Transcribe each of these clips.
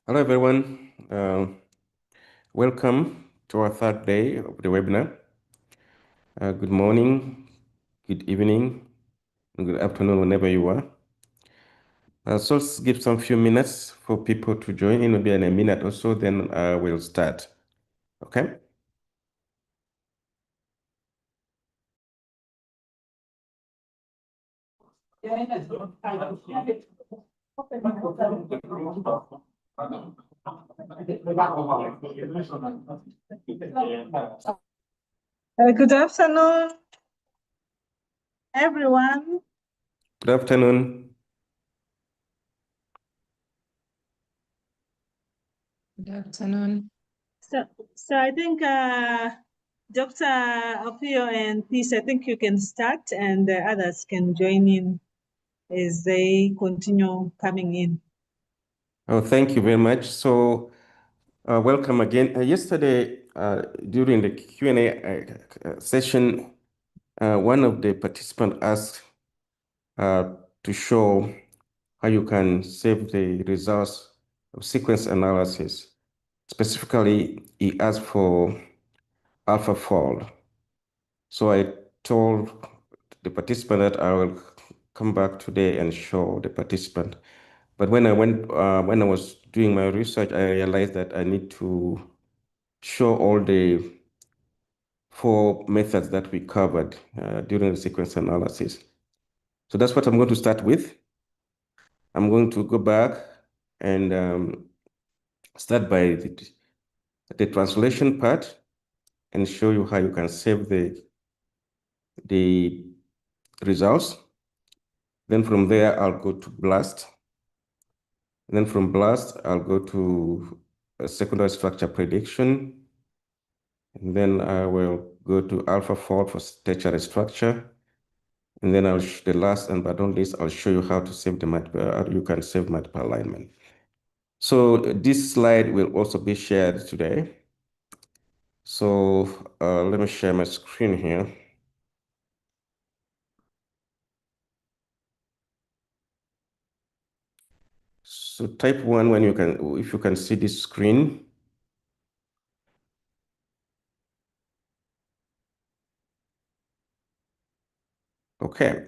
Hello, everyone. Welcome to our third day of the webinar. Good morning, good evening, and good afternoon, whenever you are. So let's give some few minutes for people to join in, maybe in a minute or so, then we'll start. Okay? Good afternoon, everyone. Good afternoon. Good afternoon. So I think Dr. Apio and Peace, I think you can start and the others can join in as they continue coming in. Oh, thank you very much. So welcome again. Yesterday, during the Q&A session, one of the participants asked to show how you can save the results of sequence analysis. Specifically, he asked for AlphaFold. So I told the participant that I will come back today and show the participant. But when I was doing my research, I realized that I need to show all the 4 methods that we covered during the sequence analysis. So that's what I'm going to start with. I'm going to go back and start by the translation part and show you how you can save the results. Then from there, I'll go to BLAST. And then from BLAST, I'll go to secondary structure prediction. And then I will go to AlphaFold for tertiary structure. And then the last and but not least, I'll show you how to save you can save multiple alignment. So this slide will also be shared today. So let me share my screen here. So type 1 if you can see this screen. Okay.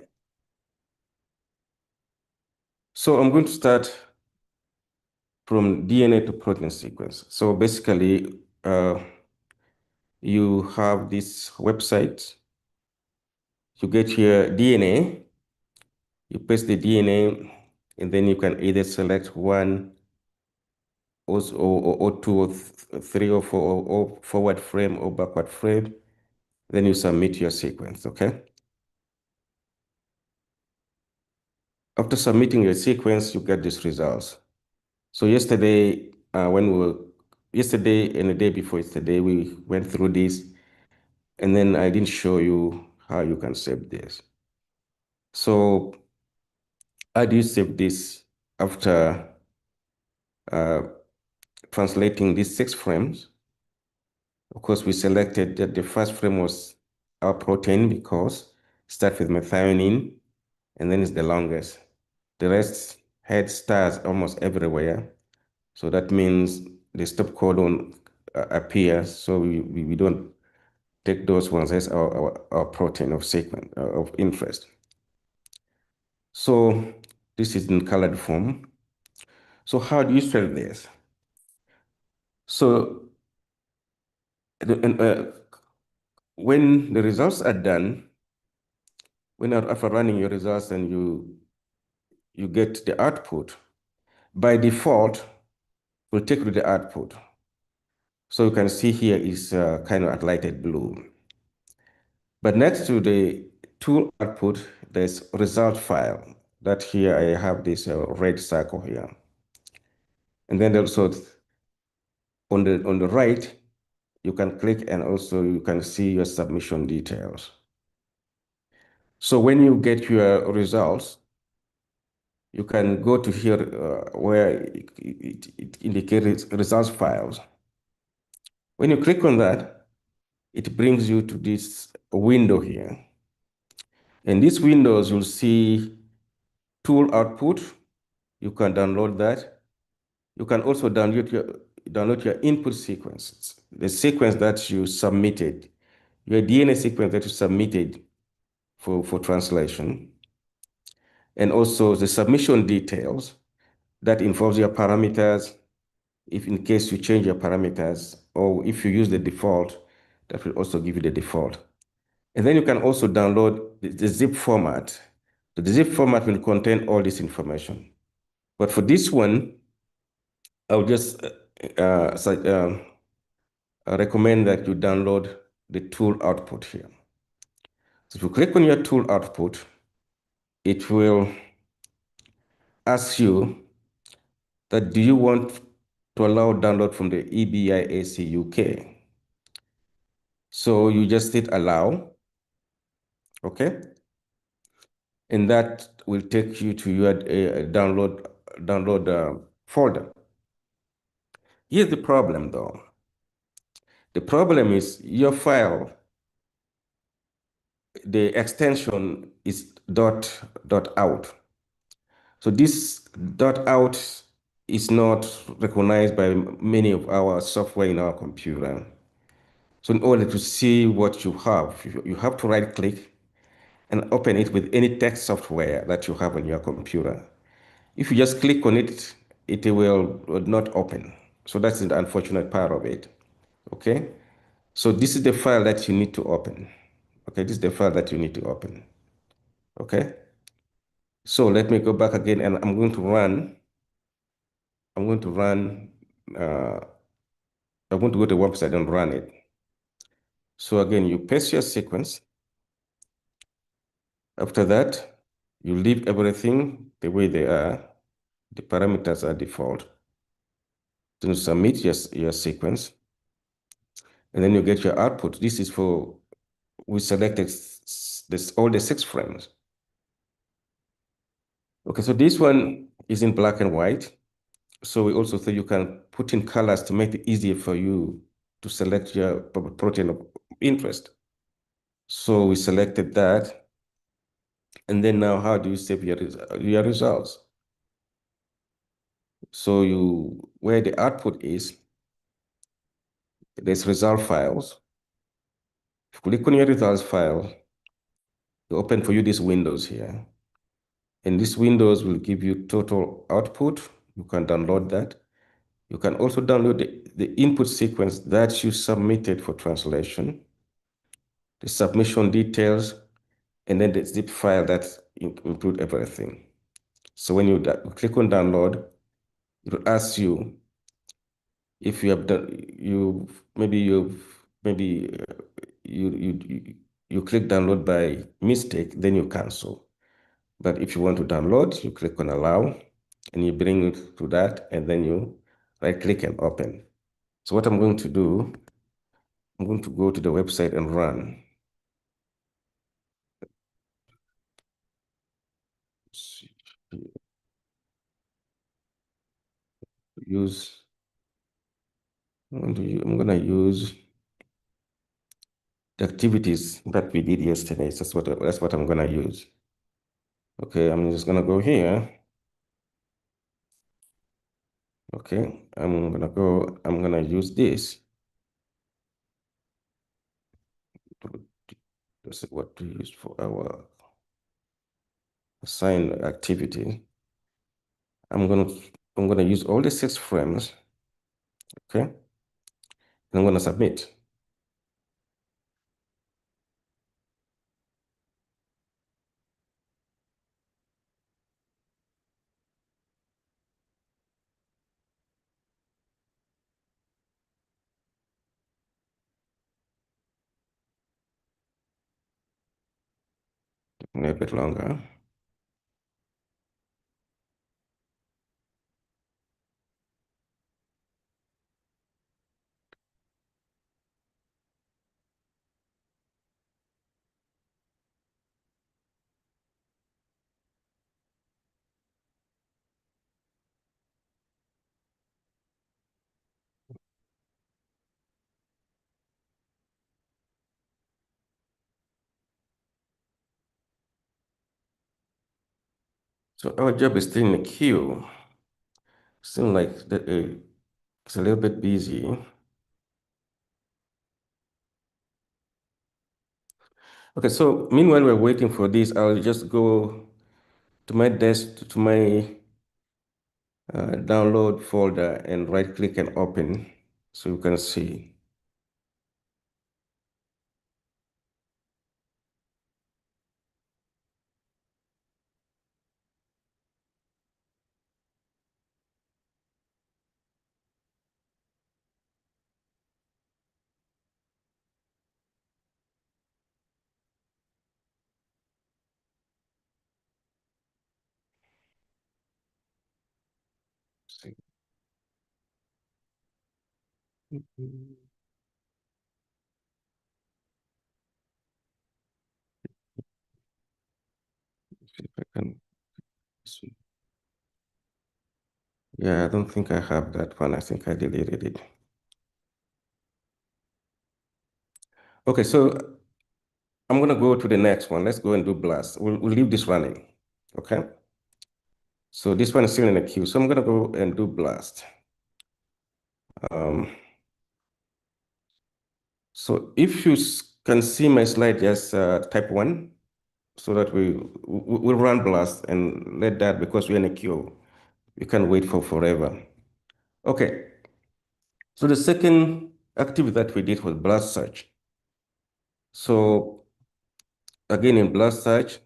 So I'm going to start from DNA to protein sequence. So basically, you have this website. You get here DNA, you paste the DNA, and then you can either select 1 or 2 or 3 or 4 or forward frame or backward frame. Then you submit your sequence, okay? After submitting your sequence, you get these results. So yesterday, yesterday and the day before yesterday, we went through this, and then I didn't show you how you can save this. So how do you save this after translating these 6 frames? Of course, we selected that the first frame was our protein because it starts with methionine, and then it's the longest. The rest had stars almost everywhere. So that means the stop codon appears, so we don't take those ones as our protein of sequence of interest. So this is in colored form. So how do you spell this? So when the results are done, after running your results and you get the output, by default, we'll take you to the output. So you can see here is kind of highlighted blue. But next to the tool output, there's result file. That here I have this red circle here. And then also on the right, you can click and also you can see your submission details. So when you get your results, you can go to here where it indicates results files. When you click on that, it brings you to this window here. In these windows, you'll see tool output. You can download that. You can also download your input sequences, the sequence that you submitted, your DNA sequence that you submitted for translation, and also the submission details that involves your parameters, if in case you change your parameters, or if you use the default, that will also give you the default. And then you can also download the zip format. The zip format will contain all this information. But for this one, I'll just recommend that you download the tool output here. So if you click on your tool output, it will ask you that do you want to allow download from the EBIAC UK? So you just hit allow, okay? And that will take you to your download folder. Here's the problem though. The problem is your file, the extension is .out. So this .out is not recognized by many of our software in our computer. So in order to see what you have to right click and open it with any text software that you have on your computer. If you just click on it, it will not open. So that's the unfortunate part of it. Okay. So this is the file that you need to open. Okay. This is the file that you need to open. Okay. So let me go back again and I'm going to run, I'm going to go to the website and run it. So again, you paste your sequence. After that, you leave everything the way they are. The parameters are default. Then you submit your sequence. And then you get your output. This is for, we selected all the 6 frames. Okay, so this one is in black and white. So we also say you can put in colors to make it easier for you to select your protein of interest. So we selected that. And then now how do you save your results? So where the output is, there's result files. If you click on your results file, you open for you these windows here. And these windows will give you total output. You can download that. You can also download the input sequence that you submitted for translation, the submission details, and then the zip file that include everything. So when you click on download, it will ask you if you have done, you click download by mistake, then you cancel. But if you want to download, you click on allow and you bring it to that, and then you right click and open. So what I'm going to do, I'm going to go to the website and run. I'm gonna use the activities that we did yesterday. So that's what I'm gonna use. Okay, I'm just gonna go here. Okay, I'm gonna use this. This is what we use for our assigned activity. I'm gonna use all the 6 frames. Okay, and I'm gonna submit. A little bit longer. So our job is still in the queue. Seems like it's a little bit busy. Okay, so meanwhile we're waiting for this, I'll just go to my desk, to my download folder and right click and open so you can see. See. Mhm. See if I can see. Yeah, I don't think I have that one. I think I deleted it. Okay, so I'm going to go to the next one. Let's go and do blast. We'll leave this running. Okay. So this one is still in the queue. So I'm going to go and do blast. So if you can see my slide, just type 1 so that we'll run blast and let that, because we're in a queue. You can wait for forever. Okay. So the second activity that we did was blast search. So again, in blast search,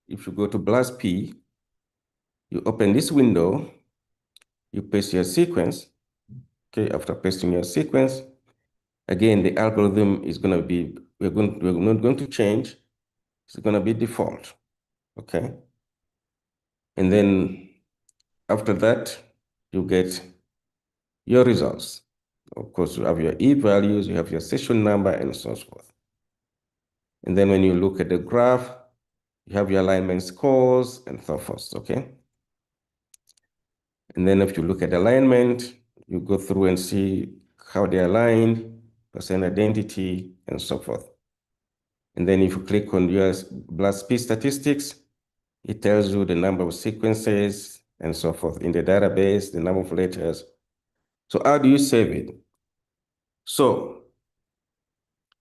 if you go to blast P, you open this window, you paste your sequence. Okay, after pasting your sequence, again, the algorithm is going to be, we're not going to change. It's going to be default. Okay. And then after that, you get your results. Of course, you have your e-values, you have your session number, and so forth. And then when you look at the graph, you have your alignment scores and so forth, okay? And then if you look at alignment, you go through and see how they align, percent identity, and so forth. And then if you click on your blast P statistics, it tells you the number of sequences and so forth in the database, the number of letters. So how do you save it? So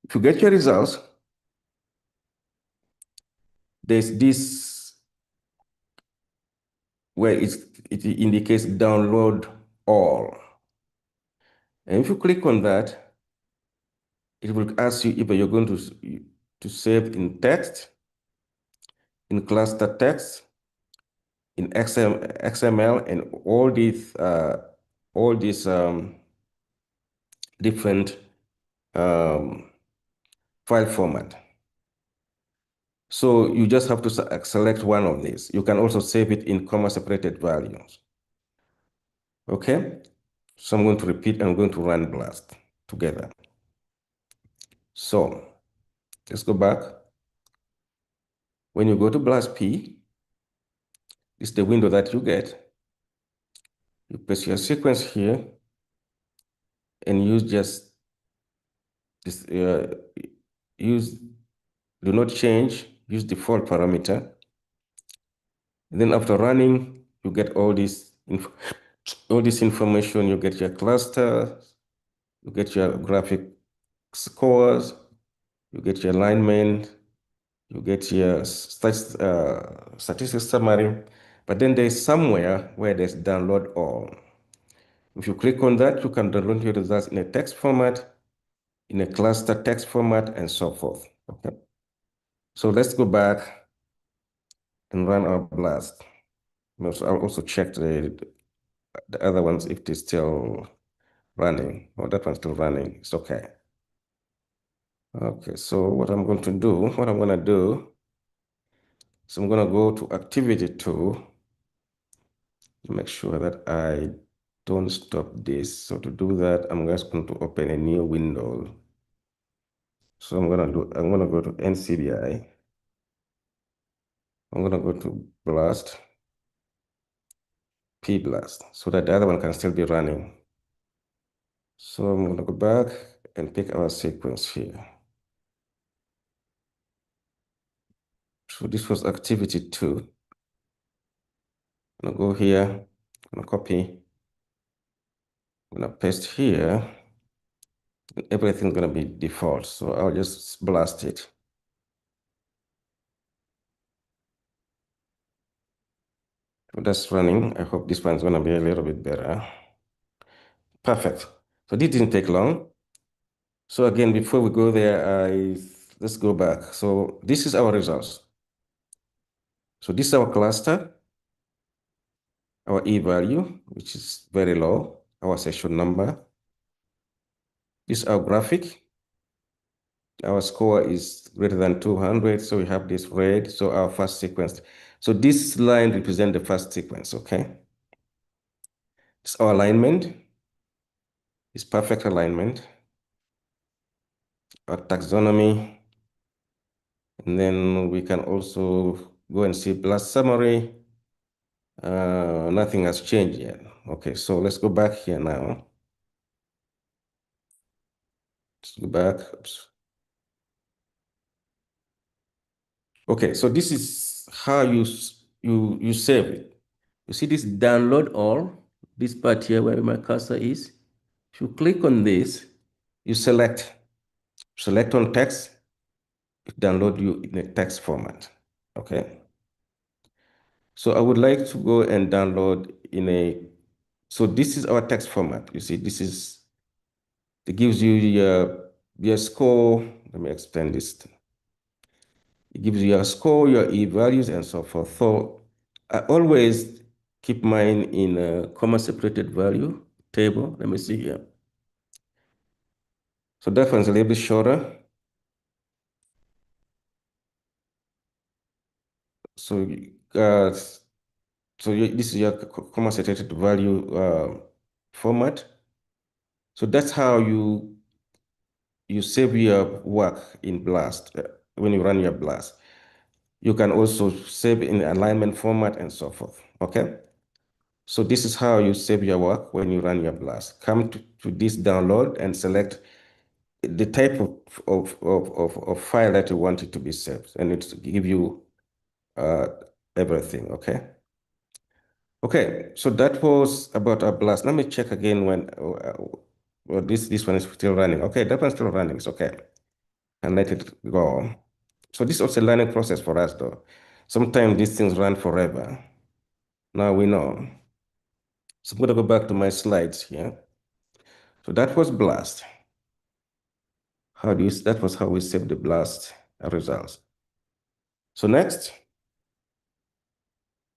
if you get your results, there's this where it indicates download all. And if you click on that, it will ask you if you're going to save in text, in cluster text, in XML, and all these different file format. So you just have to select one of these. You can also save it in comma separated values. Okay, so I'm going to repeat, I'm going to run blast together. So let's go back. When you go to blast P, it's the window that you get. You paste your sequence here and use just this, do not change, use default parameter. And then after running, you get all this information. You get your cluster, you get your graphic scores, you get your alignment, you get your statistics summary. But then there's somewhere where there's download all. If you click on that, you can download your results in a text format, in a cluster text format, and so forth. Okay. So let's go back and run our blast. I'll also check the other ones if they're still running. Oh, that one's still running. It's okay. Okay, so what I'm going to do, so I'm going to go to activity 2 to make sure that I don't stop this. So to do that, I'm just going to open a new window. So I'm going to go to NCBI. I'm going to go to blast, pblast, so that the other one can still be running. So I'm going to go back and pick our sequence here. So this was activity 2. I'm going to go here, I'm going to copy, I'm gonna paste here. Everything's gonna be default, so I'll just blast it. So that's running. I hope this one's gonna be a little bit better. Perfect. So this didn't take long. So again, before we go there, let's go back. So this is our results. So this is our cluster, our e-value, which is very low, our session number. This is our graphic. Our score is greater than 200, so we have this red, so our first sequence. So this line represents the first sequence, okay? It's our alignment. It's perfect alignment. Our taxonomy. And then we can also go and see blast summary. Nothing has changed yet. Okay, so let's go back here now. Let's go back. Oops. Okay, so this is how you save it. You see this download all, this part here where my cursor is. If you click on this, you select on text, it download you in a text format. Okay. So I would like to go and download in a, so this is our text format. You see, it gives you your score. Let me explain this. It gives you your score, your e-values, and so forth. So I always keep mine in a comma separated value table. Let me see here. So that one's a little bit shorter. So this is your comma separated value format. So that's how you save your work in BLAST when you run your BLAST. You can also save in alignment format and so forth. Okay. So this is how you save your work when you run your BLAST. Come to this download and select the type of file that you want it to be saved, and it give you everything. Okay. Okay, so that was about our BLAST. Let me check again when well, this one is still running. Okay, that one's still running. It's okay. And let it go. So this is also a learning process for us, though. Sometimes these things run forever. Now we know. So I'm going to go back to my slides here. So that was BLAST. That was how we saved the BLAST results. So next.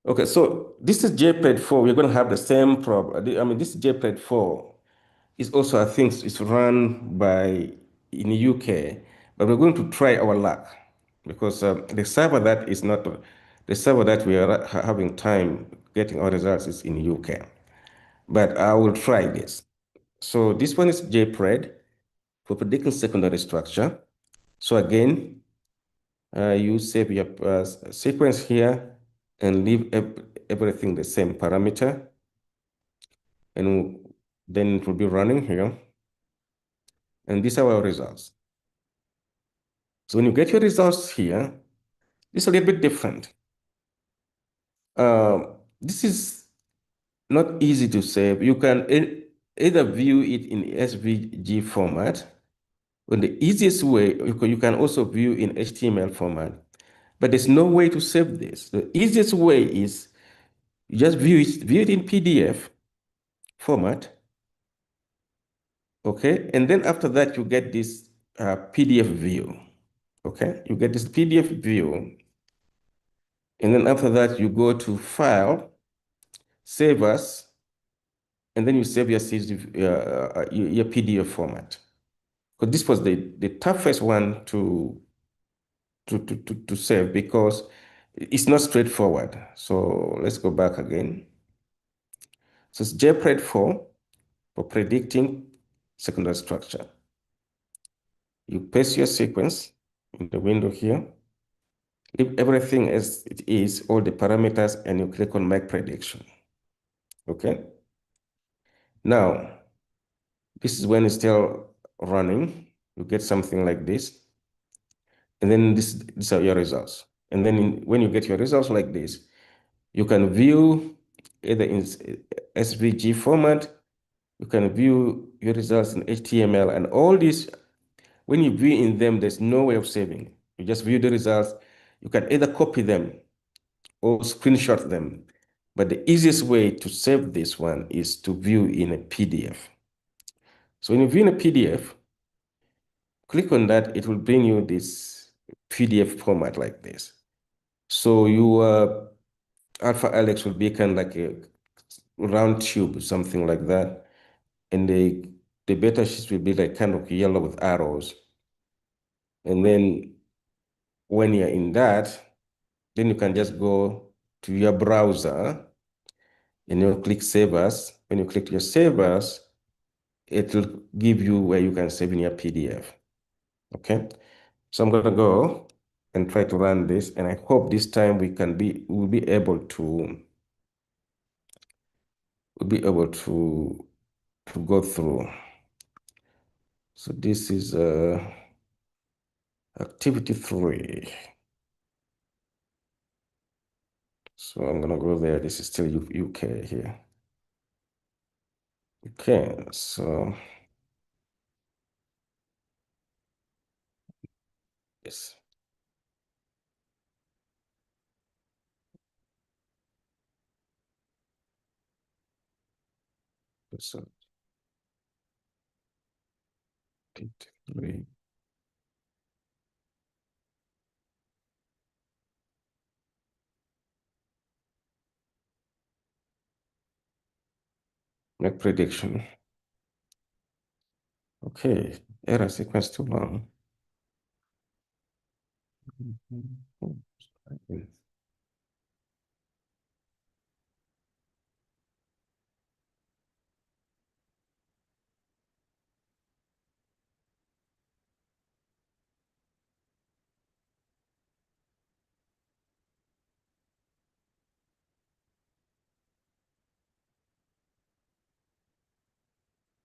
Okay, so this is JPEG 4. We're going to have the same problem. I mean, this JPEG 4 is also, I think, it's run by in the UK, but we're going to try our luck because the server that we are having time getting our results is in the UK. But I will try this. So this one is JPRED for predicting secondary structure. So again, you save your sequence here and leave everything the same parameter, and then it will be running here. And these are our results. So when you get your results here, it's a little bit different. This is not easy to save. You can either view it in SVG format, or the easiest way, you can also view in HTML format, but there's no way to save this. The easiest way is you just view it in PDF format, okay? And then after that, you get this PDF view, okay? You get this PDF view. And then after that, you go to File, Save As, and then you save your PDF format. Because this was the toughest one to save because it's not straightforward. So let's go back again. So it's JPRED 4 for predicting secondary structure. You paste your sequence in the window here. Leave everything as it is, all the parameters, and you click on Make Prediction. Okay. Now, this is when it's still running. You get something like this. And then these are your results. And then when you get your results like this, you can view either in SVG format You can view your results in HTML, and all these, when you view in them, there's no way of saving. You just view the results. You can either copy them or screenshot them. But the easiest way to save this one is to view in a PDF. So when you view in a PDF, click on that, it will bring you this PDF format like this. So your Alpha Alex will be kind of like a round tube, something like that. And the beta sheets will be like kind of yellow with arrows. And then when you're in that, then you can just go to your browser and you click Save As. When you click your Save As, it will give you where you can save in your PDF. Okay, so I'm gonna go and try to run this, and I hope this time we'll be able to go through. So this is activity 3. So I'm gonna go there. This is still UK here. Okay, so yes. So 3. Make prediction. Okay, error sequence too long.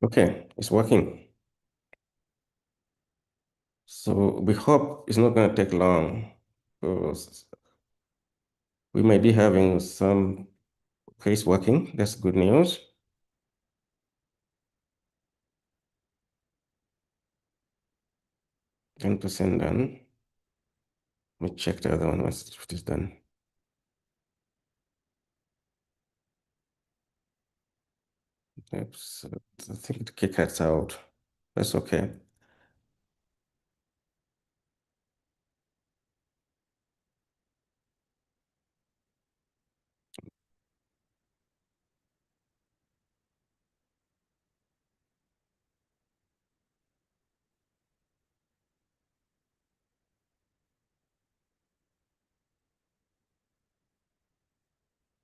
Okay, it's working. So we hope it's not going to take long, because we may be having some case working. That's good news. 10% done. Let me check the other one once it is done. Oops, I think the KiCad's out. That's okay.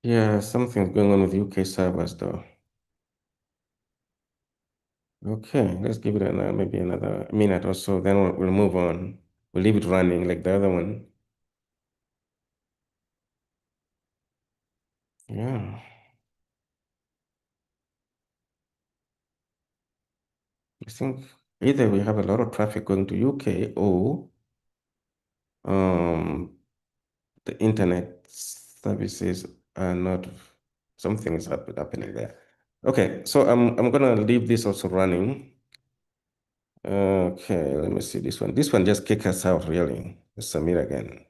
Yeah, something's going on with UK servers though. Okay, let's give it maybe another minute or so, then we'll move on. We'll leave it running like the other one. Yeah. I think either we have a lot of traffic going to UK, or the internet services are not, something is happening there. Okay, so I'm gonna leave this also running. Okay, let me see this one. This one just kick us out really. Let's submit again.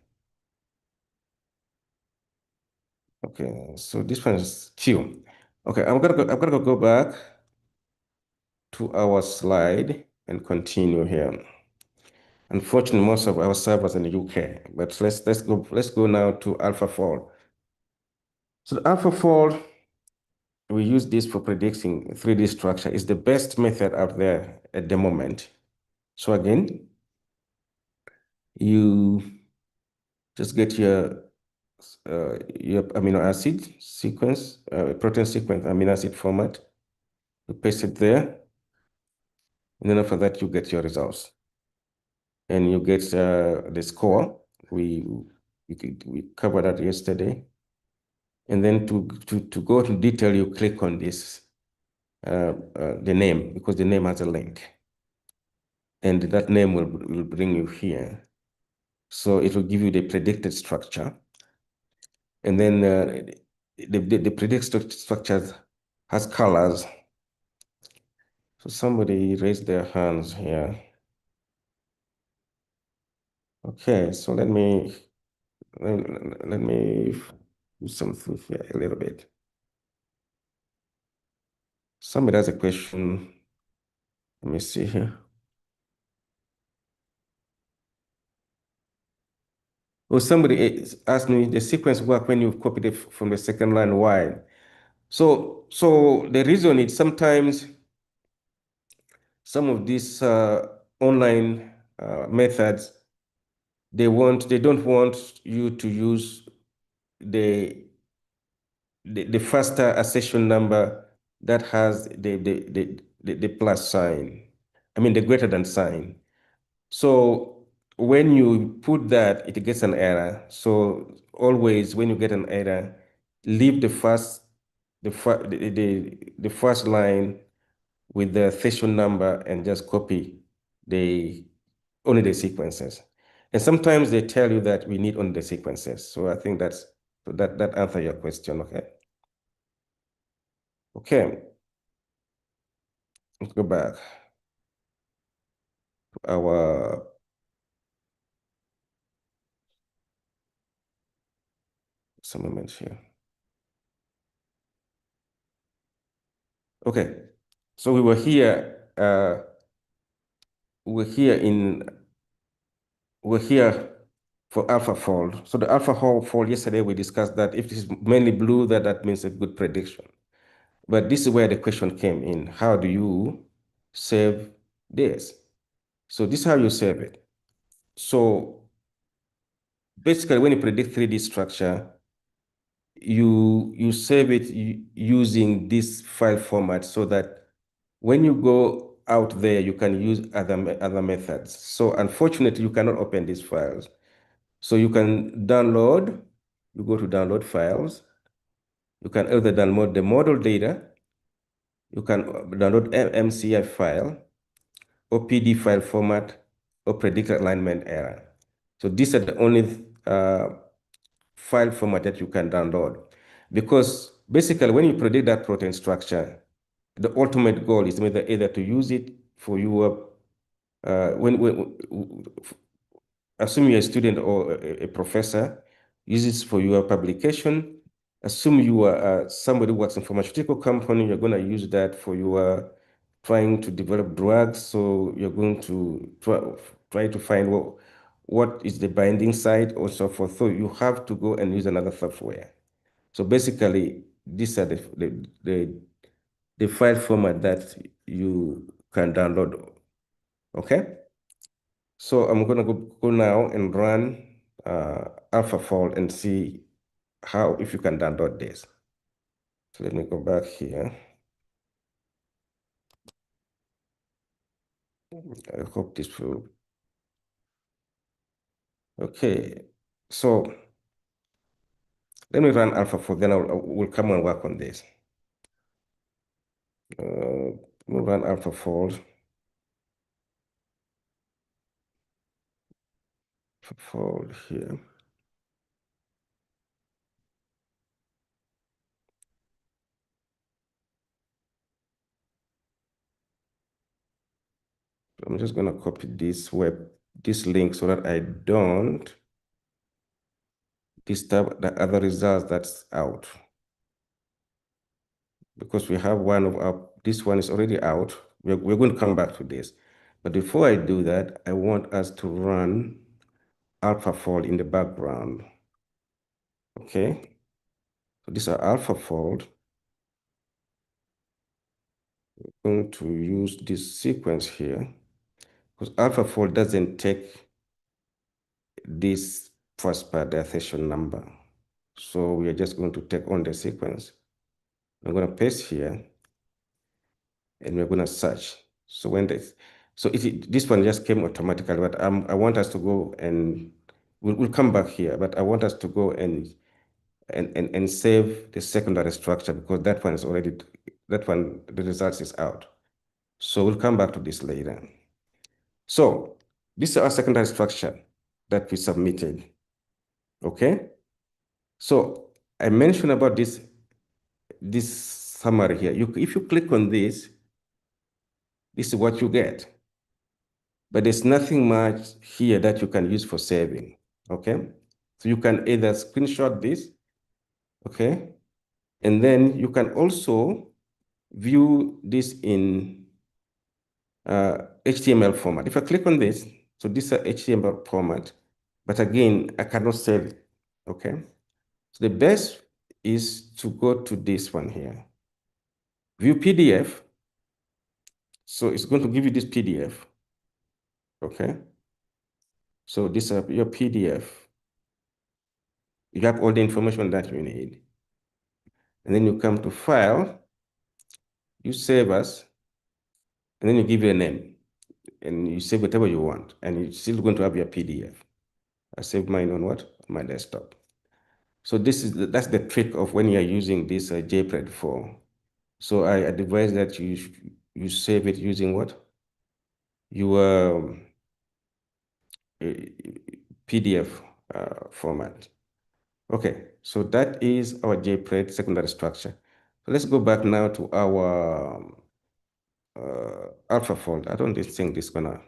Okay, so this one is Q. Okay, I'm gonna go back to our slide and continue here. Unfortunately, most of our servers in the UK, but let's go now to AlphaFold. So the AlphaFold, we use this for predicting 3D structure. It's the best method out there at the moment. So again, you just get your amino acid sequence, protein sequence, amino acid format. You paste it there, and then after that you get your results, and you get the score. We covered that yesterday, and then to go into detail, you click on this the name, because the name has a link, and that name will bring you here. So it will give you the predicted structure, and then the predicted structure has colors. So somebody raised their hands here. Okay, so let me do something here a little bit. Somebody has a question. Let me see here. Oh, somebody asked me the sequence work when you copied it from the second line. Why? So the reason is sometimes some of these online methods, they don't want you to use the faster accession number that has the plus sign. I mean the greater than sign. So when you put that, it gets an error. So always when you get an error, leave the first line with the session number and just copy only the sequences. And sometimes they tell you that we need only the sequences. So I think that answers your question. Okay. Okay. Let's go back to our some moments here. Okay. So we were here. We're here for AlphaFold. So the AlphaFold yesterday we discussed that if this is mainly blue, that means a good prediction. But this is where the question came in. How do you save this? So this is how you save it. So basically, when you predict 3D structure, you save it using this file format so that when you go out there, you can use other methods. So unfortunately, you cannot open these files. So you can download, you go to download files. You can either download the model data, you can download MCF file, or PD file format, or predicted alignment error. So these are the only file format that you can download. Because basically when you predict that protein structure, the ultimate goal is either to use it for your, assume you're a student or a professor, use it for your publication. Assume you are somebody who works in a pharmaceutical company, you're going to use that for your trying to develop drugs. So you're going to try to find what is the binding site or so forth. So you have to go and use another software. So basically, these are the file format that you can download. Okay? So I'm going to go now and run AlphaFold and see if you can download this. So let me go back here. I hope this will. Okay, so let me run AlphaFold, then we'll come and work on this. We'll run AlphaFold. AlphaFold here. I'm just going to copy this link so that I don't disturb the other results that's out. Because we have this one is already out. We're going to come back to this. But before I do that, I want us to run AlphaFold in the background. Okay. So these are AlphaFold. We're going to use this sequence here because AlphaFold doesn't take this first part, the accession number. So we are just going to take on the sequence. I'm going to paste here and we're going to search. So this one just came automatically, but I want us to go and we'll come back here, but I want us to go and save the secondary structure because that one, the results is out. So we'll come back to this later. So this is our secondary structure that we submitted. Okay. So I mentioned about this summary here. If you click on this, this is what you get. But there's nothing much here that you can use for saving, okay? So you can either screenshot this, okay? And then you can also view this in HTML format. If I click on this, so this is HTML format, but again, I cannot save it, okay? So the best is to go to this one here, view PDF. So it's going to give you this PDF, okay? So this is your PDF. You have all the information that you need. And then you come to File, you save as, and then you give it a name. And you save whatever you want. And you're still going to have your PDF. I saved mine on what? On my desktop. So that's the trick of when you're using this JPEG 4. So I advise that you save it using what? Your PDF format. Okay, so that is our JPEG secondary structure. So let's go back now to our AlphaFold. I don't think this one,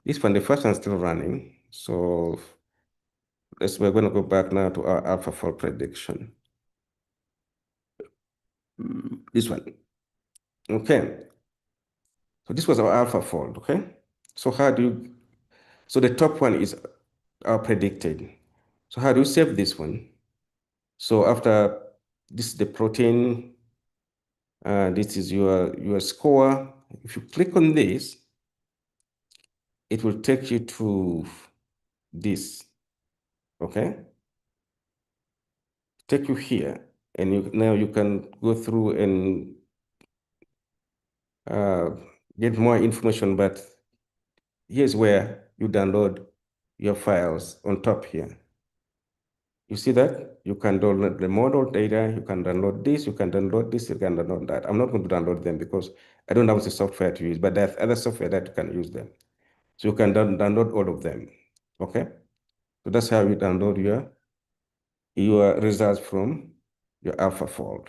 the first one's still running. So we're gonna go back now to our AlphaFold prediction. This one. Okay. So this was our AlphaFold, okay? So so the top one is our predicted. So how do you save this one? So after this is the protein, this is your score. If you click on this, it will take you to this, okay? Take you here, and now you can go through and get more information, but here's where you download your files on top here. You see that? You can download the model data, you can download this, you can download this, you can download that. I'm not going to download them because I don't have the software to use, but there's other software that you can use them. So you can download all of them, okay? So that's how you download your results from your AlphaFold.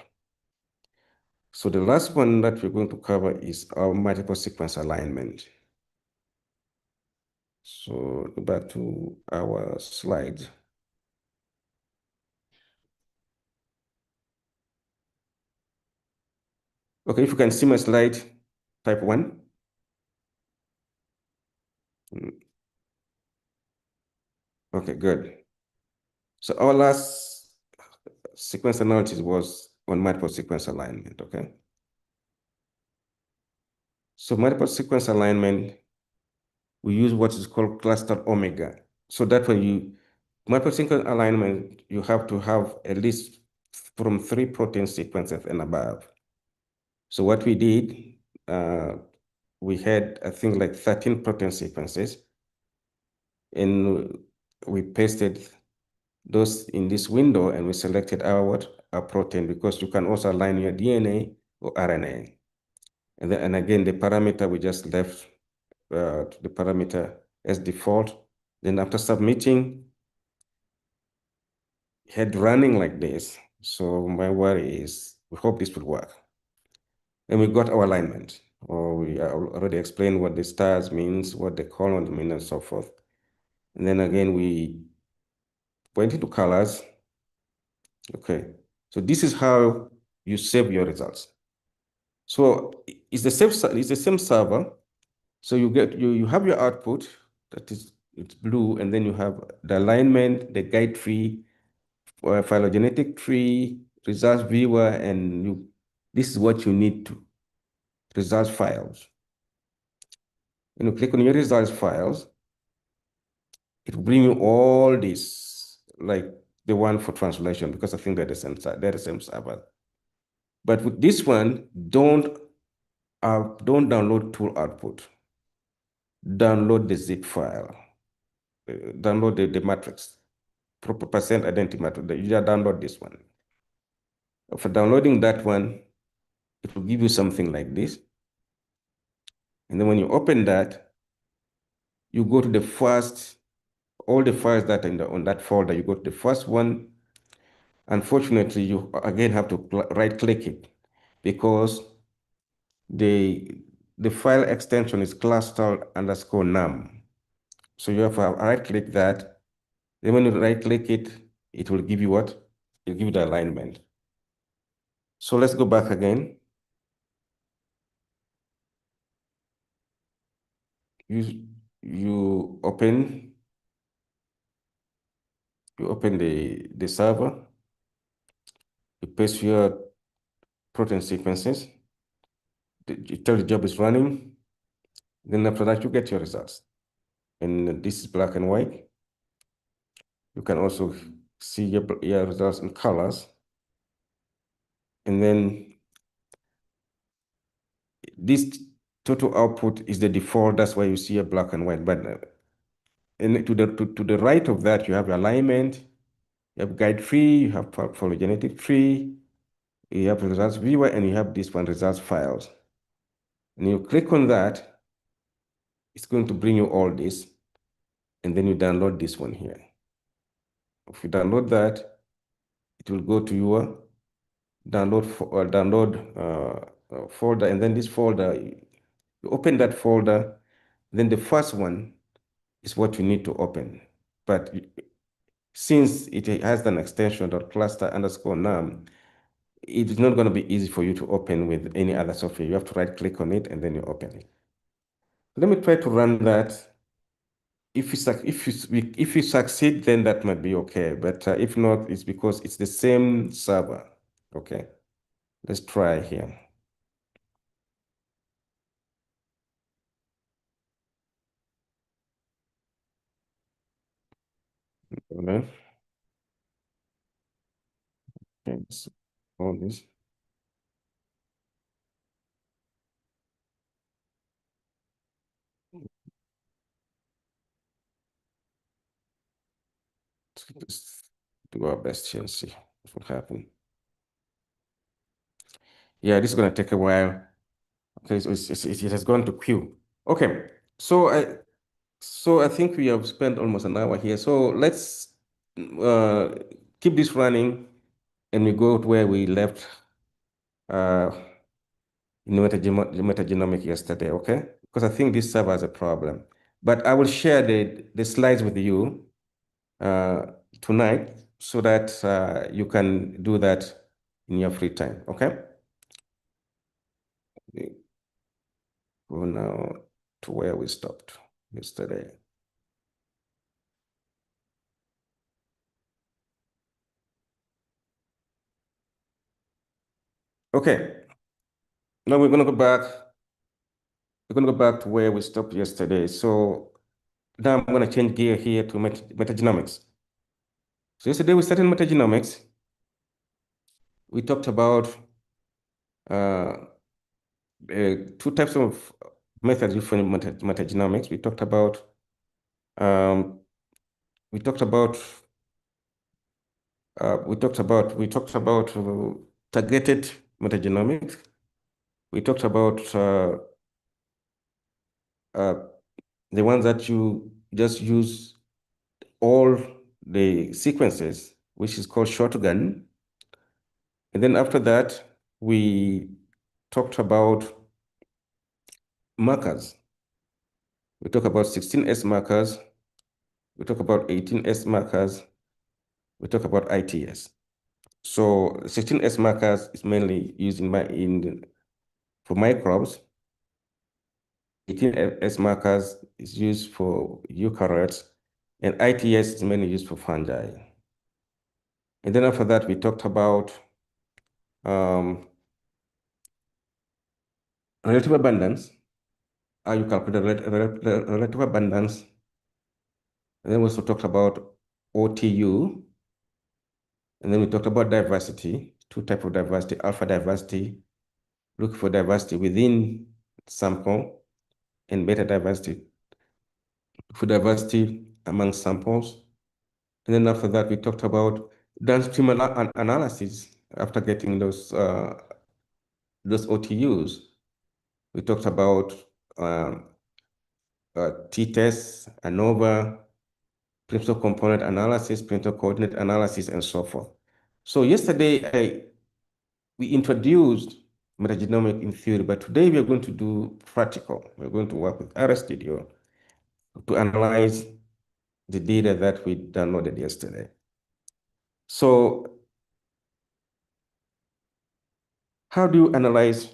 So the last one that we're going to cover is our multiple sequence alignment. So go back to our slides. Okay, if you can see my slide, type 1. Okay, good. So our last sequence analysis was on multiple sequence alignment, okay? So multiple sequence alignment, we use what is called cluster omega. So that when multiple sequence alignment, you have to have at least from 3 protein sequences and above. So what we did, we had, I think, like 13 protein sequences, and we pasted those in this window, and we selected our protein, because you can also align your DNA or RNA. And again, the parameter we just left the parameter as default. Then after submitting, had running like this. So my worry is, we hope this will work. And we got our alignment, or we already explained what the stars means, what the columns mean, and so forth. And then again, we went into colors. Okay, so this is how you save your results. So it's the same server. So you have your output it's blue, and then you have the alignment, the guide tree, phylogenetic tree, results viewer, and this is what you need to results files. When you click on your results files, it will bring you all this, like the one for translation, because I think they're the same server. But with this one, don't download tool output. Download the zip file. Download the matrix, percent identity matrix. You just download this one. For downloading that one, it will give you something like this. And then when you open that, you go to the first, all the files that are on that folder, you go to the first one. Unfortunately, you again have to right-click it, because the the file extension is cluster_num. So you have to right-click that. Then when you right-click it, it will give you what? It will give you the alignment. So let's go back again. You open the server, you paste your protein sequences, you tell the job is running, then after that you get your results. And this is black and white. You can also see your results in colors. And then this total output is the default, that's why you see a black and white. But and to the right of that, you have alignment, you have guide tree, you have phylogenetic tree, you have results viewer, and you have this one, results files. And you click on that, it's going to bring you all this, and then you download this one here. If you download that, it will go to your download folder, and then this folder, you open that folder, then the first one is what you need to open. But since it has an extension .cluster_num, it is not going to be easy for you to open with any other software. You have to right-click on it and then you open it. Let me try to run that. If you succeed, then that might be okay. But if not, it's because it's the same server. Okay, let's try here. Okay, so all this. Let's do our best here and see what will happen. Yeah, this is going to take a while. Okay, so it has gone to queue. Okay, so I think we have spent almost an hour here. So let's keep this running, and we go to where we left in metagenomic yesterday. Okay, because I think this server has a problem. But I will share the slides with you tonight so that you can do that in your free time. Okay. Go now to where we stopped yesterday. Okay, now we're going to go back. We're going to go back to where we stopped yesterday. So now I'm going to change gear here to metagenomics. So yesterday we started metagenomics. We talked about two types of methods used for metagenomics. We talked about targeted metagenomics. We talked about the ones that you just use all the sequences, which is called shotgun. And then after that, we talked about markers. We talk about 16S markers. We talk about 18S markers. We talk about ITS. So 16S markers is mainly used for microbes. 18S markers is used for eukaryotes, and ITS is mainly used for fungi. And then after that, we talked about relative abundance, how you calculate relative abundance. And then we also talked about OTU. And then we talked about diversity, two types of diversity, alpha diversity, look for diversity within sample, and beta diversity, for diversity among samples. And then after that, we talked about downstream analysis after getting those OTUs. We talked about t-tests, ANOVA, principal component analysis, principal coordinate analysis, and so forth. So yesterday, we introduced metagenomic in theory, but today we are going to do practical. We're going to work with RStudio to analyze the data that we downloaded yesterday. So how do you analyze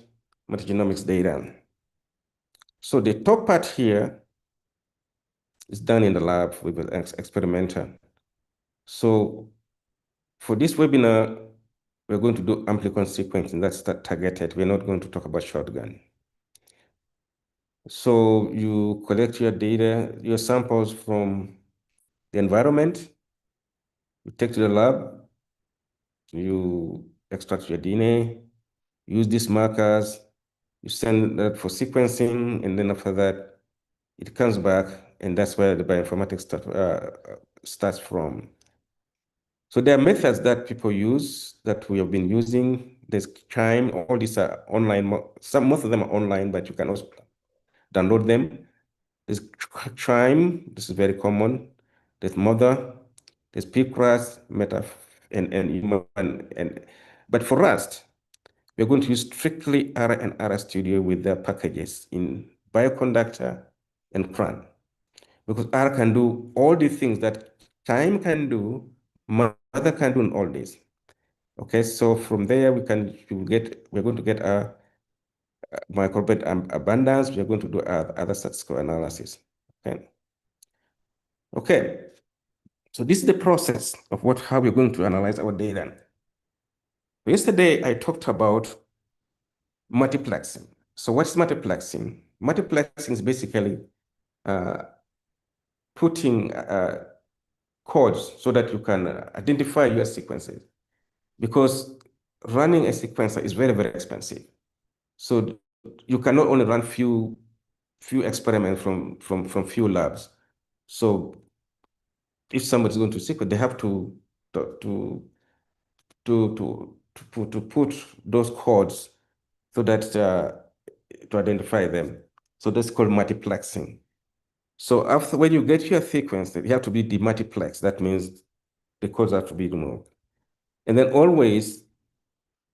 metagenomics data? So the top part here is done in the lab with an experimenter. So for this webinar, we're going to do amplicon sequencing. That's targeted. We're not going to talk about shotgun. So you collect your data, your samples from the environment, you take to the lab, you extract your DNA, use these markers, you send that for sequencing, and then after that, it comes back, and that's where the bioinformatics starts from. So there are methods that people use that we have been using. There's Chime, all these are online. Most of them are online, but you can also download them. There's Chime, this is very common. There's Mother, there's Picras, Meta, and but for Rust, we're going to use strictly R and RStudio with their packages in Bioconductor and CRAN. Because R can do all the things that Chime can do, Mother can do in all this. Okay, so from there we're going to get our microbial abundance. We're going to do other statistical analysis. Okay. Okay. So this is the process of how we're going to analyze our data. Yesterday I talked about multiplexing. So what's multiplexing? Multiplexing is basically putting codes so that you can identify your sequences, because running a sequencer is very, very expensive. So you cannot only run few experiments from few labs. So if somebody's going to sequence, they have to put those codes so that to identify them. So that's called multiplexing. So after when you get your sequence, you have to be demultiplexed. That means the codes have to be removed. And then always,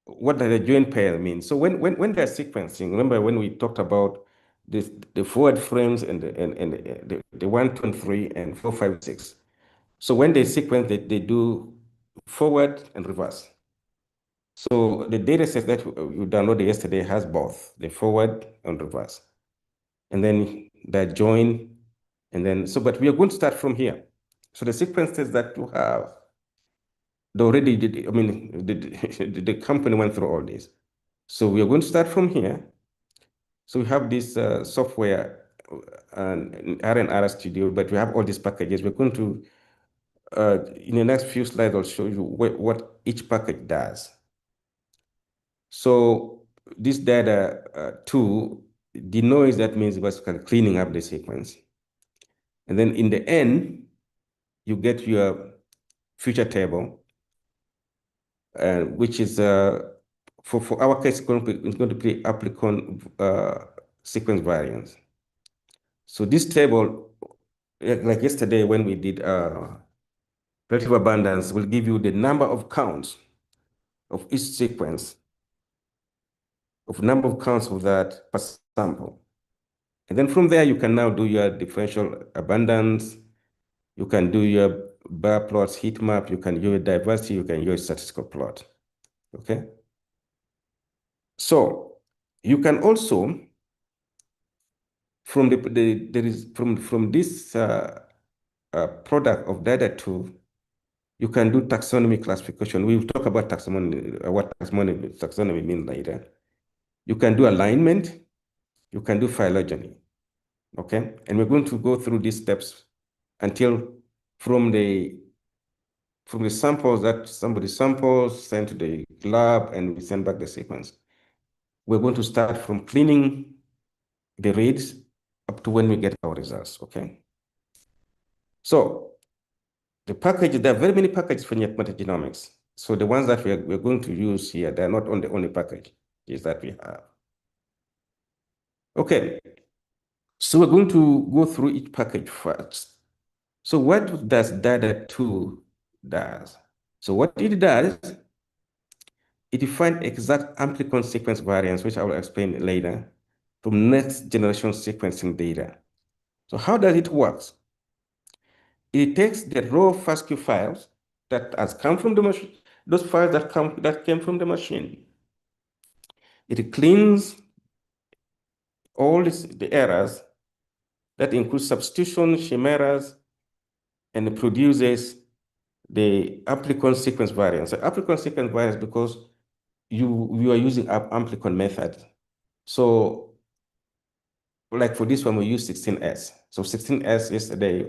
what does the join pair mean? So when they're sequencing, remember when we talked about this, the forward frames and the 1, 2, and 3, and 4, 5, 6. So when they sequence, they do forward and reverse. So the data set that you downloaded yesterday has both the forward and reverse. And then that join, and then, but we are going to start from here. So the sequences that you have, they already did, I mean, the company went through all this. So we are going to start from here. So we have this software and R Studio, but we have all these packages. We're going to, in the next few slides, I'll show you what each package does. So this data tool, the noise, that means basically cleaning up the sequence. And then in the end, you get your feature table, which is, for our case, it's going to be applicon sequence variance. So this table, like yesterday when we did relative abundance, will give you the number of counts of each sequence, of number of counts of that per sample. And then from there, you can now do your differential abundance, you can do your bar plots, heat map, you can use diversity, you can use statistical plot, okay? So you can also, from from this product of data tool, you can do taxonomy classification. We'll talk about taxonomy, what taxonomy means later. You can do alignment, you can do phylogeny, okay? And we're going to go through these steps until from the samples that somebody samples, sent to the lab, and we send back the sequence. We're going to start from cleaning the reads up to when we get our results, okay? So the package, there are very many packages for metagenomics. So the ones that we're going to use here, they're not on the only package is that we have. Okay, so we're going to go through each package first. So what does data 2 does? So what it does, it defines exact amplicon sequence variants, which I will explain later, from next generation sequencing data. So how does it work? It takes the raw FASTQ files that has come from the machine, those files that came from the machine. It cleans all the errors that include substitution, chimeras, and it produces the amplicon sequence variants. So amplicon sequence variants because you are using amplicon method. So like for this one, we use 16S. So 16S yesterday,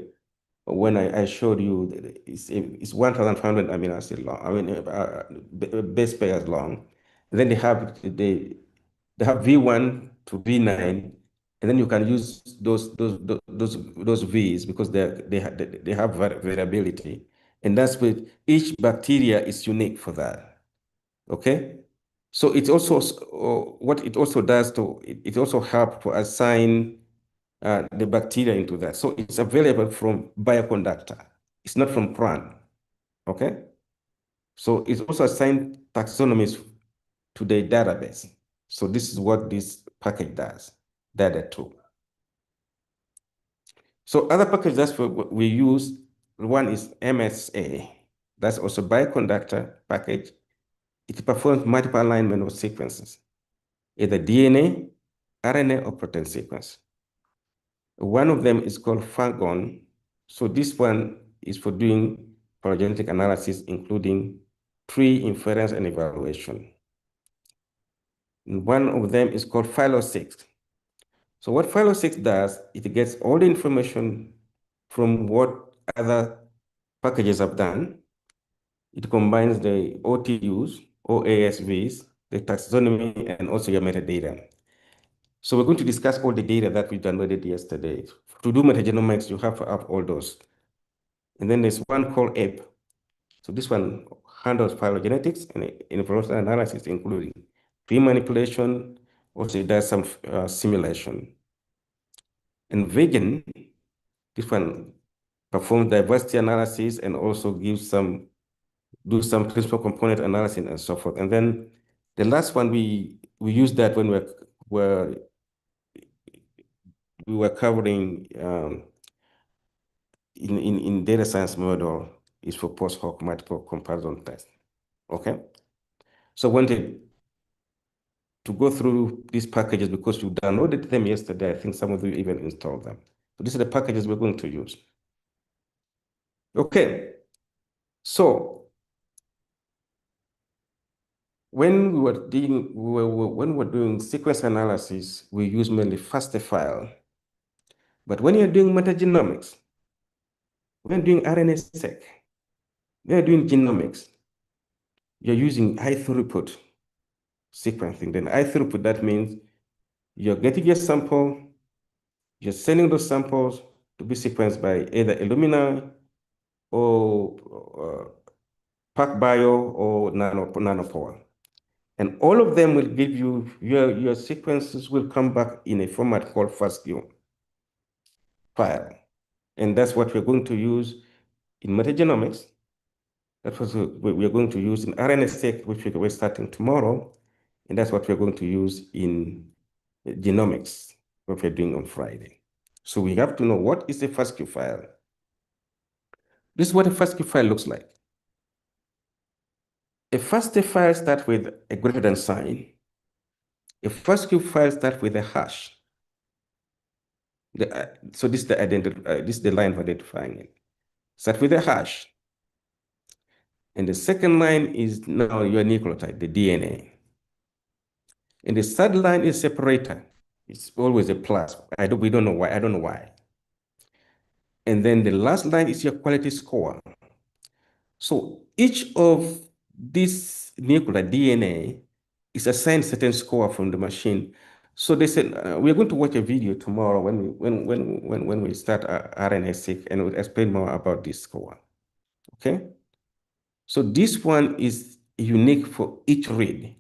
when I showed you, it's 1,500 amino acid long. I mean, base pairs long. And then they have V1 to V9, and then you can use those V's because they have variability, and that's with each bacteria is unique for that. Okay, so it also what it also does to it also help to assign the bacteria into that. So it's available from bioconductor. It's not from plant. Okay, so it's also assigned taxonomies to the database. So this is what this package does, data2. So other packages that we use, one is MSA. That's also bioconductor package. It performs multiple alignment of sequences, either DNA, RNA, or protein sequence. One of them is called Fagon. So this one is for doing phylogenetic analysis, including pre-inference and evaluation. And one of them is called Phylo6. So what Phylo6 does, it gets all the information from what other packages have done. It combines the OTUs, OASVs, the taxonomy, and also your metadata. So we're going to discuss all the data that we downloaded yesterday. To do metagenomics, you have to have all those. And then there's one called APE. So this one handles phylogenetics and information analysis, including pre-manipulation. Also, it does some simulation. And Vegan, this one performs diversity analysis and also do some principal component analysis and so forth. And then the last one we used that when we were covering in data science model is for post hoc multiple comparison test. Okay, so I wanted to go through these packages because you downloaded them yesterday. I think some of you even installed them. So these are the packages we're going to use. Okay, so when we were doing sequence analysis, we use mainly FASTA file. But when you're doing metagenomics, when you're doing RNA-seq, when you're doing genomics, you're using high throughput sequencing. Then high throughput, that means you're getting your sample, you're sending those samples to be sequenced by either Illumina or PacBio or Nanopower. And all of them will give you, your sequences will come back in a format called FASTQ file. And that's what we're going to use in metagenomics. That's what we're going to use in RNA-seq, which we're starting tomorrow. And that's what we're going to use in genomics, what we're doing on Friday. So we have to know what is a FASTQ file. This is what a FASTQ file looks like. A FASTQ file starts with a greater than sign. A FASTQ file starts with a hash. So this is this is the line for identifying it. Start with a hash. And the second line is now your nucleotide, the DNA. And the third line is separator. It's always a plus. We don't know why. I don't know why. And then the last line is your quality score. So each of this nuclear DNA is assigned certain score from the machine. So they said we're going to watch a video tomorrow when we start RNA-seq, and we'll explain more about this score. Okay. So this one is unique for each read.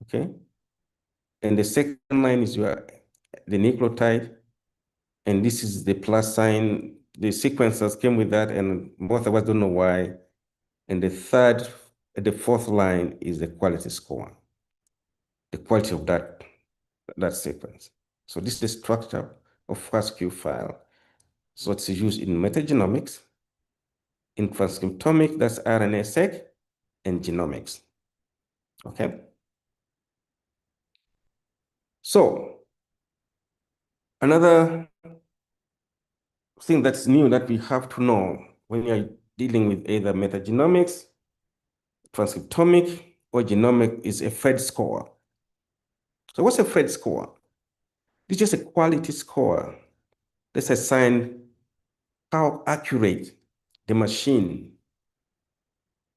Okay. And the second line is the nucleotide, and this is the plus sign. The sequencers came with that, and both of us don't know why. And the third the fourth line is the quality score, the quality of that sequence. So this is the structure of FASTQ file. So it's used in metagenomics, in transcriptomics, that's RNA-seq, and genomics. Okay. So another thing that's new that we have to know when you're dealing with either metagenomics, transcriptomic, or genomic is a Phred score. So what's a Phred score? It's just a quality score that's assigned how accurate the machine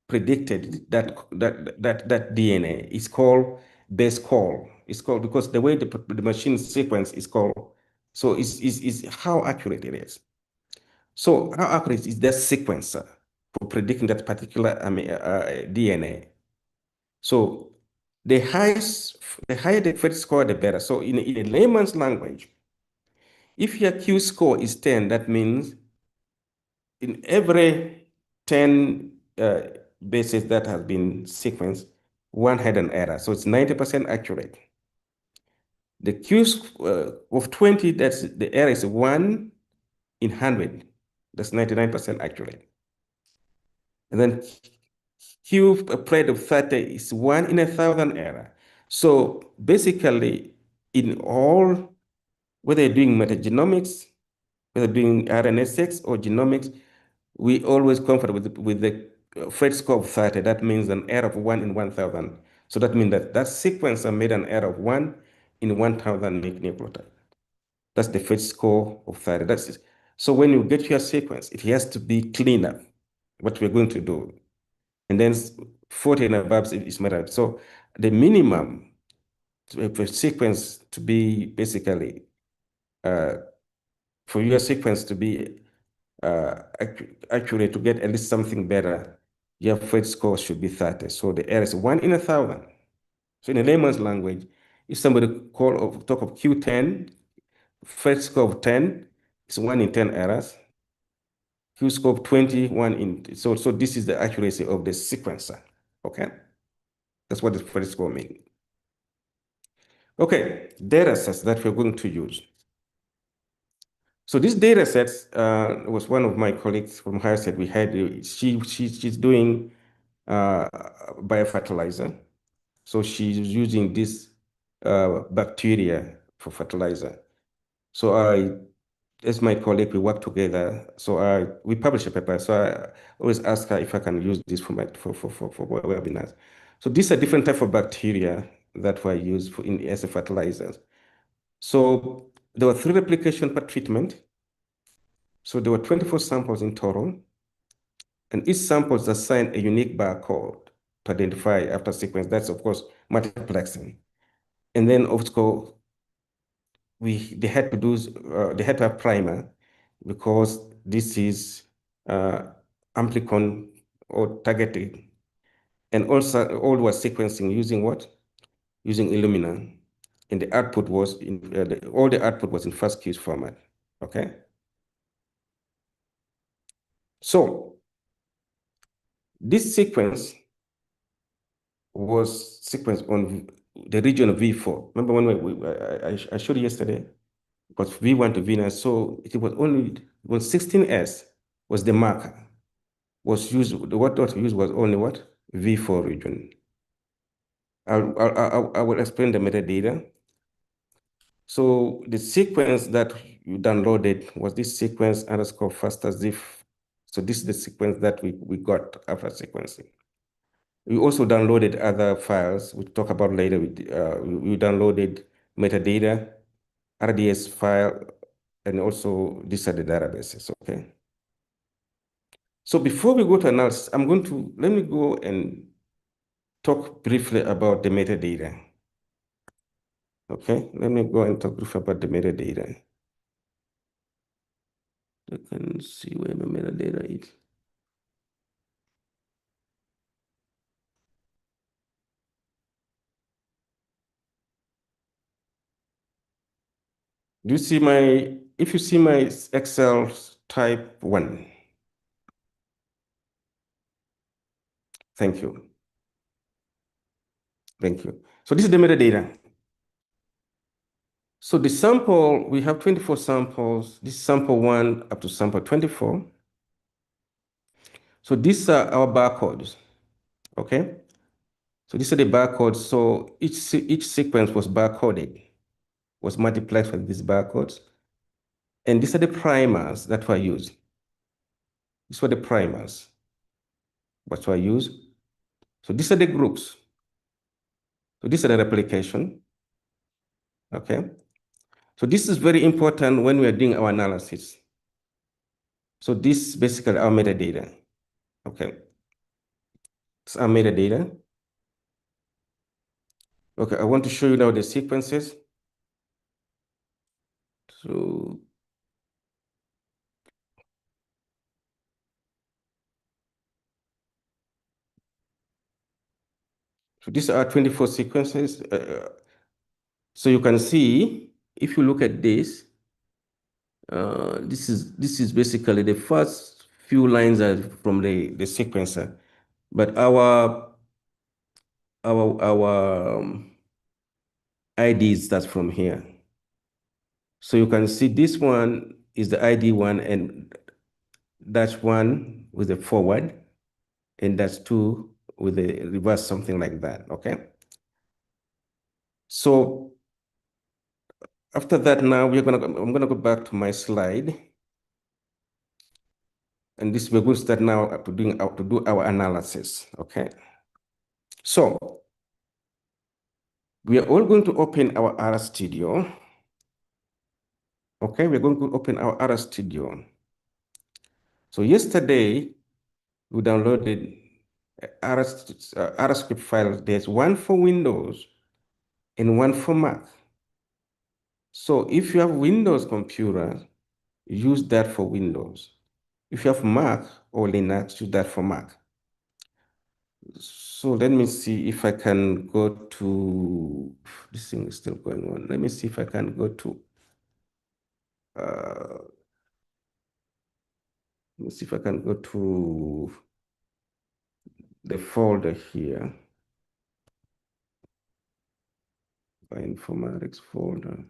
predicted that DNA is called base call. It's called because the way the machine sequence is called, so is how accurate it is. So how accurate is that sequencer for predicting that particular DNA? So the higher the Phred score, the better. So in a layman's language, if your Q score is 10, that means in every 10 bases that have been sequenced, one had an error. So it's 90% accurate. The Q of 20, that's the error is 1 in 100. That's 99% accurate. And then Q Phred of 30 is 1 in 1,000 error. So basically, in all, whether you're doing metagenomics, whether doing RNA-seq or genomics, we always comfort with the Phred score of 30. That means an error of 1 in 1,000. So that means that sequencer made an error of 1 in 1,000 nucleotide. That's the Phred score of 30. That's it. So when you get your sequence, it has to be clean up, what we're going to do. And then 40 and above is matter. So the minimum for sequence to be basically, for your sequence to be accurate, to get at least something better, your Phred score should be 30. So the error is 1 in 1,000. So in a layman's language, if somebody talk of Q10, Phred score of 10 is 1 in 10 errors. Q score of 20, 1 in, so this is the accuracy of the sequencer, okay? That's what the Phred score means. Okay, data sets that we're going to use. So this data sets was one of my colleagues from higher said we had, she's doing biofertilizer. So she's using this bacteria for fertilizer. So as my colleague, we work together. So we publish a paper. So I always ask her if I can use this for webinars. So these are different types of bacteria that were used as a fertilizers. So there were 3 replications per treatment. So there were 24 samples in total. And each sample is assigned a unique barcode to identify after sequence. That's, of course, multiplexing. And then, of course, they had to have primer because this is amplicon or targeting. And also, all was sequencing using what? Using Illumina. And the output was all the output was in FASTQ format. Okay. So this sequence was sequenced on the region of V4. Remember when I showed you yesterday? Because V1 to V9, so it was 16S was the marker. Was used, what was used was only what? V4 region. I will explain the metadata. So the sequence that you downloaded was this sequence underscore faster zip. So this is the sequence that we got after sequencing. We also downloaded other files we'll talk about later. We downloaded metadata, RDS file, and also these are the databases, okay? So before we go to analysis, let me go and talk briefly about the metadata. Okay, let me go and talk briefly about the metadata. I can see where my metadata is. If you see my Excel type 1, thank you. Thank you. So this is the metadata. So the sample, we have 24 samples. This is sample 1 up to sample 24. So these are our barcodes, okay? So these are the barcodes. So each sequence was barcoded, was multiplied with these barcodes. And these are the primers that were used. These were the primers that were used. So these are the groups. So these are the replication, okay? So this is very important when we are doing our analysis. So this is basically our metadata, okay? It's our metadata. Okay, I want to show you now the sequences. So these are 24 sequences. So you can see, if you look at this, this is basically the first few lines are from the sequencer, but our ID starts from here. So you can see this one is the ID one, and that's one with the forward, and that's two with the reverse, something like that, okay? So after that, now I'm gonna go back to my slide. And this we're going to start now to do our analysis, okay? So we are all going to open our R Studio. Okay, we're going to open our R Studio. So yesterday, we downloaded R script files. There's one for Windows and one for Mac. So if you have Windows computer, use that for Windows. If you have Mac or Linux, use that for Mac. So let me see if I can go to, this thing is still going on. Let me see if I can go to, let me see if I can go to the folder here. Bioinformatics folder,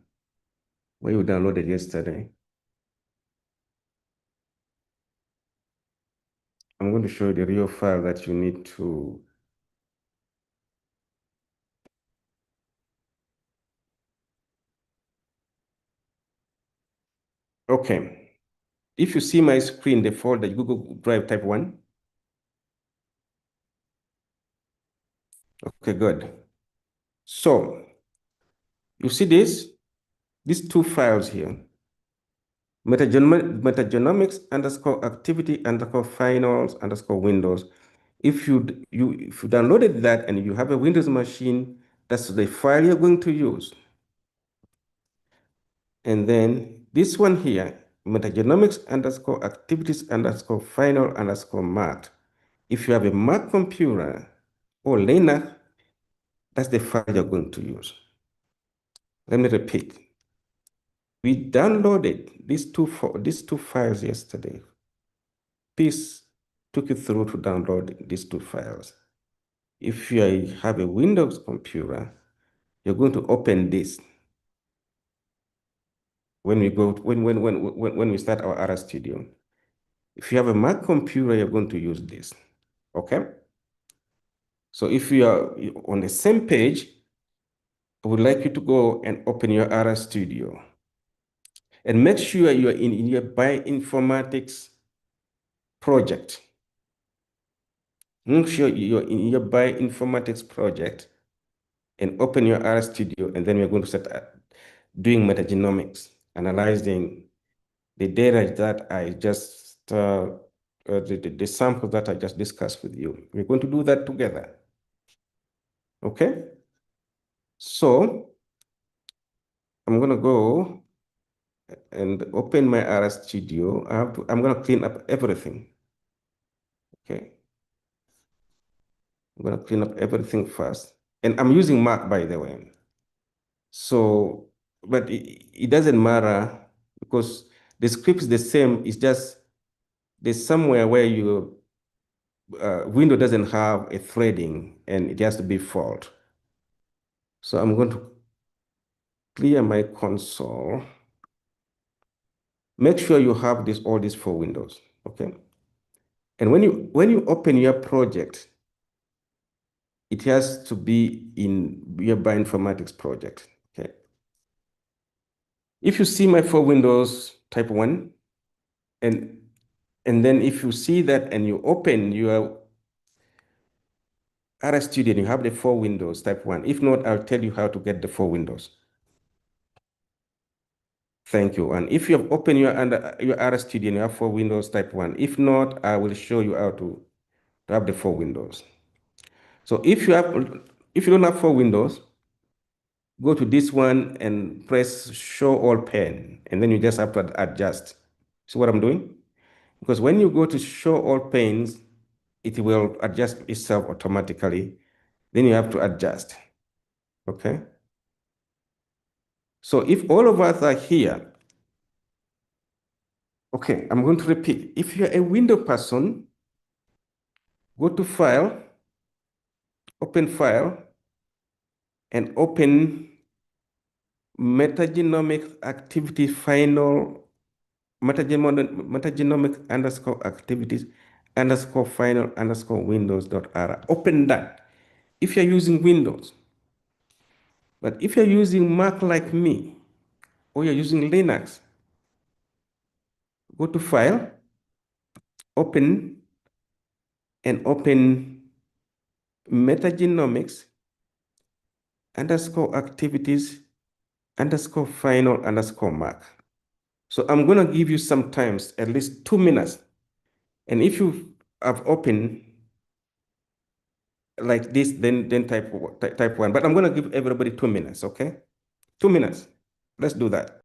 where you downloaded yesterday. I'm going to show you the real file that you need to. Okay. If you see my screen, the folder, Google Drive type 1. Okay, good. So you see these two files here, metagenomics underscore activity underscore finals underscore Windows. If you downloaded that and you have a Windows machine, that's the file you're going to use. And then this one here, metagenomics underscore activities underscore final underscore math. If you have a Mac computer or Linux, that's the file you're going to use. Let me repeat. We downloaded these two files yesterday. This took you through to download these two files. If you have a Windows computer, you're going to open this when we start our R Studio. If you have a Mac computer, you're going to use this. Okay? So if you are on the same page, I would like you to go and open your R Studio. And make sure you are in your Bioinformatics project. Make sure you're in your Bioinformatics project and open your R Studio, and then we're going to start doing metagenomics, analyzing the data that I just, the samples that I just discussed with you. We're going to do that together. Okay? So I'm going to go and open my R Studio. I'm going to clean up everything. Okay. I'm going to clean up everything first. And I'm using Mac, by the way. So, but it doesn't matter because the script is the same. It's just there's somewhere where Windows doesn't have a threading and it has to be fault. So I'm going to clear my console. Make sure you have all these 4 windows, okay? And when you open your project, it has to be in your bioinformatics project, okay? If you see my 4 windows, type 1, and then if you see that and you open your RStudio, you have the 4 windows, type 1. If not, I'll tell you how to get the 4 windows. Thank you. And if you have opened your RStudio and you have 4 windows, type 1. If not, I will show you how to have the 4 windows. So if you don't have 4 windows, go to this one and press show all pane, and then you just have to adjust. See what I'm doing? Because when you go to show all panes, it will adjust itself automatically. Then you have to adjust, okay? So if all of us are here, okay, I'm going to repeat. If you're a window person, go to File, open File, and open Metagenomics Activity Final, Metagenomics underscore activities underscore final underscore windows.r. Open that if you're using Windows. But if you're using Mac like me, or you're using Linux, go to File, open, and open Metagenomics underscore activities underscore final underscore Mac. So I'm going to give you some times, at least 2 minutes. And if you have opened like this, then type 1. But I'm going to give everybody 2 minutes, okay? 2 minutes. Let's do that.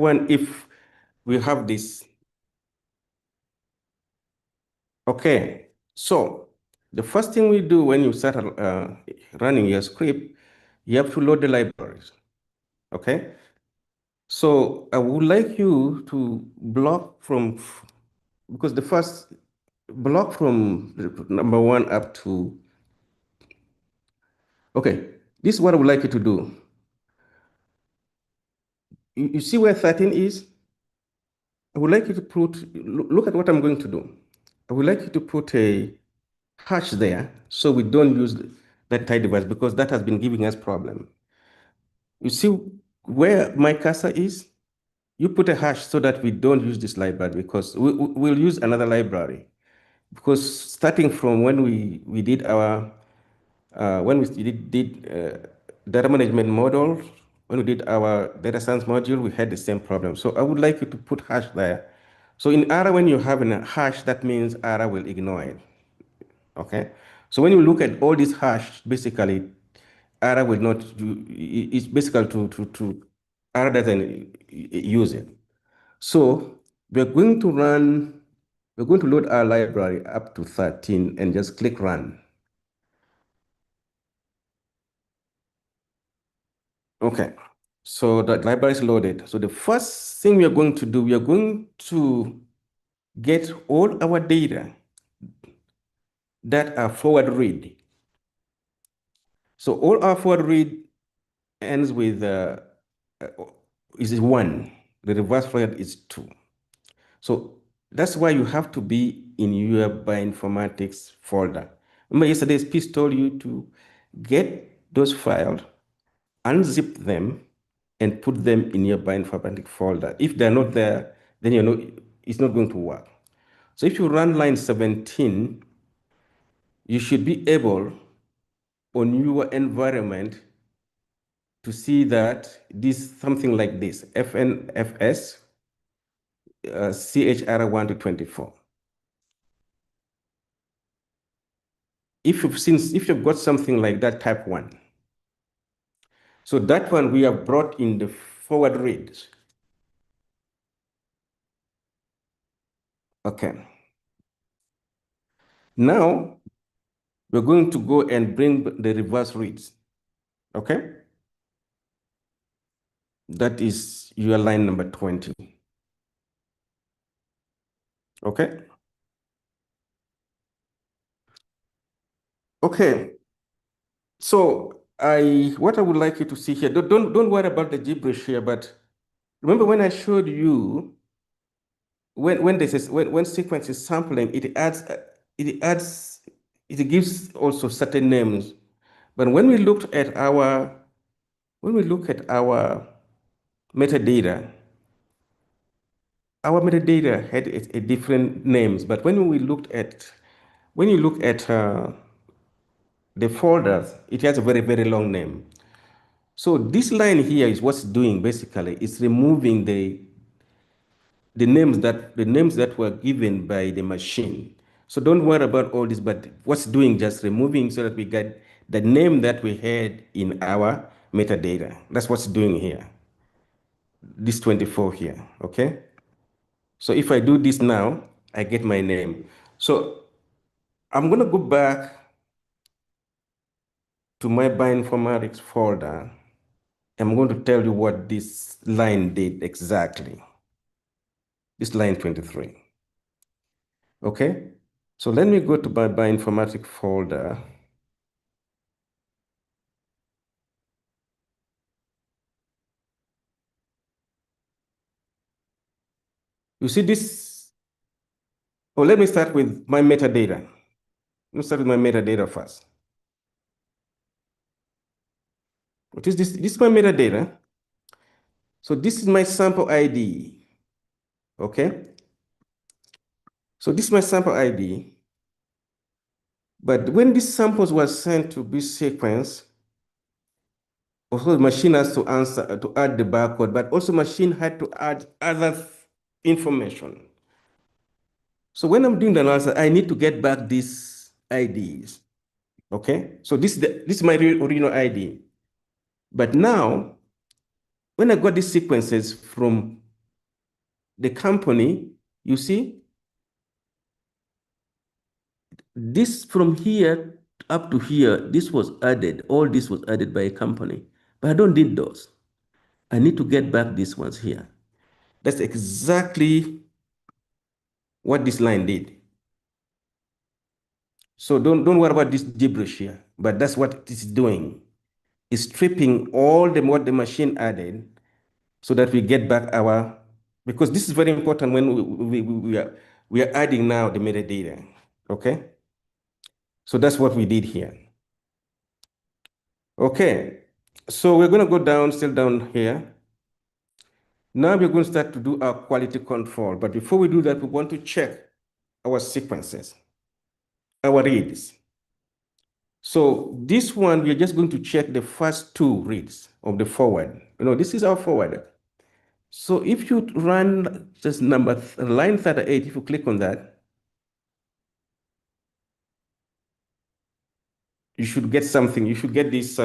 If we have this. Okay, so the first thing we do when you start running your script, you have to load the libraries, okay? So I would like you to block from, because the first block from number 1 up to, okay, this is what I would like you to do. You see where 13 is? I would like you to look at what I'm going to do. I would like you to put a hash there so we don't use that type device because that has been giving us problem. You see where my cursor is? You put a hash so that we don't use this library because we'll use another library. Because starting from when we did our, when we did data management model, when we did our data science module, we had the same problem. So I would like you to put hash there. So in ARA, when you have a hash, that means ARA will ignore it. Okay. So when you look at all these hash, basically, ARA will not do, it's basically to rather than use it. So we're going to load our library up to 13 and just click run. Okay, so the library is loaded. So the first thing we are going to do, we are going to get all our data that are forward read. So all our forward read ends with is 1. The reverse forward is 2. So that's why you have to be in your bioinformatics folder. Remember yesterday's piece told you to get those files, unzip them, and put them in your bioinformatics folder. If they're not there, then it's not going to work. So if you run line 17, you should be able on your environment to see that this something like this, FNFS, CHR1 to 24. If you've got something like that, type 1. So that one we have brought in the forward reads. Okay. Now we're going to go and bring the reverse reads. Okay. That is your line number 20. Okay. Okay. So what I would like you to see here, don't worry about the gibberish here, but remember when I showed you when sequence is sampling, it gives also certain names. But when we look at our metadata, our metadata had a different names. But when you look at the folders, it has a very, very long name. So this line here is what's doing basically. It's removing the names that were given by the machine. So don't worry about all this, but what's doing just removing so that we get the name that we had in our metadata. That's what's doing here. This 24 here, okay? So if I do this now, I get my name. So I'm gonna go back to my bioinformatics folder. I'm going to tell you what this line did exactly. This line 23. Okay? So let me go to my bioinformatics folder. You see this? Oh, let me start with my metadata. Let's start with my metadata first. What is this? This is my metadata. So this is my sample ID. Okay? So this is my sample ID. But when these samples were sent to this sequence, also the machine has to add the barcode, but also machine had to add other information. So when I'm doing the analysis, I need to get back these IDs. Okay, so this is my original ID. But now, when I got these sequences from the company, you see, this from here up to here, this was added, all this was added by a company, but I don't need those. I need to get back these ones here. That's exactly what this line did. So don't worry about this gibberish here, but that's what this is doing. It's stripping all what the machine added so that we get back our, because this is very important when we are adding now the metadata, okay? So that's what we did here. Okay, so we're gonna go down, still down here. Now we're going to start to do our quality control, but before we do that, we want to check our sequences, our reads. So this one, we're just going to check the first 2 reads of the forward. This is our forward. So if you run just line 38, if you click on that, you should get something. You should get this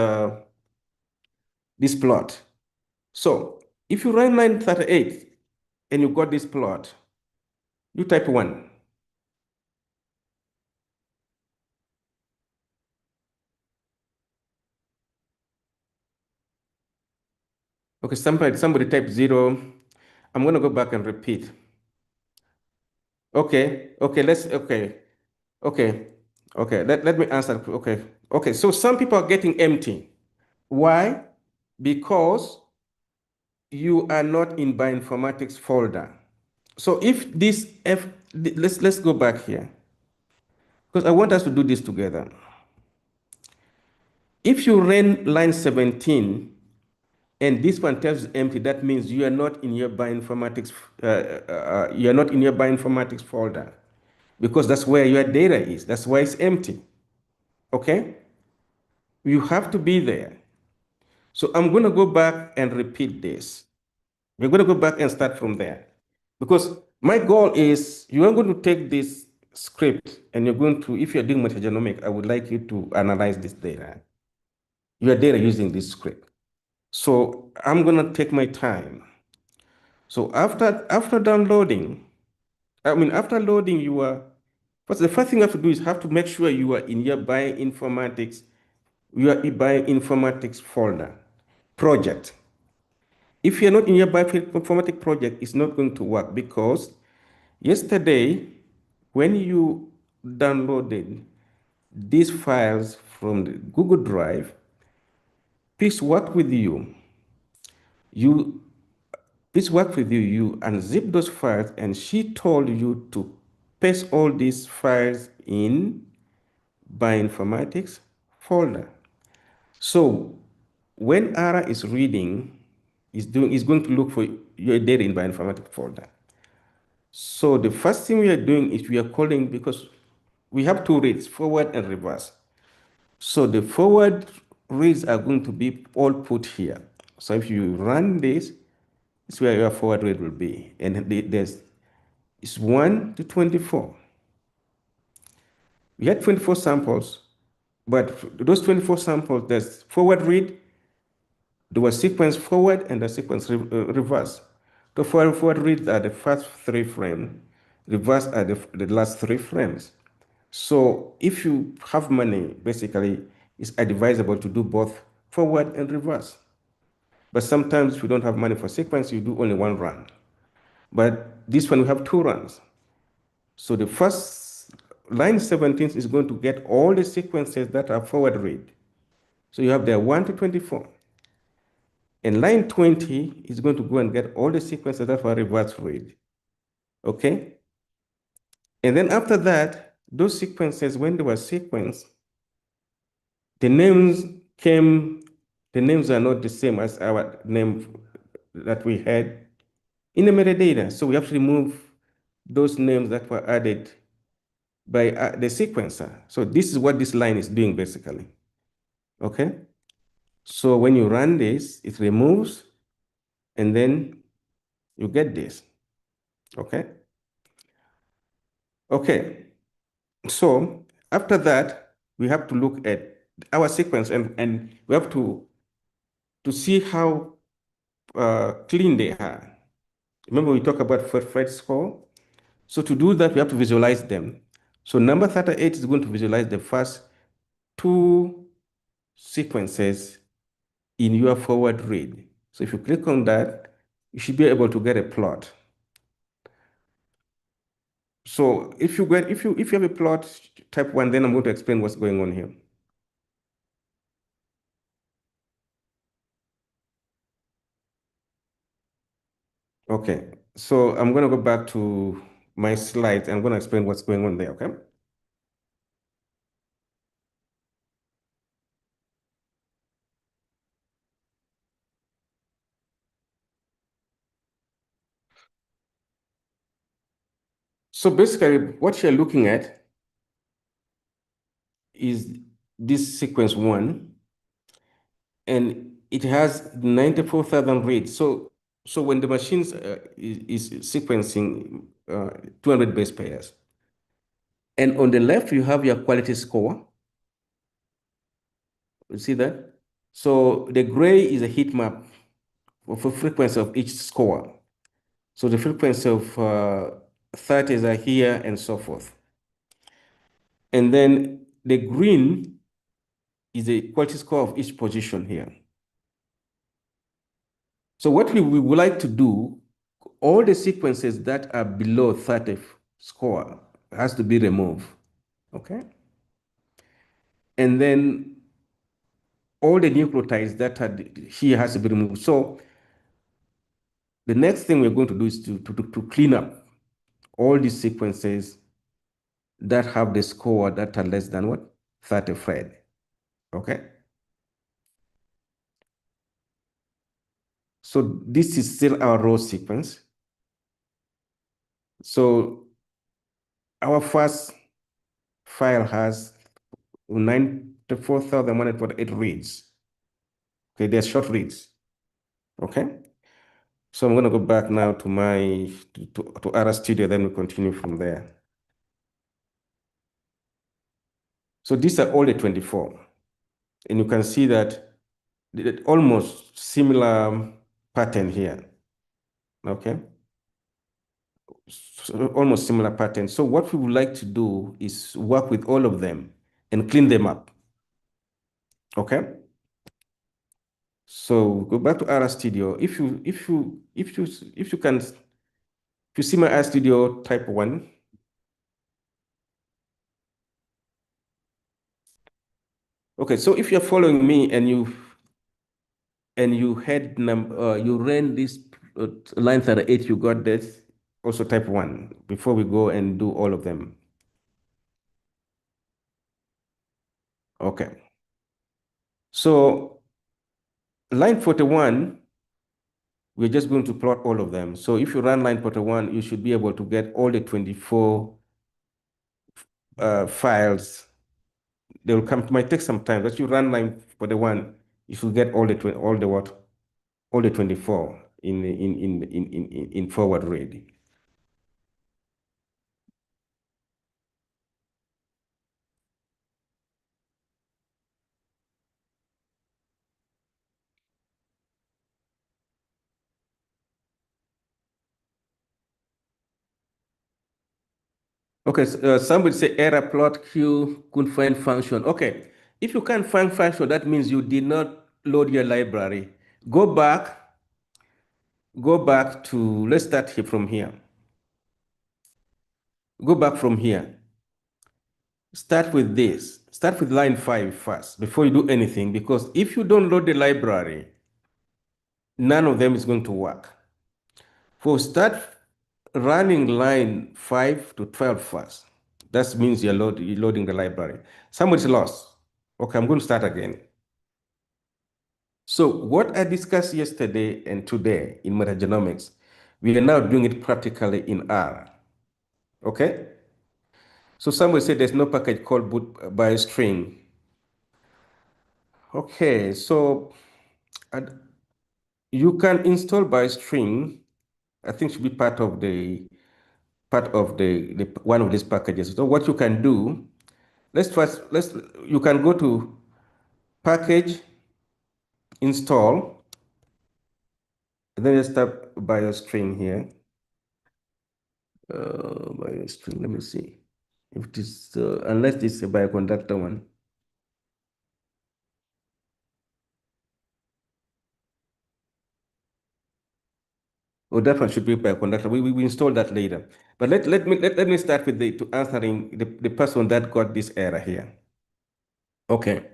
plot. So If you run line 38 and you got this plot, you type 1. Okay, somebody type 0. I'm going to go back and repeat. Okay, let me answer. Okay, so some people are getting empty. Why? Because you are not in bioinformatics folder. So if this F, let's go back here, because I want us to do this together. If you ran line 17 and this one tells you empty, that means you are not in your bioinformatics. You are not in your bioinformatics folder, because that's where your data is. That's why it's empty. Okay? You have to be there. So I'm going to go back and repeat this. We're going to go back and start from there. Because my goal is you are going to take this script and you're going to, if you're doing metagenomics, I would like you to analyze this data. Your data using this script. So I'm going to take my time. So after downloading, after loading the first thing you have to do is have to make sure you are in your bioinformatics folder project. If you're not in your bioinformatics project, it's not going to work, because yesterday, when you downloaded these files from the Google Drive, please work with you. You unzip those files, and she told you to paste all these files in bioinformatics folder. So when Ara is reading, is going to look for your data in bioinformatics folder. So the first thing we are doing is we are calling, because we have two reads, forward and reverse. So the forward reads are going to be all put here. So if you run this, it's where your forward read will be. And it's 1 to 24. We had 24 samples, but those 24 samples, there's forward read, there was sequence forward and the sequence reverse. The forward reads are the first 3 frames, reverse are the last 3 frames. So if you have money, basically, it's advisable to do both forward and reverse. But sometimes if you don't have money for sequence, you do only 1 run. But this one, we have 2 runs. So the first line 17 is going to get all the sequences that are forward read. So you have there 1 to 24. And line 20 is going to go and get all the sequences that are reverse read. Okay? And then after that, those sequences, when they were sequenced, the names are not the same as our name that we had in the metadata. So we have to remove those names that were added by the sequencer. So this is what this line is doing, basically. Okay? So when you run this, it removes, and then you get this. Okay? Okay. So after that, we have to look at our sequence, and we have to see how clean they are. Remember, we talked about Fred score. So to do that, we have to visualize them. So number 38 is going to visualize the first 2 sequences in your forward read. So if you click on that, you should be able to get a plot. So if you have a plot, type 1, then I'm going to explain what's going on here. Okay, so I'm going to go back to my slides. I'm going to explain what's going on there, okay? So basically, what you're looking at is this sequence 1, and it has 94,000 reads. So when the machine is sequencing 200 base pairs, and on the left, you have your quality score. You see that? So the gray is a heat map of a frequency of each score. So the frequency of 30s are here and so forth. And then the green is the quality score of each position here. So what we would like to do, all the sequences that are below 30 score has to be removed, okay? And then all the nucleotides that are here has to be removed. So the next thing we're going to do is to clean up all these sequences that have the score that are less than what? 30 Fred, okay? So this is still our raw sequence. So our first file has 94,148 reads. Okay, they're short reads. Okay. So I'm going to go back now to my to Ara Studio, then we continue from there. So these are all the 24. And you can see that almost similar pattern here. Okay. So almost similar pattern. So what we would like to do is work with all of them and clean them up. Okay. So go back to Ara Studio. If you see my Ara Studio type 1, okay, so if you're following me and you you ran this line 38, you got this also type 1 before we go and do all of them. Okay. So line 41, we're just going to plot all of them. So if you run line 41, you should be able to get all the 24 files. They will come. It might take some time, but you run line 41, you should get all the 24 in forward read. Okay, so, somebody say error plot Q couldn't find function. Okay, if you can't find function, that means you did not load your library. Go back to, let's start here from here. Go back from here. Start with this. Start with line 5 first before you do anything, because if you don't load the library, none of them is going to work. For start running line 5 to 12 first. That means you're loading the library. Somebody's lost. Okay, I'm going to start again. So what I discussed yesterday and today in metagenomics, we are now doing it practically in R. Okay? So somebody said there's no package called boot biostring. Okay, so you can install biostring. I think should be part of the one of these packages. So what you can do, you can go to package install, and then just tap biostring here. Biostring, let me see if it is unless it's a bioconductor one. Oh, that one should be bioconductor. We install that later. But let me start with to answering the person that got this error here. Okay.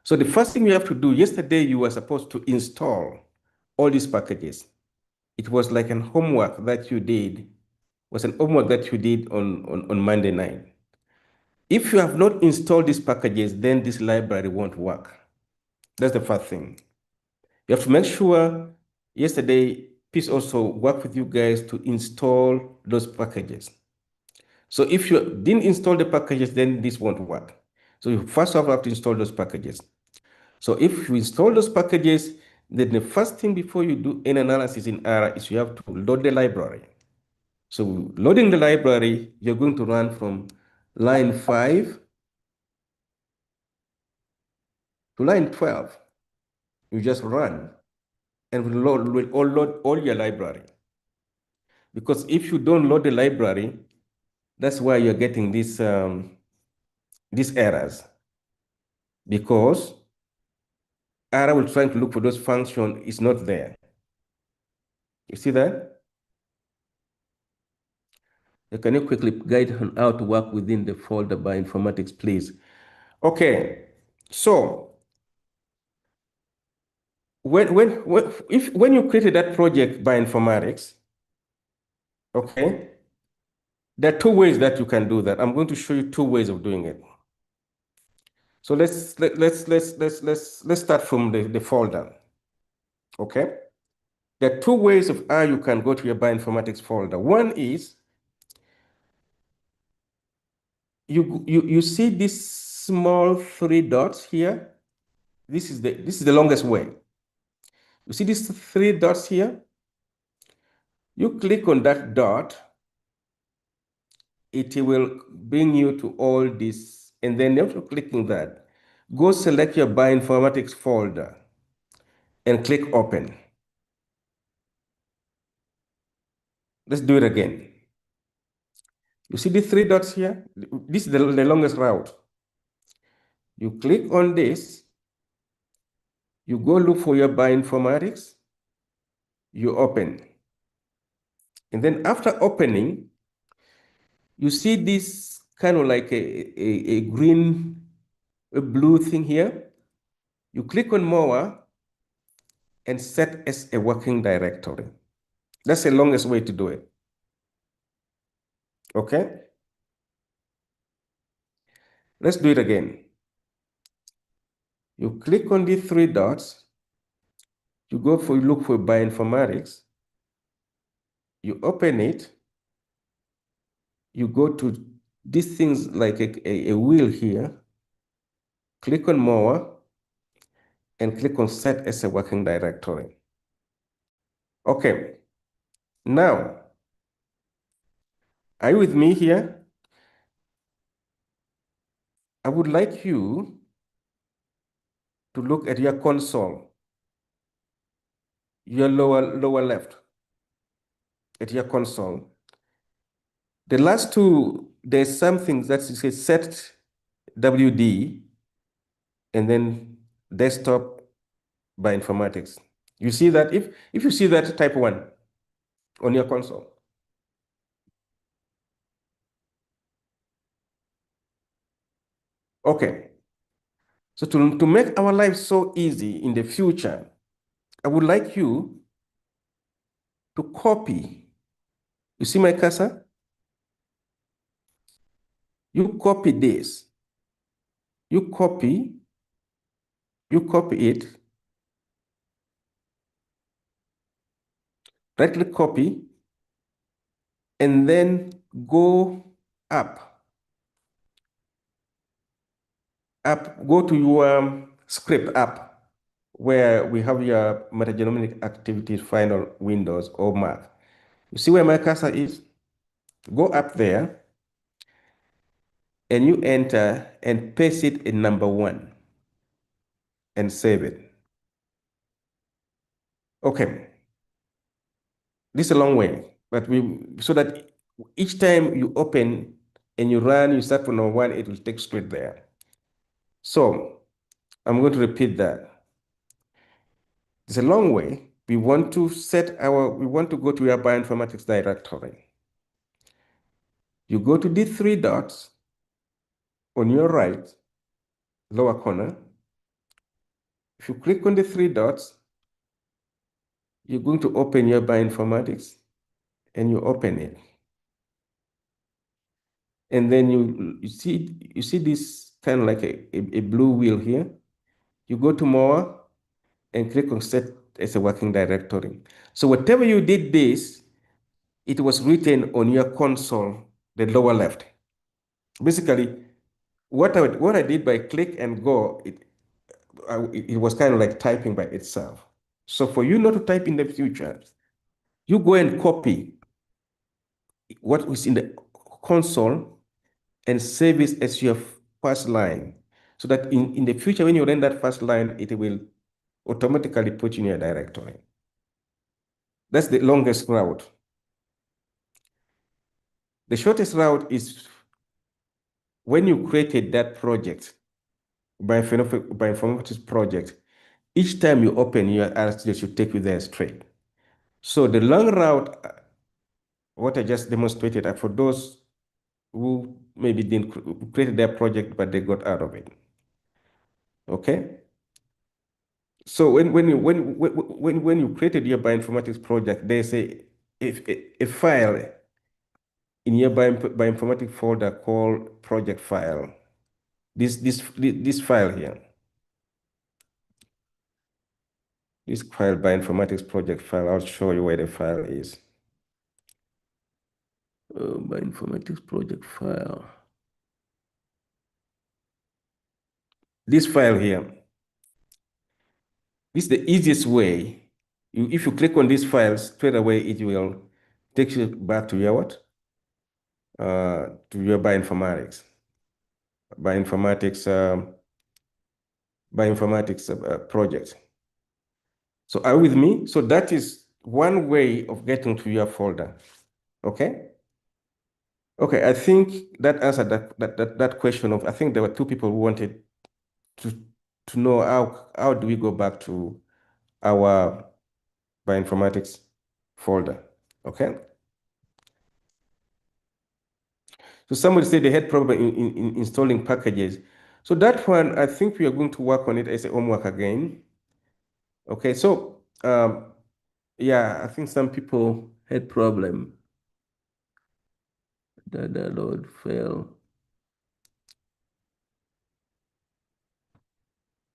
So the first thing you have to do, yesterday you were supposed to install all these packages. It was like an homework that you did, was an homework that you did on Monday night. If you have not installed these packages, then this library won't work. That's the first thing. You have to make sure yesterday, please also work with you guys to install those packages. So if you didn't install the packages, then this won't work. So you first have to install those packages. So if you install those packages, then the first thing before you do any analysis in R is you have to load the library. So loading the library, you're going to run from line 5 to line 12. You just run. and will load all your library. Because if you don't load the library, that's why you're getting these errors. Because Ara will try to look for those functions, is not there. You see that? Can you quickly guide on how to work within the folder Bioinformatics, please? Okay, so when you created that project Bioinformatics, okay, there are two ways that you can do that. I'm going to show you two ways of doing it. So let's start from the folder. Okay, there are two ways of how you can go to your Bioinformatics folder. One is you see these small three dots here. This is the longest way. You see these three dots here? You click on that dot, it will bring you to all this, and then after clicking that, go select your Bioinformatics folder and click open. Let's do it again. You see the three dots here? This is the longest route. You click on this, you go look for your Bioinformatics, you open. And then after opening, you see this kind of like a green, a blue thing here. You click on more and set as a working directory. That's the longest way to do it. Okay? Let's do it again. You click on the three dots, you look for Bioinformatics, you open it, you go to these things like a wheel here, click on more, and click on set as a working directory. Okay, now, are you with me here? I would like you to look at your console, your lower left, at your console. The last two, there's something that says set WD and then desktop Bioinformatics. You see that? If you see that, type 1 on your console. Okay. So to make our life so easy in the future, I would like you to copy. You see my cursor? You copy this. You copy it, right-click copy, and then go up, go to your script app, where we have your metagenomic activities final windows or math. You see where my cursor is? Go up there, and you enter and paste it in number 1 and save it. Okay. This is a long way, but so that each time you open and you run, you start from number 1, it will take straight there. So I'm going to repeat that. It's a long way. We want to go to your Bioinformatics directory. You go to the three dots on your right, lower corner. If you click on the three dots, you're going to open your Bioinformatics, and you open it. And then you see this kind of like a blue wheel here. You go to more and click on set as a working directory. So whatever you did this, it was written on your console, the lower left. Basically, what I did by click and go, it was kind of like typing by itself. So for you not to type in the future, you go and copy what was in the console and save it as your first line, so that in the future, when you run that first line, it will automatically put you in your directory. That's the longest route. The shortest route is when you created that project, bioinformatics project, each time you open your URL, they should take you there straight. So the long route, what I just demonstrated, are for those who maybe didn't create their project, but they got out of it. Okay. So when you created your bioinformatics project, they say if a file in your bioinformatics folder called project file, this file here, this file bioinformatics project file, I'll show you where the file is. Bioinformatics project file. This file here, this is the easiest way. If you click on this file, straight away it will take you back to your what? To your bioinformatics. Bioinformatics project. So are you with me? So that is one way of getting to your folder. Okay? Okay, I think that answered that question of, I think there were two people who wanted to know how do we go back to our bioinformatics folder. Okay? So somebody said they had problem in installing packages. So that one, I think we are going to work on it as a homework again. Okay, so yeah, I think some people had problem. The load fail.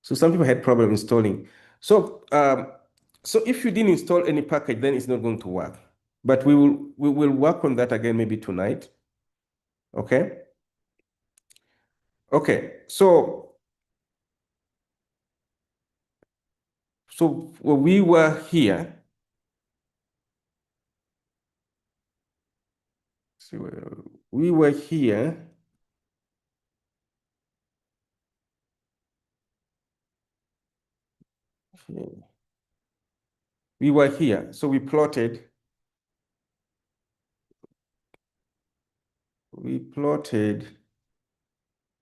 So some people had problem installing. So so if you didn't install any package, then it's not going to work. But we will work on that again maybe tonight. Okay. Okay. So we were here. So we were here. Okay. We were here. So we plotted.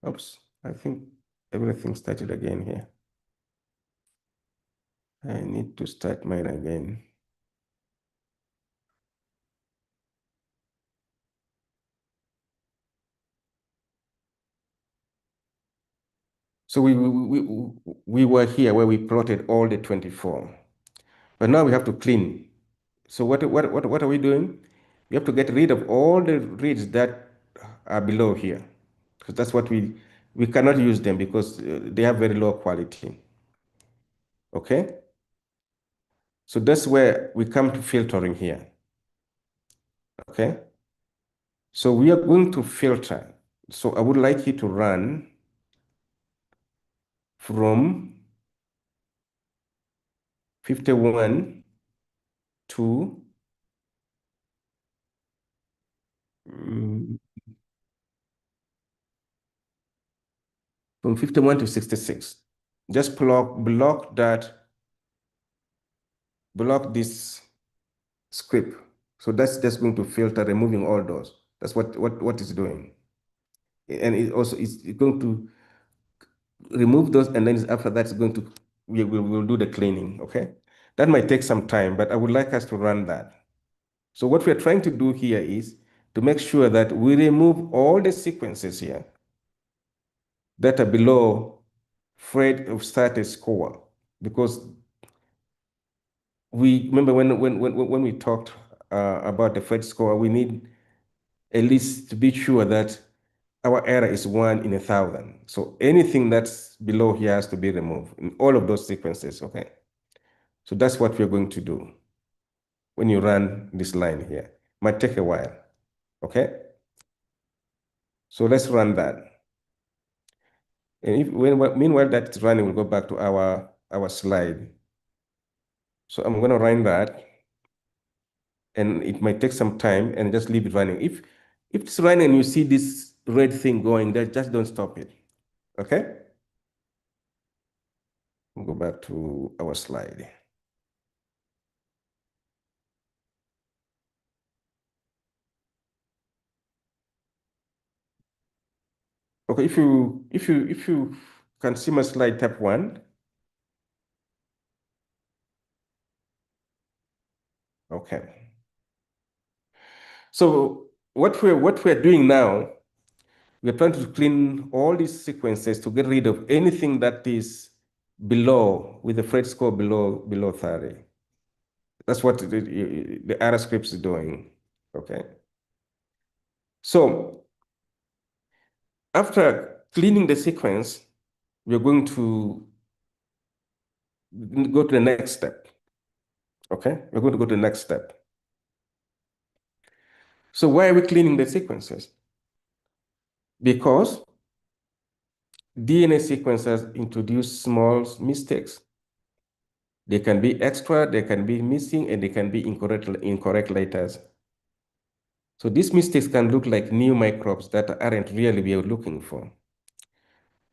Oops, I think everything started again here. I need to start mine again. So we were here where we plotted all the 24. But now we have to clean. So what are we doing? We have to get rid of all the reads that are below here. Because that's what we cannot use them because they have very low quality. Okay? So that's where we come to filtering here. Okay? So we are going to filter. So I would like you to run from 51 to from 51 to 66. Just block this script. So that's just going to filter, removing all those. That's what it's doing. And it also is going to remove those, and then after that, it's going to we'll do the cleaning. Okay, that might take some time, but I would like us to run that. So what we're trying to do here is to make sure that we remove all the sequences here that are below Fred of status score, because we remember when we talked about the Fred score, we need at least to be sure that our error is 1 in 1,000. So anything that's below here has to be removed in all of those sequences, okay? So that's what we're going to do when you run this line here. Might take a while, okay? So let's run that. And meanwhile that's running, we'll go back to our slide. So I'm gonna run that, and it might take some time, and just leave it running. If it's running and you see this red thing going there, just don't stop it, okay? We'll go back to our slide. Okay, if you can see my slide, tab 1. Okay. So what we're doing now, we're trying to clean all these sequences to get rid of anything that is below, with the Phred score below 30. That's what the R script is doing. Okay. So after cleaning the sequence, we're going to go to the next step. Okay, we're going to go to the next step. So why are we cleaning the sequences? Because DNA sequences introduce small mistakes. They can be extra, they can be missing, and they can be incorrect letters. So these mistakes can look like new microbes that aren't really we are looking for.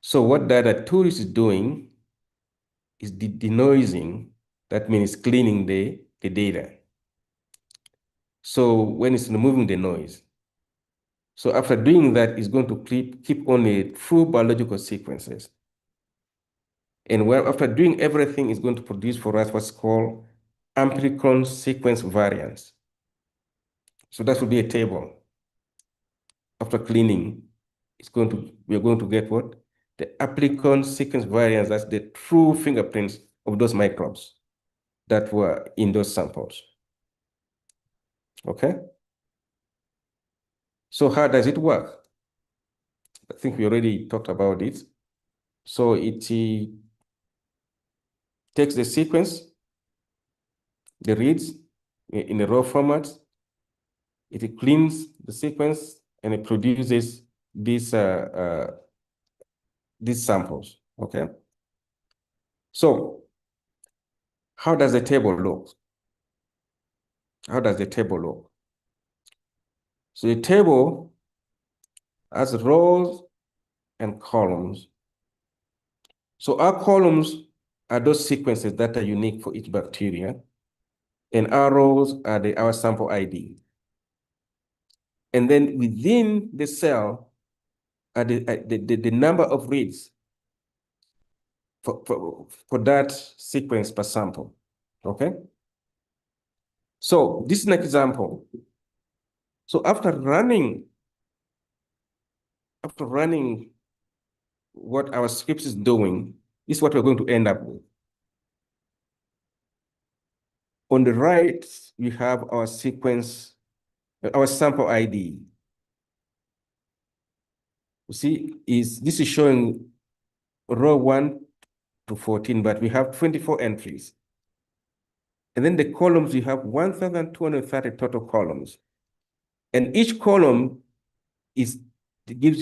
So what data tool is doing is denoising. That means cleaning the data. So when it's removing the noise. So after doing that, it's going to keep only true biological sequences. And after doing everything, it's going to produce for us what's called amplicon sequence variants. So that will be a table. After cleaning, we're going to get what? The amplicon sequence variants, that's the true fingerprints of those microbes that were in those samples. Okay? So how does it work? I think we already talked about it. So it takes the sequence, the reads in a raw format, it cleans the sequence, and it produces these samples, okay? So how does the table look? How does the table look? So the table has rows and columns. So our columns are those sequences that are unique for each bacteria, and our rows are our sample ID. And then within the cell are the number of reads for that sequence per sample, okay? So this is an example. So after running what our script is doing, this is what we're going to end up with. On the right, we have our sequence, our sample ID. You see, this is showing row 1 to 14, but we have 24 entries. And then the columns, we have 1,230 total columns. And each column gives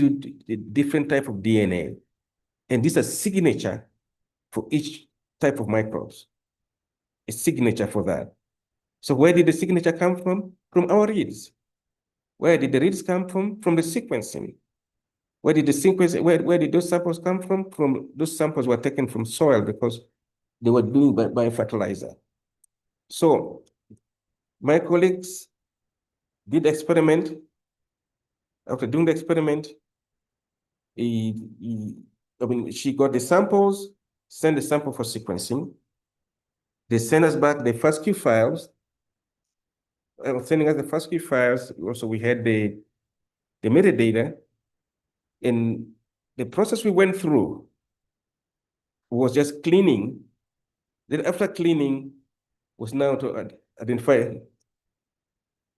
you the different type of DNA. And this is a signature for each type of microbes. A signature for that. So where did the signature come from? From our reads. Where did the reads come from? From the sequencing. Where did those samples come from? Those samples were taken from soil because they were doing by fertilizer. So my colleagues did the experiment. After doing the experiment, she got the samples, sent the sample for sequencing. They sent us back the FASTQ files. Sending us the FASTQ files, also we had the metadata. And the process we went through was just cleaning. Then after cleaning was now to identify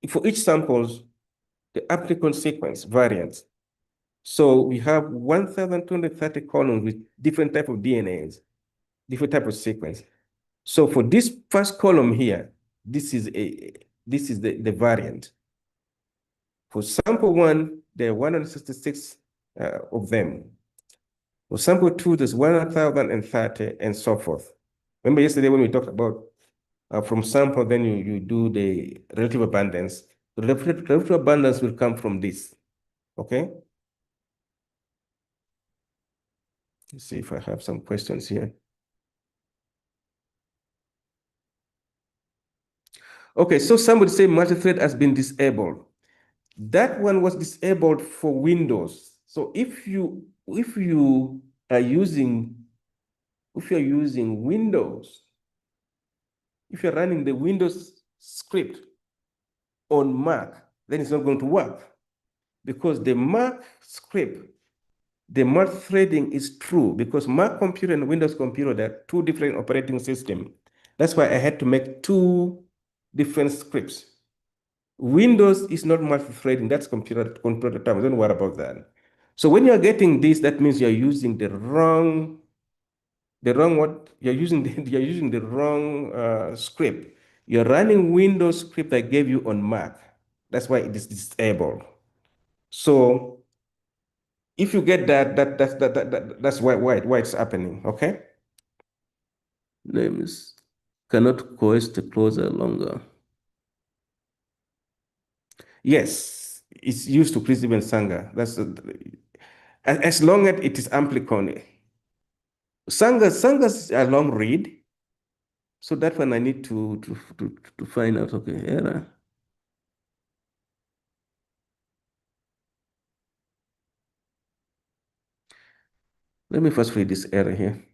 for each samples, the amplicon sequence variants. So we have 1,230 columns with different type of DNAs, different type of sequence. So for this first column here, this is the variant. For sample 1, there are 166 of them. For sample 2, there's 1,030 and so forth. Remember yesterday when we talked about from sample, then you do the relative abundance. The relative abundance will come from this, okay? Let's see if I have some questions here. Okay, so somebody say multi-thread has been disabled. That one was disabled for Windows. So if you are using Windows, if you're running the Windows script on Mac, then it's not going to work because the Mac script, the multi-threading is true because Mac computer and Windows computer, they're two different operating systems. That's why I had to make two different scripts. Windows is not multi-threading. That's computer terms. Don't worry about that. So when you're getting this, that means you're using the wrong what? You're using the wrong script. You're running Windows script I gave you on Mac. That's why it is disabled. So if you get that's why it's happening. Okay. Names cannot coerce closer longer. Yes, it's used to Chris Even Sanga. That's as long as it is amplicon. Sanga's a long read. So that one I need to find out. Okay, error. Let me first read this error here.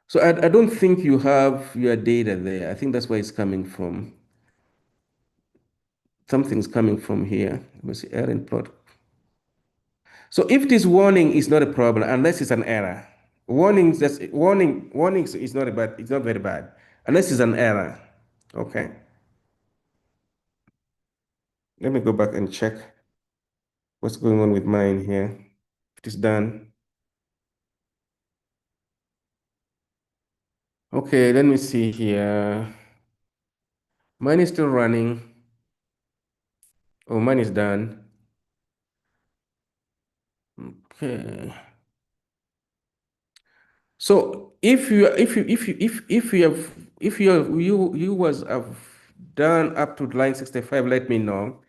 So I don't think you have your data there. I think that's where it's coming from. Something's coming from here. Let me see, error in plot. So if this warning is not a problem, unless it's an error, warnings is not it's not very bad, unless it's an error. Okay. Let me go back and check what's going on with mine here. It is done. Okay, let me see here. Mine is still running. Oh, mine is done. Okay. So if you have done up to line 65, let me know.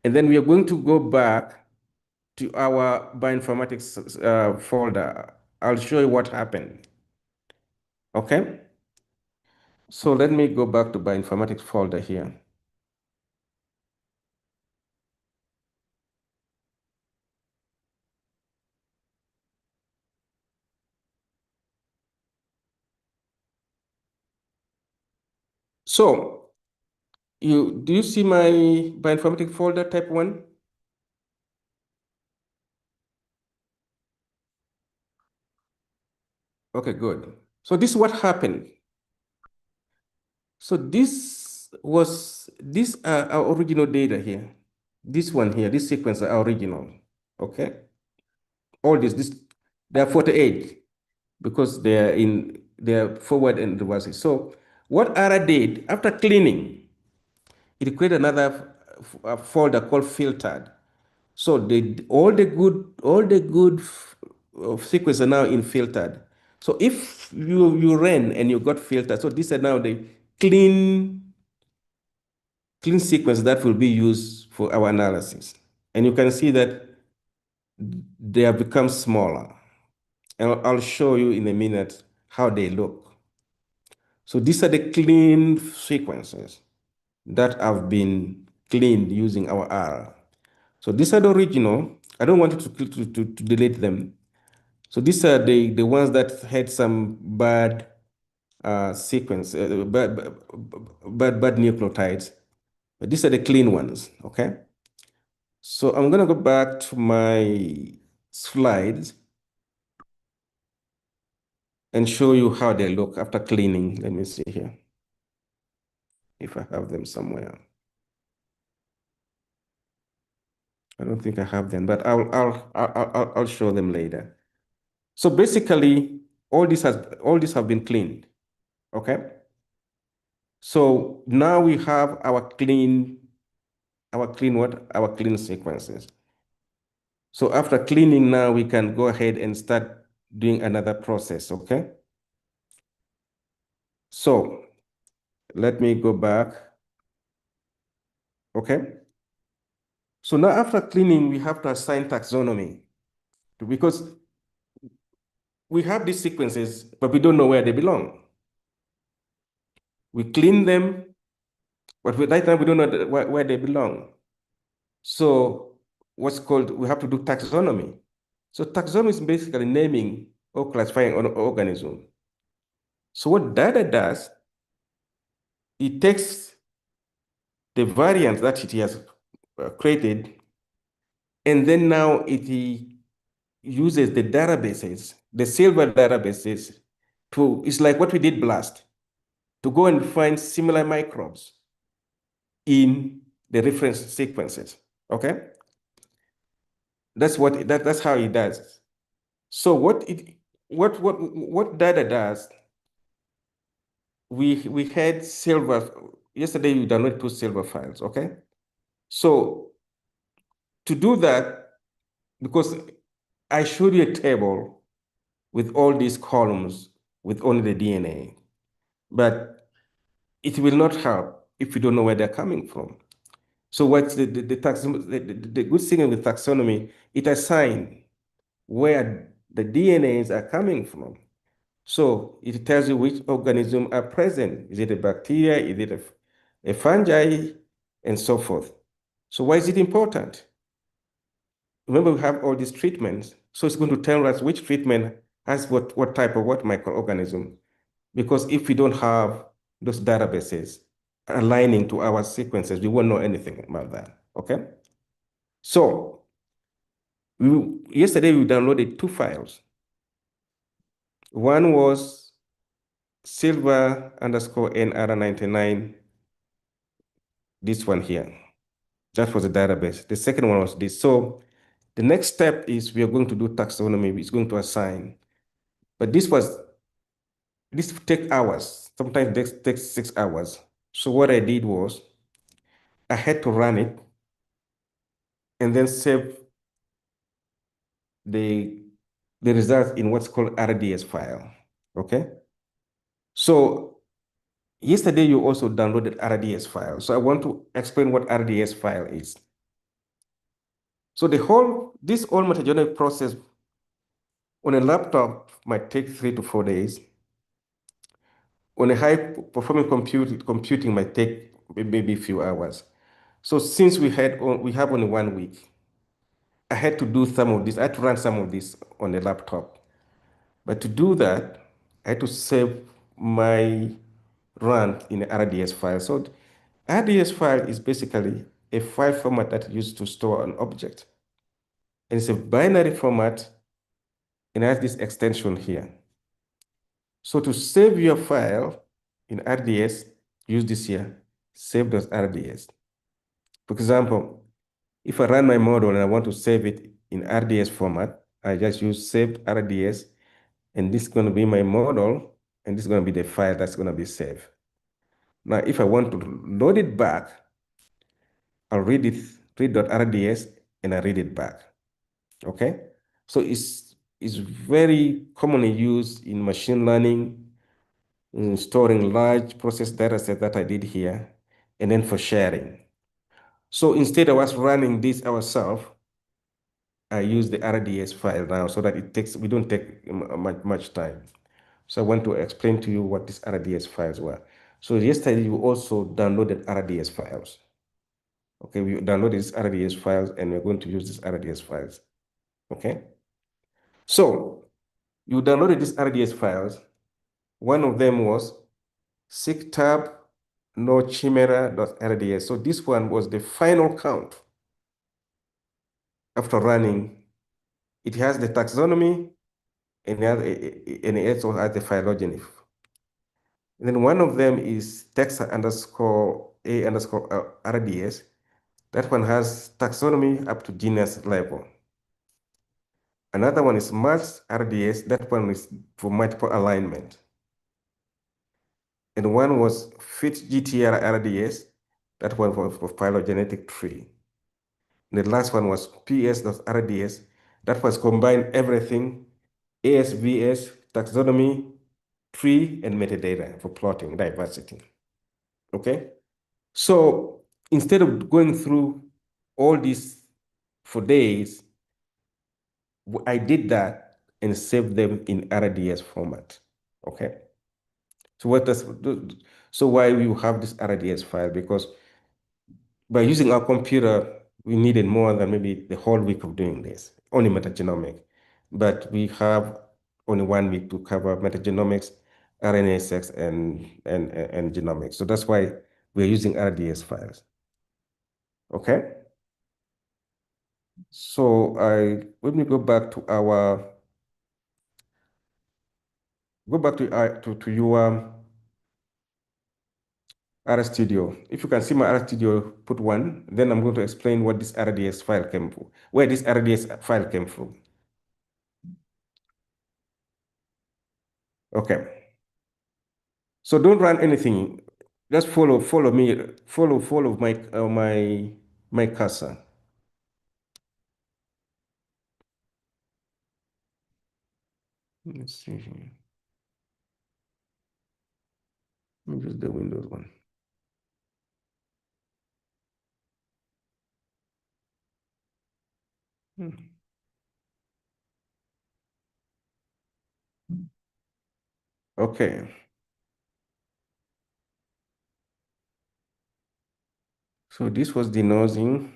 And then we are going to go back to our bioinformatics folder. I'll show you what happened. Okay. So let me go back to bioinformatics folder here. So do you see my bioinformatics folder type 1? Okay, good. So this is what happened. So these are our original data here. This one here, this sequence are original. Okay. All they are 48 because they are forward and reverse. So what Ara did after cleaning, it created another folder called filtered. So all the good sequences are now in filtered. So if you ran and you got filtered, so these are now the clean sequence that will be used for our analysis. And you can see that they have become smaller. And I'll show you in a minute how they look. So these are the clean sequences that have been cleaned using our R. So these are the original. I don't want you to delete them. So these are the ones that had some bad sequence, bad nucleotides. But these are the clean ones, okay? So I'm gonna go back to my slides and show you how they look after cleaning. Let me see here if I have them somewhere. I don't think I have them, but I'll show them later. So basically, all this have been cleaned. Okay. So now we have our clean sequences. So after cleaning, now we can go ahead and start doing another process. Okay. So let me go back. Okay. So now after cleaning, we have to assign taxonomy because we have these sequences, but we don't know where they belong. We clean them, But right now we don't know where they belong. So we have to do taxonomy. So taxonomy is basically naming or classifying an organism. So what data does, it takes the variants that it has created, and then now it uses the databases, the silver databases, it's like what we did BLAST, to go and find similar microbes in the reference sequences. Okay, that's how it does. So what data does? We had silver yesterday. We downloaded 2 silver files. Okay, so to do that, because I showed you a table with all these columns with only the DNA, but it will not help if you don't know where they're coming from. So what's the good thing with taxonomy, it assigns where the DNAs are coming from. So it tells you which organisms are present. Is it a bacteria? Is it a fungi? And so forth. So why is it important? Remember, we have all these treatments. So it's going to tell us which treatment has what type of what microorganism. Because if we don't have those databases aligning to our sequences, we won't know anything about that. Okay? So yesterday we downloaded 2 files. One was silver_NR99, this one here. That was the database. The second one was this. So the next step is we are going to do taxonomy. It's going to assign. But this take hours. Sometimes this takes 6 hours. So what I did was I had to run it and then save the results in what's called RDS file. Okay. So yesterday you also downloaded RDS file. So I want to explain what RDS file is. So this whole metagenomic process on a laptop might take 3 to 4 days. On a high performing computing might take maybe a few hours. So since we have only 1 week, I had to do some of this. I had to run some of this on a laptop. But to do that, I had to save my run in an RDS file. So RDS file is basically a file format that is used to store an object. And it's a binary format, and it has this extension here. So to save your file in RDS, use this here, save.rds. For example, if I run my model and I want to save it in RDS format, I just use saved RDS, and this is going to be my model, and this is going to be the file that's going to be saved. Now, if I want to load it back, I'll read.rds, and I read it back. Okay? So it's very commonly used in machine learning, in storing large process data set that I did here, and then for sharing. So instead of us running this ourselves, I use the RDS file now so that we don't take much time. So I want to explain to you what these RDS files were. So yesterday you also downloaded RDS files. Okay, we downloaded these RDS files and we're going to use these RDS files. Okay. So you downloaded these RDS files. One of them was SIGTab no chimera.rds. So this one was the final count after running. It has the taxonomy and it also has the phylogeny. And then one of them is text_A_RDS. That one has taxonomy up to genus level. Another one is mass RDS. That one is for multiple alignment. And one was fit GTR RDS. That one for phylogenetic tree. And the last one was PS.RDS. That was combine everything, ASVS, taxonomy, tree, and metadata for plotting diversity. Okay? So instead of going through all this for days, I did that and saved them in RDS format. Okay? So so why we have this RDS file? Because by using our computer, we needed more than maybe the whole week of doing this, only metagenomics. But we have only 1 week to cover metagenomics, RNA-seq, and genomics. So that's why we're using RDS files. Okay? So let me go back to your RStudio. If you can see my RStudio, put 1. Then I'm going to explain what this RDS file came from, where this RDS file came from. Okay. So don't run anything. Just follow me. Follow my cursor. Let's see here. Let me use the Windows one. Okay. So this was the nosing.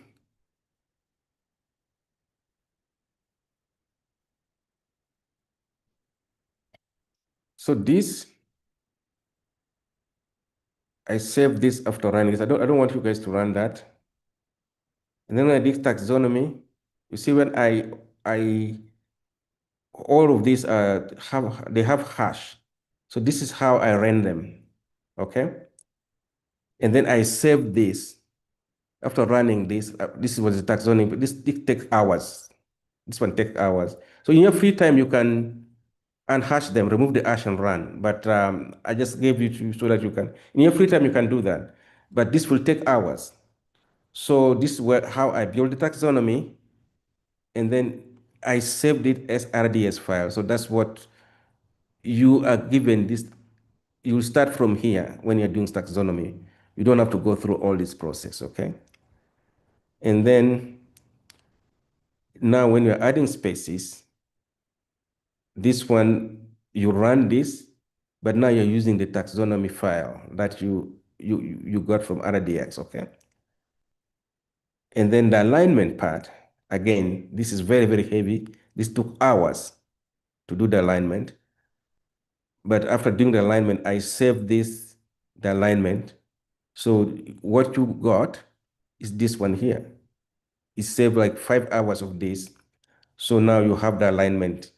So this, I saved this after running this. I don't want you guys to run that. And then when I did taxonomy, you see when all of these they have hash. So this is how I ran them. Okay. And then I saved this. After running this, this was the taxonomy, but this takes hours. This one takes hours. So in your free time, you can unhash them, remove the hash and run. But I just gave you to so that you can, in your free time, you can do that. But this will take hours. So this is how I built the taxonomy. And then I saved it as RDS file. So that's what you are given this. You start from here when you're doing taxonomy. You don't have to go through all this process, okay? And then now when you're adding spaces, this one, you run this, but now you're using the taxonomy file that you got from RDX, okay? And then the alignment part, again, this is very, very heavy. This took hours to do the alignment. But after doing the alignment, I saved the alignment. So what you got is this one here. It saved like 5 hours of this. So now you have the alignment,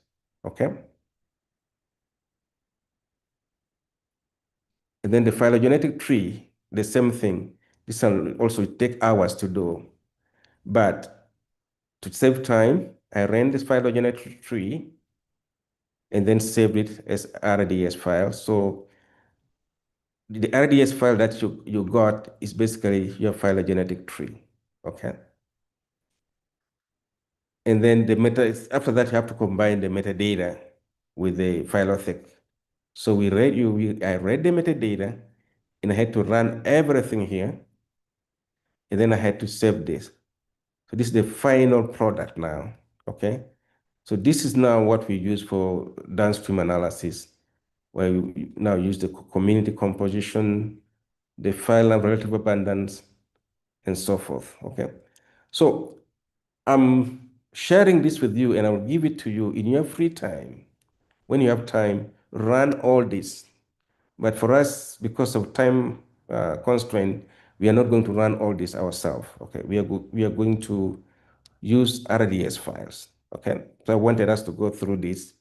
okay? And then the phylogenetic tree, the same thing. This will also take hours to do. But to save time, I ran this phylogenetic tree and then saved it as RDS file. So the RDS file that you got is basically your phylogenetic tree, okay? And then after that, you have to combine the metadata with the phylothec. So I read the metadata and I had to run everything here. And then I had to save this. So this is the final product now, okay? So this is now what we use for downstream analysis, where we now use the community composition, the file and relative abundance, and so forth, okay? So I'm sharing this with you and I will give it to you in your free time. When you have time, run all this. But for us, because of time constraint, we are not going to run all this ourselves, okay? We are going to use RDS files, okay? So I wanted us to go through this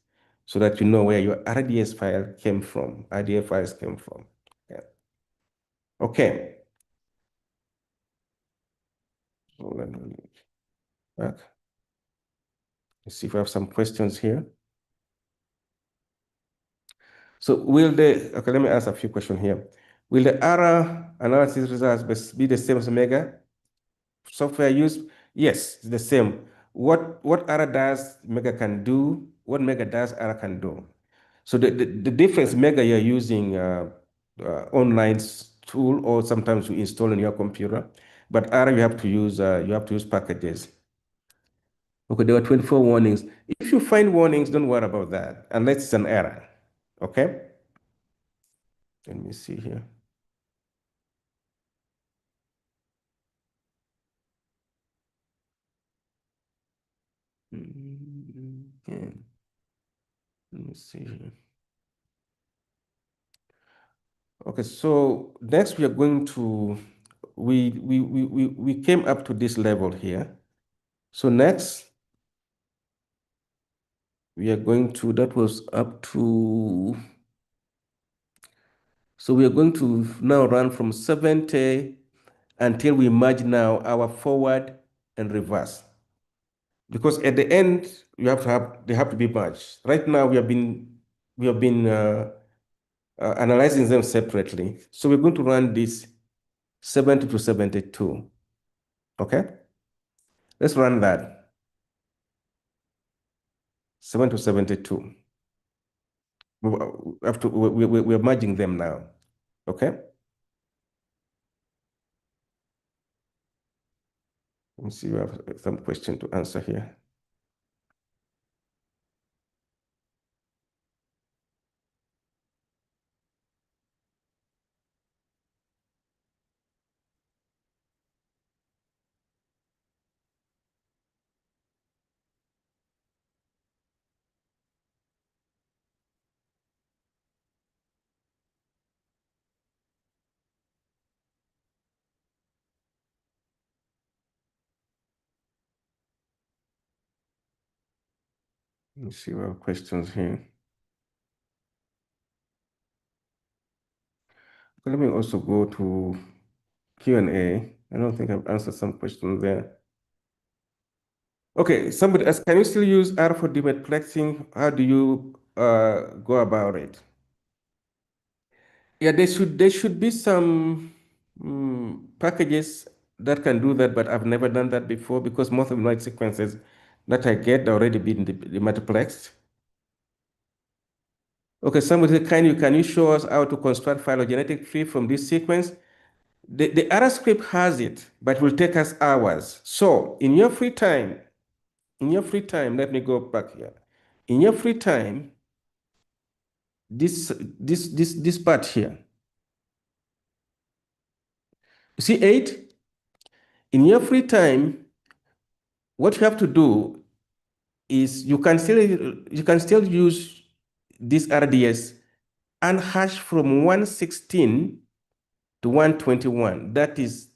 so that you know where your RDS file came from, RDS files came from, okay? Okay. So let me back. Let's see if I have some questions here. So okay, let me ask a few questions here. Will the error analysis results be the same as Mega software used? Yes, it's the same. What error does Mega can do, what Mega does error can do. So the difference, Mega, you're using online tool, or sometimes you install on your computer, but error you have to use packages. Okay, there were 24 warnings. If you find warnings, don't worry about that, unless it's an error, okay? Let me see here. Okay. Let me see here. Okay, so next we are going to, we came up to this level here. So next we are going to, that was up to, so we are going to now run from 70 until we merge now our forward and reverse. Because at the end, they have to be merged. Right now we have been analyzing them separately. So we're going to run this 70 to 72. Okay? Let's run that. 7 to 72. We're merging them now. Okay? Let me see, we have some question to answer here. Let me see, we have questions here. Let me also go to Q&A. I don't think I've answered some questions there. Okay, somebody asked, can you still use R for demultiplexing? How do you go about it? Yeah, there should be some packages that can do that, but I've never done that before because most of my sequences that I get already been demultiplexed. Okay, somebody said, can you show us how to construct phylogenetic tree from this sequence? The other script has it, but it will take us hours. So in your free time, let me go back here. In your free time, this part here, you see 8? In your free time, what you have to do is you can still use this RDS and hash from 116 to 121. That is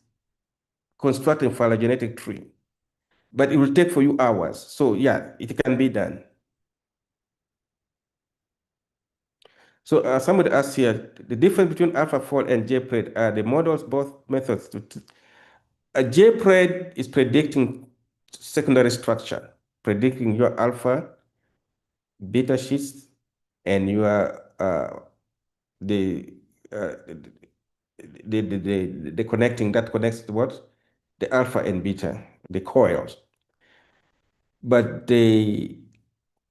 constructing phylogenetic tree. But it will take for you hours. So yeah, it can be done. So somebody asked here, the difference between AlphaFold and JPred are the models, both methods. JPred is predicting secondary structure, predicting your alpha, beta sheets, and your the, uh, the connecting that connects to what? The alpha and beta, the coils. But the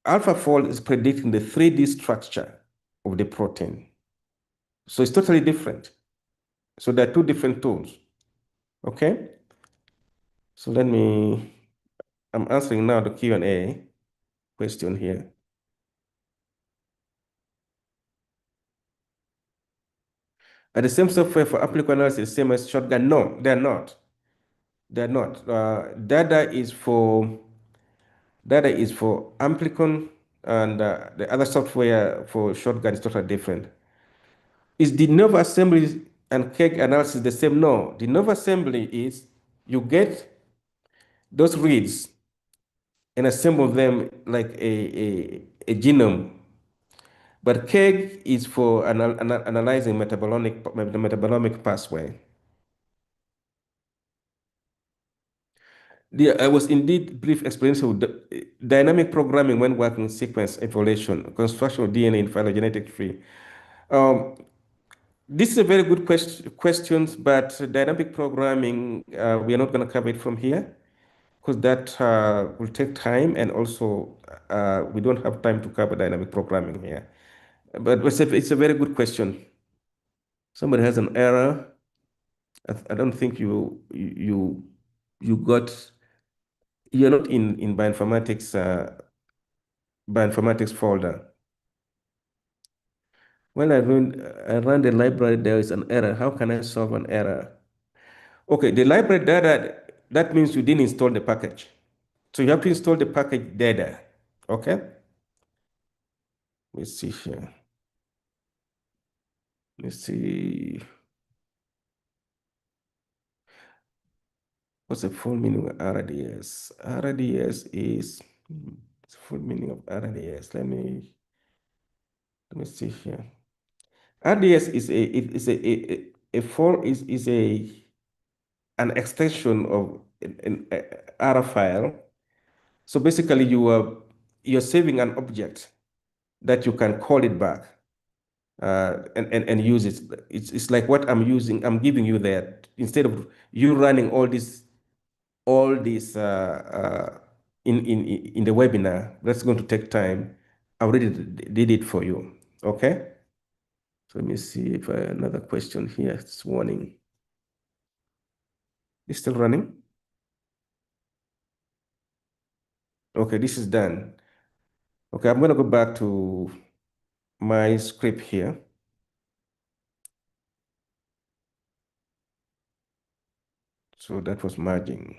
AlphaFold is predicting the 3D structure of the protein. So it's totally different. So there are two different tools. Okay? So I'm answering now the Q&A question here. Are the same software for applicable analysis the same as shotgun? No, they're not. They're not. Data is for Amplicon, and the other software for shotgun is totally different. Is the nova assembly and cake analysis the same? No. The nova assembly is you get those reads and assemble them like a genome. But cake is for analyzing the metabolomic pathway. I was indeed brief experience with dynamic programming when working sequence evaluation, construction of DNA in phylogenetic tree. This is a very good question, but dynamic programming, we are not going to cover it from here because that will take time, and also we don't have time to cover dynamic programming here. But it's a very good question. Somebody has an error. I don't think you got, you're not in bioinformatics folder. When I run the library, there is an error. How can I solve an error? Okay, the library data, that means you didn't install the package. So you have to install the package data. Okay? Let's see here. Let's see. What's the full meaning of RDS? RDS is the full meaning of RDS. Let me see here. RDS is a for is an extension of an R file. So basically you're saving an object that you can call it back and use it. It's like what I'm using, I'm giving you that instead of you running all this in the webinar. That's going to take time. I already did it for you. Okay. So let me see if another question here. It's warning. It's still running. Okay, this is done. Okay, I'm going to go back to my script here. So that was merging.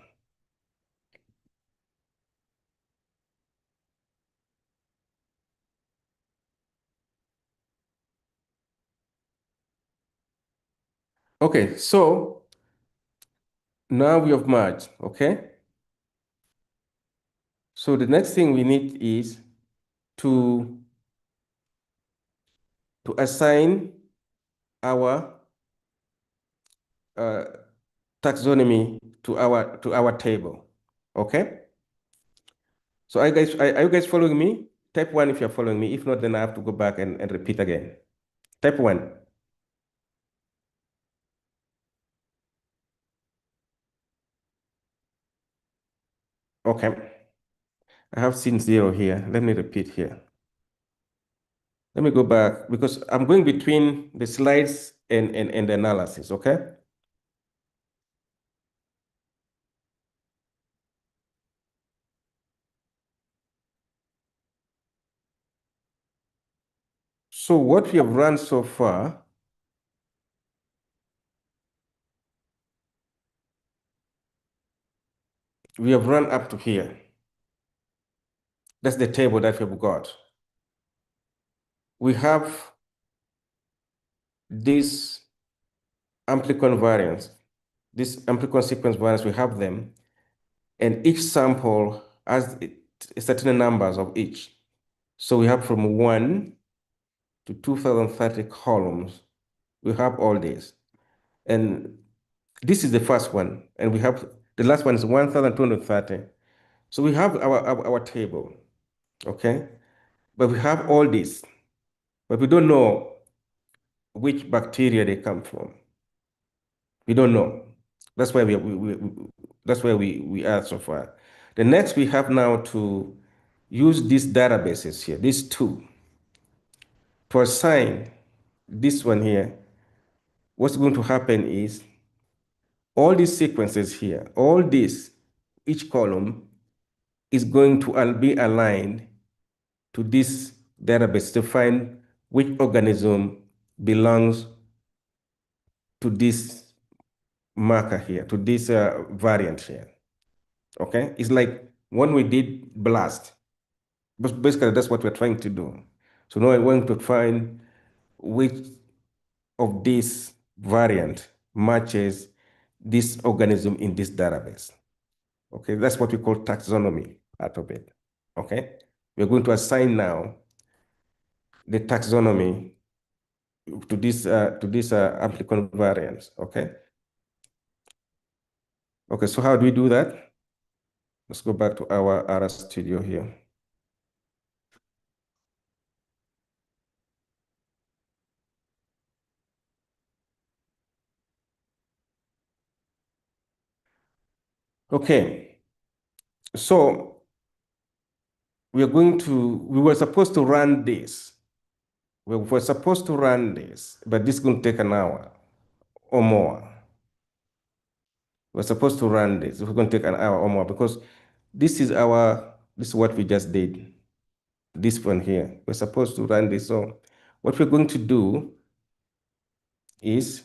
Okay, so now we have merged, okay? So the next thing we need is to assign our taxonomy to our table, okay? So are you guys following me? Type 1 if you're following me. If not, then I have to go back and repeat again. Type 1. Okay. I have seen 0 here. Let me repeat here. Let me go back because I'm going between the slides and the analysis, okay? So what we have run so far, we have run up to here. That's the table that we've got. We have this amplicon variance, this amplicon sequence variance, we have them, and each sample has certain numbers of each. So we have from 1 to 2030 columns. We have all these. And this is the first one. And we have, the last one is 1,230. So we have our table, okay? But we have all this, but we don't know which bacteria they come from. We don't know. That's why that's where we are so far. The next we have now to use these databases here, these two, to assign this one here. What's going to happen is all these sequences here, all this, each column is going to be aligned to this database to find which organism belongs to this marker here, to this variant here. Okay, it's like when we did BLAST, but basically that's what we're trying to do. So now I want to find which of this variant matches this organism in this database. Okay, that's what we call taxonomy part of it. Okay, we're going to assign now the taxonomy to this applicant variants. Okay. Okay, so how do we do that? Let's go back to our R Studio here. Okay, so we were supposed to run this. We were supposed to run this, but this is going to take an hour or more. We're supposed to run this. We're going to take an hour or more because this is what we just did. This one here. We're supposed to run this. So what we're going to do is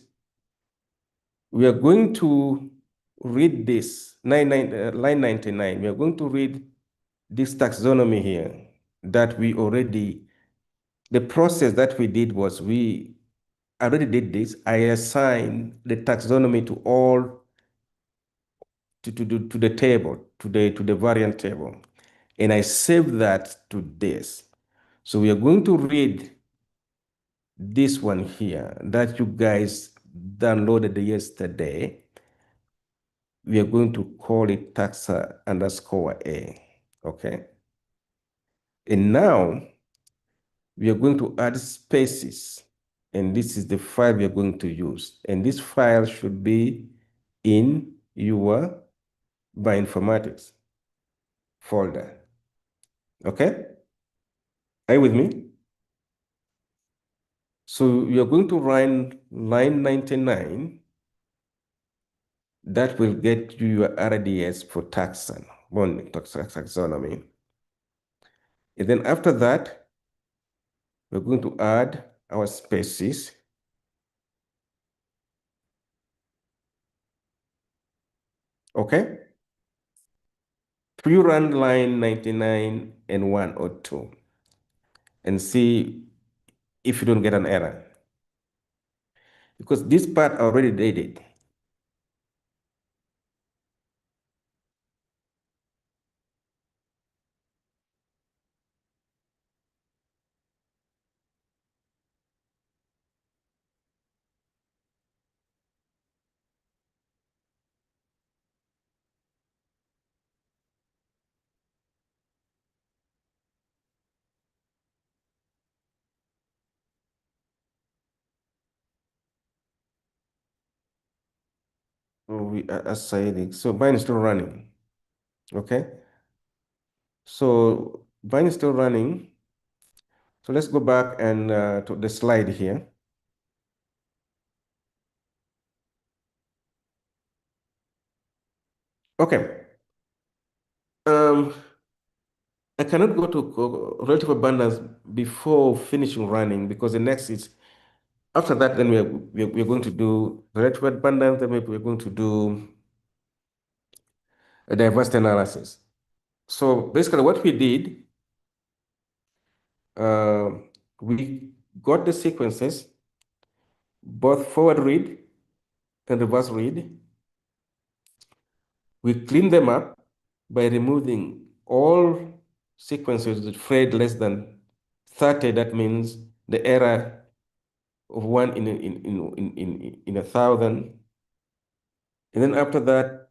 we are going to read this line 99. We are going to read this taxonomy here that we already, the process that we did was we already did this. I assigned the taxonomy to all to the table, to the variant table, and I saved that to this. So we are going to read this one here that you guys downloaded yesterday. We are going to call it taxa underscore A, okay? And now we are going to add spaces, and this is the file we are going to use. And this file should be in your Bioinformatics folder, okay? Are you with me? So we are going to run line 99. That will get you your RDS for taxonomy. And then after that, we're going to add our spaces. Okay? So you run line 99 and 1 or 2 and see if you don't get an error. Because this part I already did it. So we are assigning. So mine is still running. Okay? So mine is still running. So let's go back and to the slide here. Okay. I cannot go to relative abundance before finishing running because the next is after that. Then we're going to do relative abundance. Then we're going to do a diversity analysis. So basically, what we did, uh, we got the sequences, both forward read and reverse read. We cleaned them up by removing all sequences with Fred less than 30. That means the error of one in 1,000. And then after that,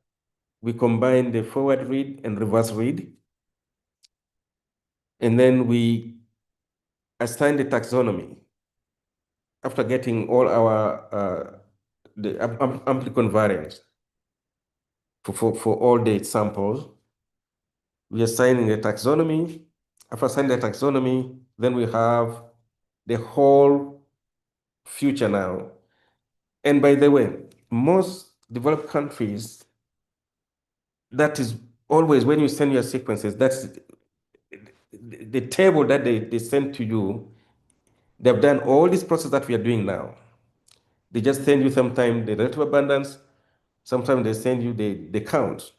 we combine the forward read and reverse read. And then we assign the taxonomy after getting all our the amplicon variants for all the samples. We assign the taxonomy. After assigning the taxonomy, then we have the whole future now. And by the way, most developed countries, that is always when you send your sequences, that's the table that they send to you. They've done all this process that we are doing now. They just send you sometimes the relative abundance, sometimes they send you the count.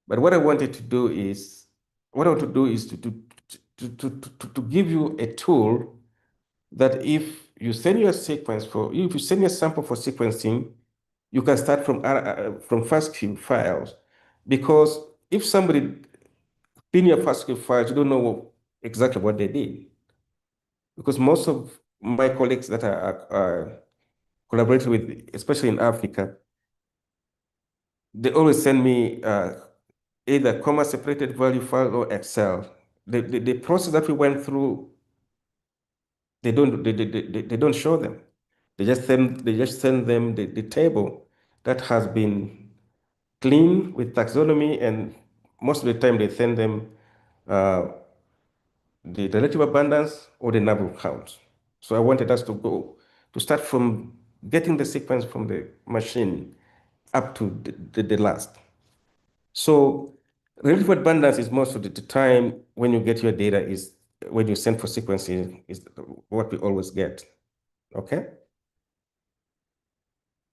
But what I wanted to do is, to give you a tool that if you send your if you send your sample for sequencing, you can start from FASTQ files. Because if somebody in your FASTQ files, you don't know exactly what they did. Because most of my colleagues that are collaborating with, especially in Africa, they always send me either comma separated value file or Excel. The process that we went through, they don't show them. They just send them the table that has been cleaned with taxonomy, and most of the time they send them uh, the relative abundance or the number count. So I wanted us to start from getting the sequence from the machine up to the last. So relative abundance is most of the time when you get your data is when you send for sequencing is what we always get, okay?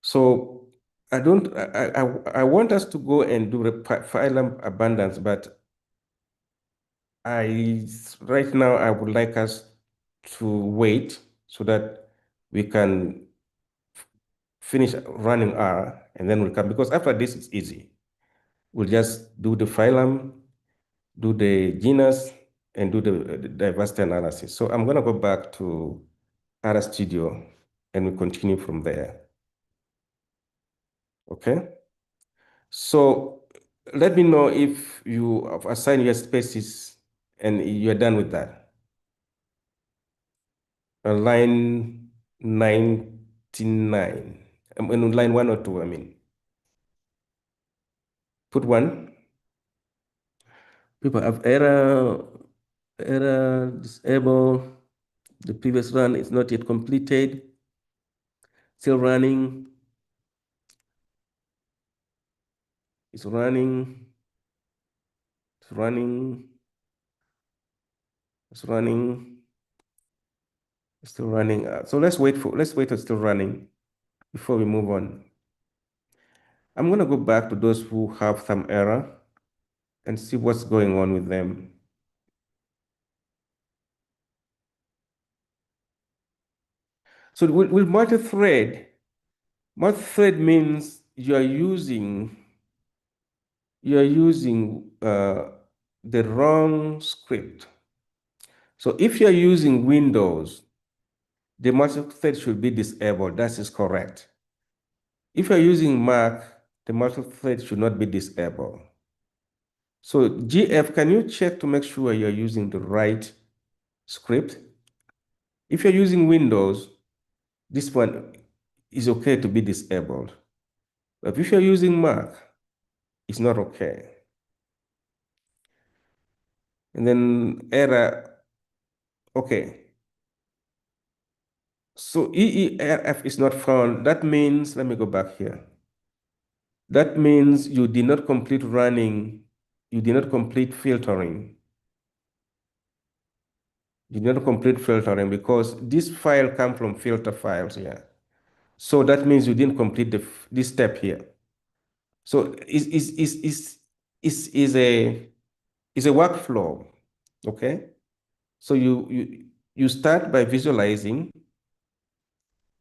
So I want us to go and do the phylum abundance, but right now I would like us to wait so that we can finish running R and then we'll come, because after this it's easy. We'll just do the phylum, do the genus, and do the diversity analysis. So I'm gonna go back to R Studio and we continue from there. Okay? So let me know if you have assigned your spaces and you're done with that. Line 99, line 102, I mean. Put one. People have error, disable. The previous run is not yet completed. Still running. It's running. It's running. It's running. It's still running. So let's wait till it's still running before we move on. I'm gonna go back to those who have some error and see what's going on with them. So with multi-thread means you're using the wrong script. So if you're using Windows, the multi-thread should be disabled. That is correct. If you're using Mac, the multi-thread should not be disabled. So GF, can you check to make sure you're using the right script? If you're using Windows, this one is okay to be disabled. But if you're using Mac, it's not okay. And then error, okay. So EERF is not found. That means, let me go back here. That means you did not complete running, you did not complete filtering. You did not complete filtering because this file comes from filter files here. So that means you didn't complete this step here. So is a workflow, okay? So you start by visualizing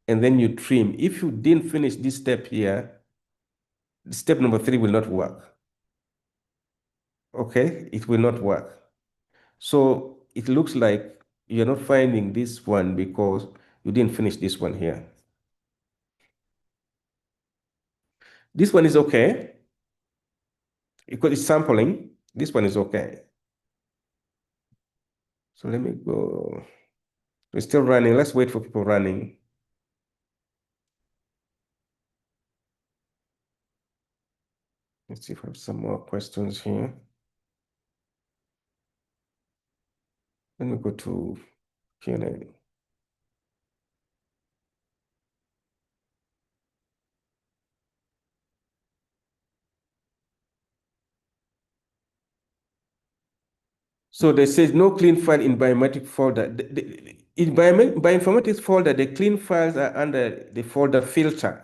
and then you trim. If you didn't finish this step here, step number 3 will not work. Okay, it will not work. So it looks like you're not finding this one because you didn't finish this one here. This one is okay because it's sampling. This one is okay. So let me go. It's still running. Let's wait for people running. Let's see if I have some more questions here. Let me go to Q&A. So they say no clean file in biometric folder. In bioinformatics folder, the clean files are under the folder filtered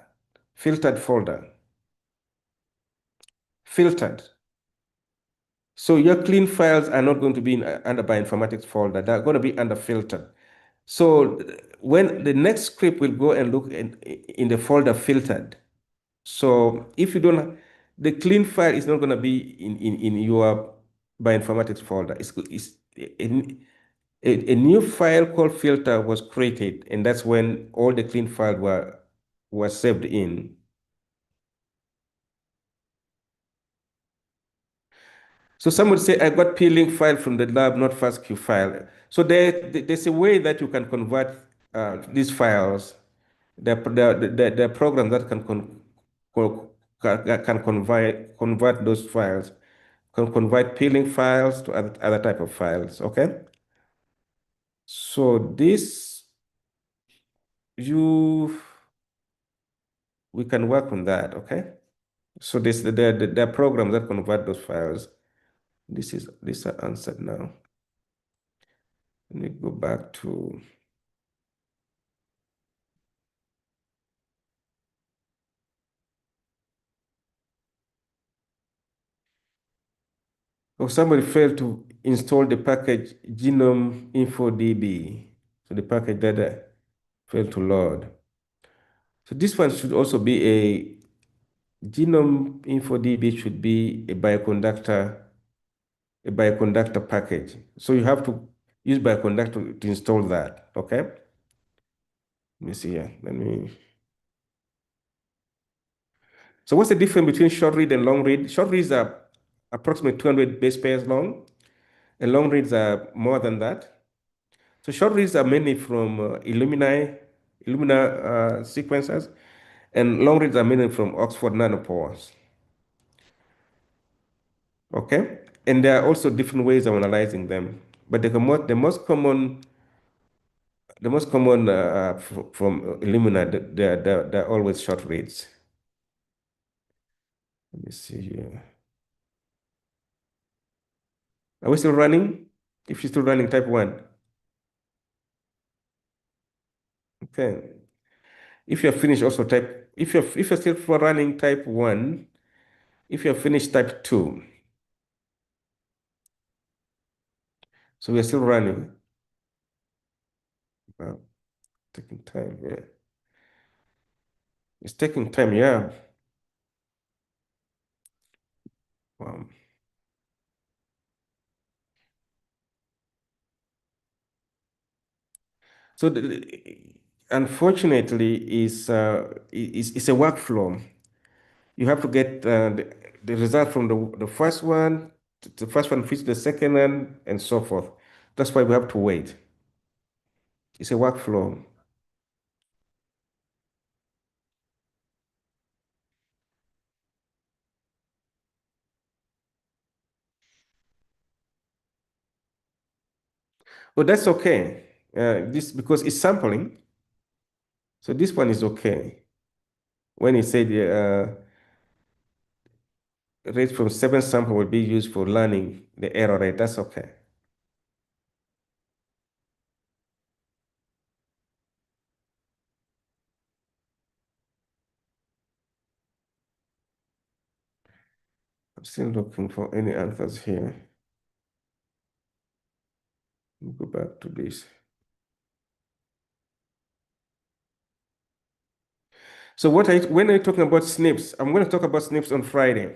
folder. Filtered. So your clean files are not going to be under bioinformatics folder. They're going to be under filtered. So when the next script will go and look in the folder filtered. So if you don't, the clean file is not going to be in your bioinformatics folder. It's a new file called filter was created, and that's when all the clean files were saved in. So some would say, I got p-link file from the lab, not FASTQ file. So there's a way that you can convert these files. There are programs that can convert those files, can convert p-link files to other type of files, okay? So this, we can work on that, okay? So there are programs that convert those files. These are answered now. Let me go back to. Oh, somebody failed to install the package genome infodb. So the package that failed to load. So this one should also be a genome infodb should be a bioconductor package. So you have to use bioconductor to install that. Okay. Let me see here. So what's the difference between short read and long read? Short reads are approximately 200 base pairs long, and long reads are more than that. So short reads are mainly from Illumina sequencers, and long reads are mainly from Oxford nanopores. Okay, and there are also different ways of analyzing them, but the most common from Illumina, they're always short reads. Let me see here. Are we still running? If you're still running, type 1. Okay. If you're finished, also type, if you're still for running, type 1. If you're finished, type 2. So we're still running. Wow, taking time, yeah. It's taking time, yeah. Wow. So unfortunately, it's a workflow. You have to get the result from the first one, the first one fits the second one, and so forth. That's why we have to wait. It's a workflow. But that's okay. This because it's sampling. So this one is okay. When it said rate from 7 sample will be used for learning the error rate, that's okay. I'm still looking for any answers here. Let me go back to this. So when I'm talking about SNPs, I'm going to talk about SNPs on Friday.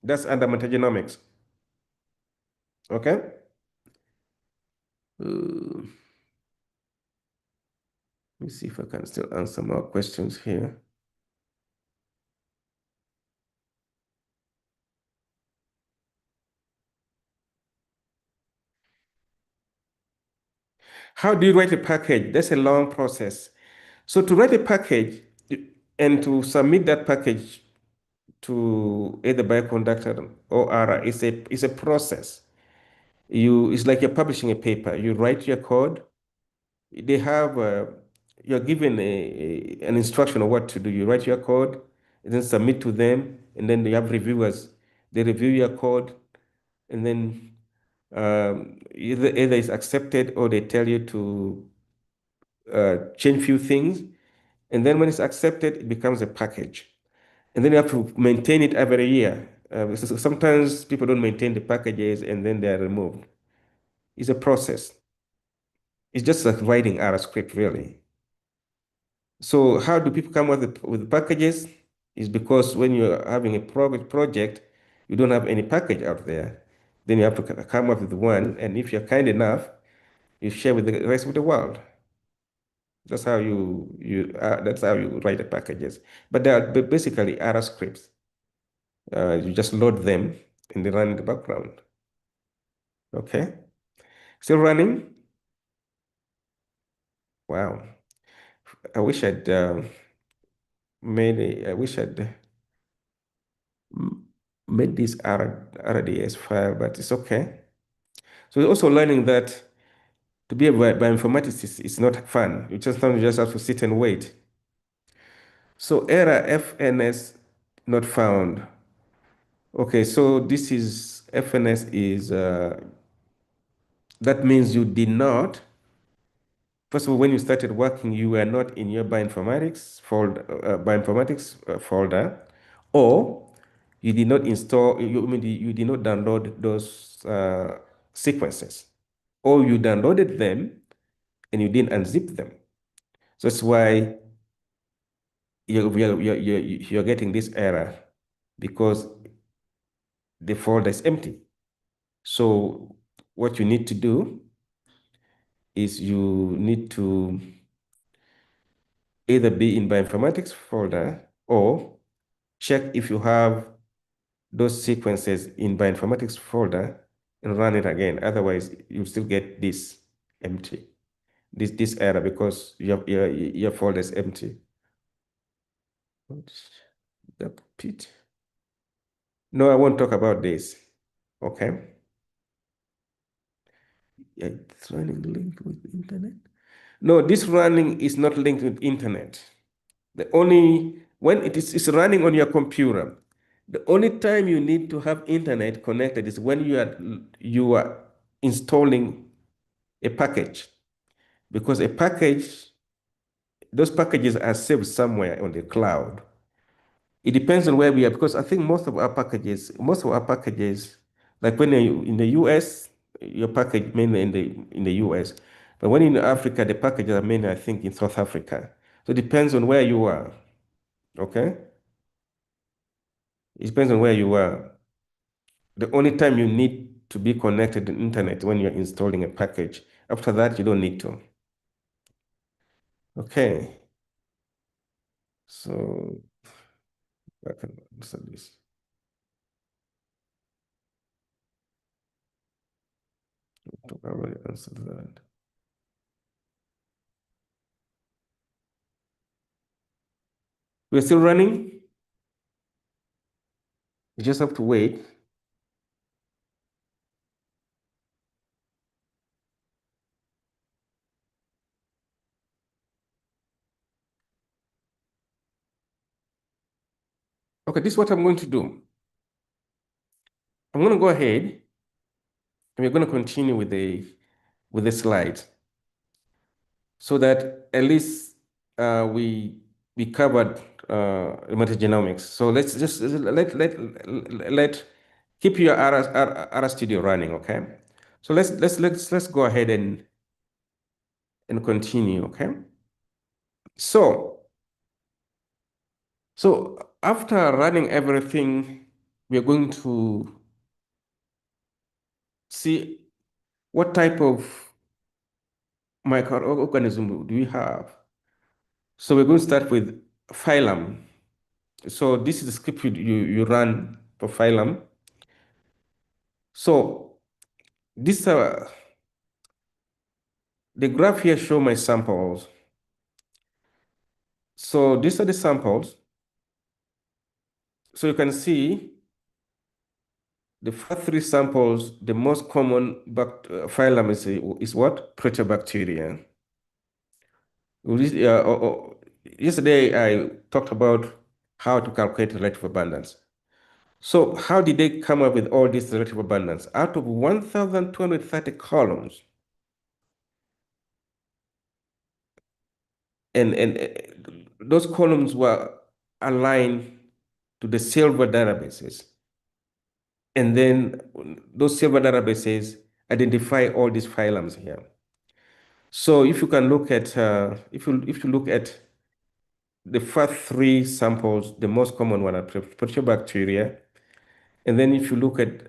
That's under metagenomics. Okay? Let me see if I can still answer more questions here. How do you write a package? That's a long process. So to write a package and to submit that package to either bioconductor or ARA is a process. It's like you're publishing a paper. You write your code. They have you're given an instruction of what to do. You write your code, and then submit to them, and then they have reviewers. They review your code, and then either it's accepted or they tell you to change few things. And then when it's accepted, it becomes a package. And then you have to maintain it every year. Sometimes people don't maintain the packages and then they're removed. It's a process. It's just like writing R script, really. So how do people come with packages? Is because when you're having a project, you don't have any package out there. Then you have to come up with one. And if you're kind enough, you share with the rest of the world. That's how you write the packages. But they are basically R scripts. You just load them and they run in the background. Okay. Still running? Wow. I wish I'd I wish I'd made this RDS file, but it's okay. So we're also learning that to be a bioinformatics is not fun. You just have to sit and wait. So error FNS not found. Okay, so this is FNS is that means you did not, first of all, when you started working, you were not in your bioinformatics folder, or you did not install, you did not download those sequences, or you downloaded them and you didn't unzip them. So that's why you're getting this error, because the folder is empty. So what you need to do is you need to either be in bioinformatics folder or check if you have those sequences in bioinformatics folder and run it again. Otherwise, you still get this empty, this error, because your folder is empty. The pit. No, I won't talk about this. Okay. Yeah, it's running linked with the internet. No, this running is not linked with internet. When it's running on your computer, the only time you need to have internet connected is when you are installing a package, because those packages are saved somewhere on the cloud. It depends on where we are, because I think most of our packages, like when you're in the US, your package mainly in the US, but when in Africa, the packages are mainly, I think, in South Africa. So it depends on where you are. Okay, it depends on where you are. The only time you need to be connected to the internet when you're installing a package. After that, you don't need to. Okay. So I can answer this. I already answered that. We're still running. You just have to wait. Okay, this is what I'm going to do. I'm going to go ahead and we're going to continue with the slides, so that at least we covered metagenomics. So let's just let keep your R studio running, okay? So let's go ahead and continue, okay? So after running everything, we're going to see what type of microorganism do we have. So we're going to start with phylum. So this is the script you run for phylum. So this the graph here show my samples. So these are the samples. So you can see the first three samples, the most common phylum is what? Proteobacteria. Yesterday, I talked about how to calculate relative abundance. So how did they come up with all this relative abundance? Out of 1,230 columns, and those columns were aligned to the silver databases. And then those silver databases identify all these phylums here. So if you can look at, if you look at the first three samples, the most common one are Proteobacteria. And then if you look at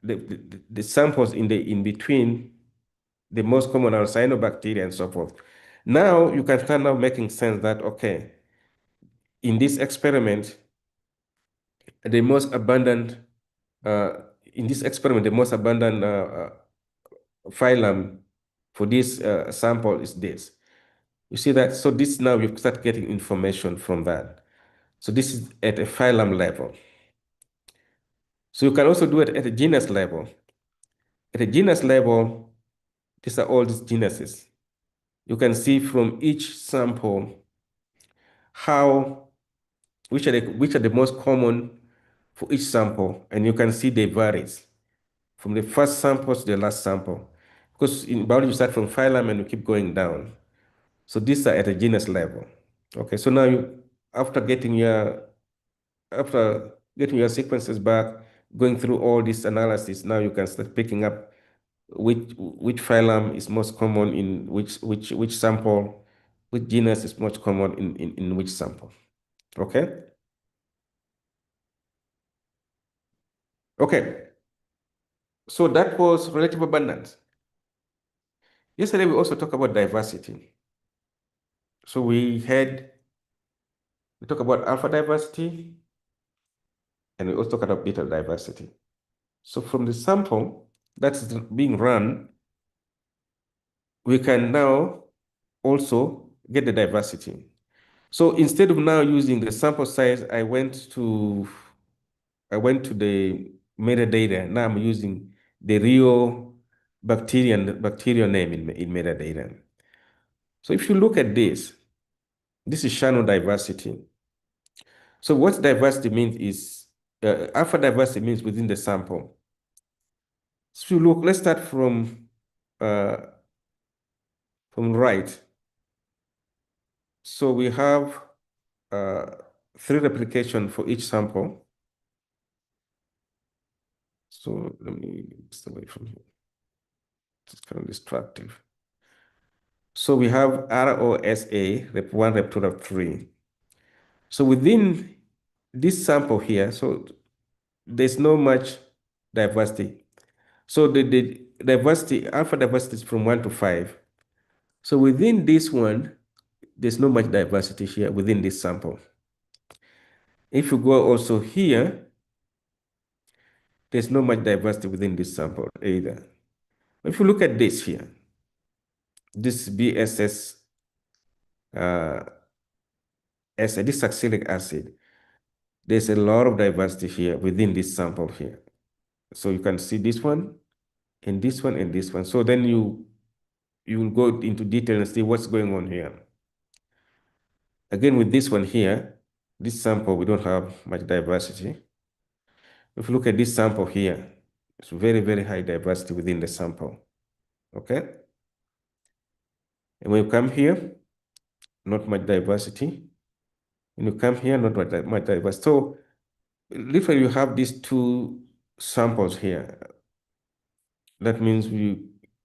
the samples in between, the most common are cyanobacteria and so forth. Now you can start now making sense that, okay, in this experiment, the most abundant, uh, the most abundant phylum for this sample is this. You see that? So this now you start getting information from that. So this is at a phylum level. So you can also do it at a genus level. At a genus level, these are all these genuses. You can see from each sample which are the most common for each sample, and you can see they varies from the first sample to the last sample. You because in biology you start from phylum and you keep going down. So these are at a genus level. Okay, so now after getting your sequences back, going through all this analysis, now you can start picking up which phylum is most common in which sample, which genus is most common in which sample. Okay. Okay. So that was relative abundance. Yesterday we also talked about diversity. So we talked about alpha diversity, and we also talked about beta diversity. So from the sample that's being run, we can now also get the diversity. So instead of now using the sample size, I went to the metadata. Now I'm using the real bacterial name in metadata. So if you look at this is channel diversity. So what diversity means is alpha diversity means within the sample. So look, let's start from right. So we have 3 replication for each sample. So let me stay away from here. It's kind of distractive. So we have ROSA, rep 1, rep 2, rep 3. So within this sample here, so there's no much diversity. So the diversity, alpha diversity is from 1 to 5. So within this one, there's no much diversity here within this sample. If you go also here, there's no much diversity within this sample either. If you look at this here, this BSS, this succinic acid, there's a lot of diversity here within this sample here. So you can see this one, and this one, and this one. So then you will go into detail and see what's going on here. Again, with this one here, this sample, we don't have much diversity. If you look at this sample here, it's very, very high diversity within the sample. Okay? And when you come here, not much diversity. When you come here, not much diversity. So literally you have these 2 samples here. That means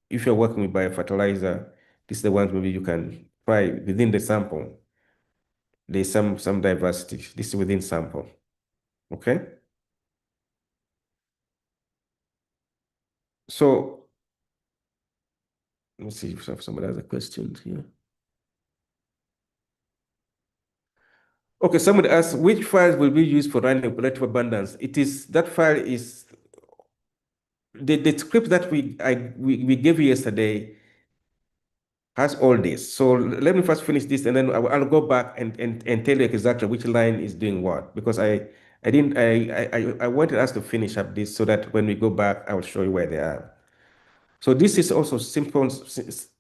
if you're working with biofertilizer, this is the ones maybe you can try within the sample. There's some diversity. This is within sample. Okay? So let's see if somebody has a question here. Okay, somebody asked which files will be used for running relative abundance. That file is the script that we gave you yesterday has all this. So let me first finish this, and then I'll go back and tell you exactly which line is doing what, because I wanted us to finish up this so that when we go back, I will show you where they are. So this is also simple.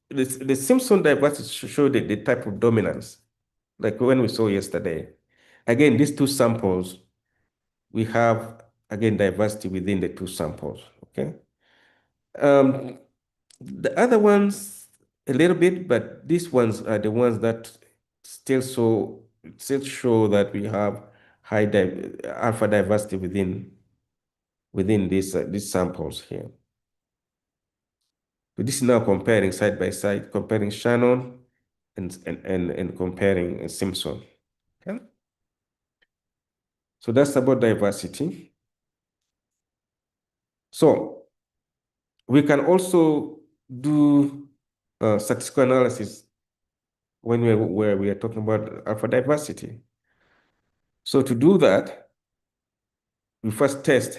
The Simpson diversity show the type of dominance, like when we saw yesterday. Again, these 2 samples, we have, again, diversity within the 2 samples, okay? The other ones, a little bit, but these ones are the ones that still show that we have high alpha diversity within these samples here. So this is now comparing side by side, comparing Shannon and comparing Simpson. Okay? So that's about diversity. So we can also do statistical analysis where we are talking about alpha diversity. So to do that, we first test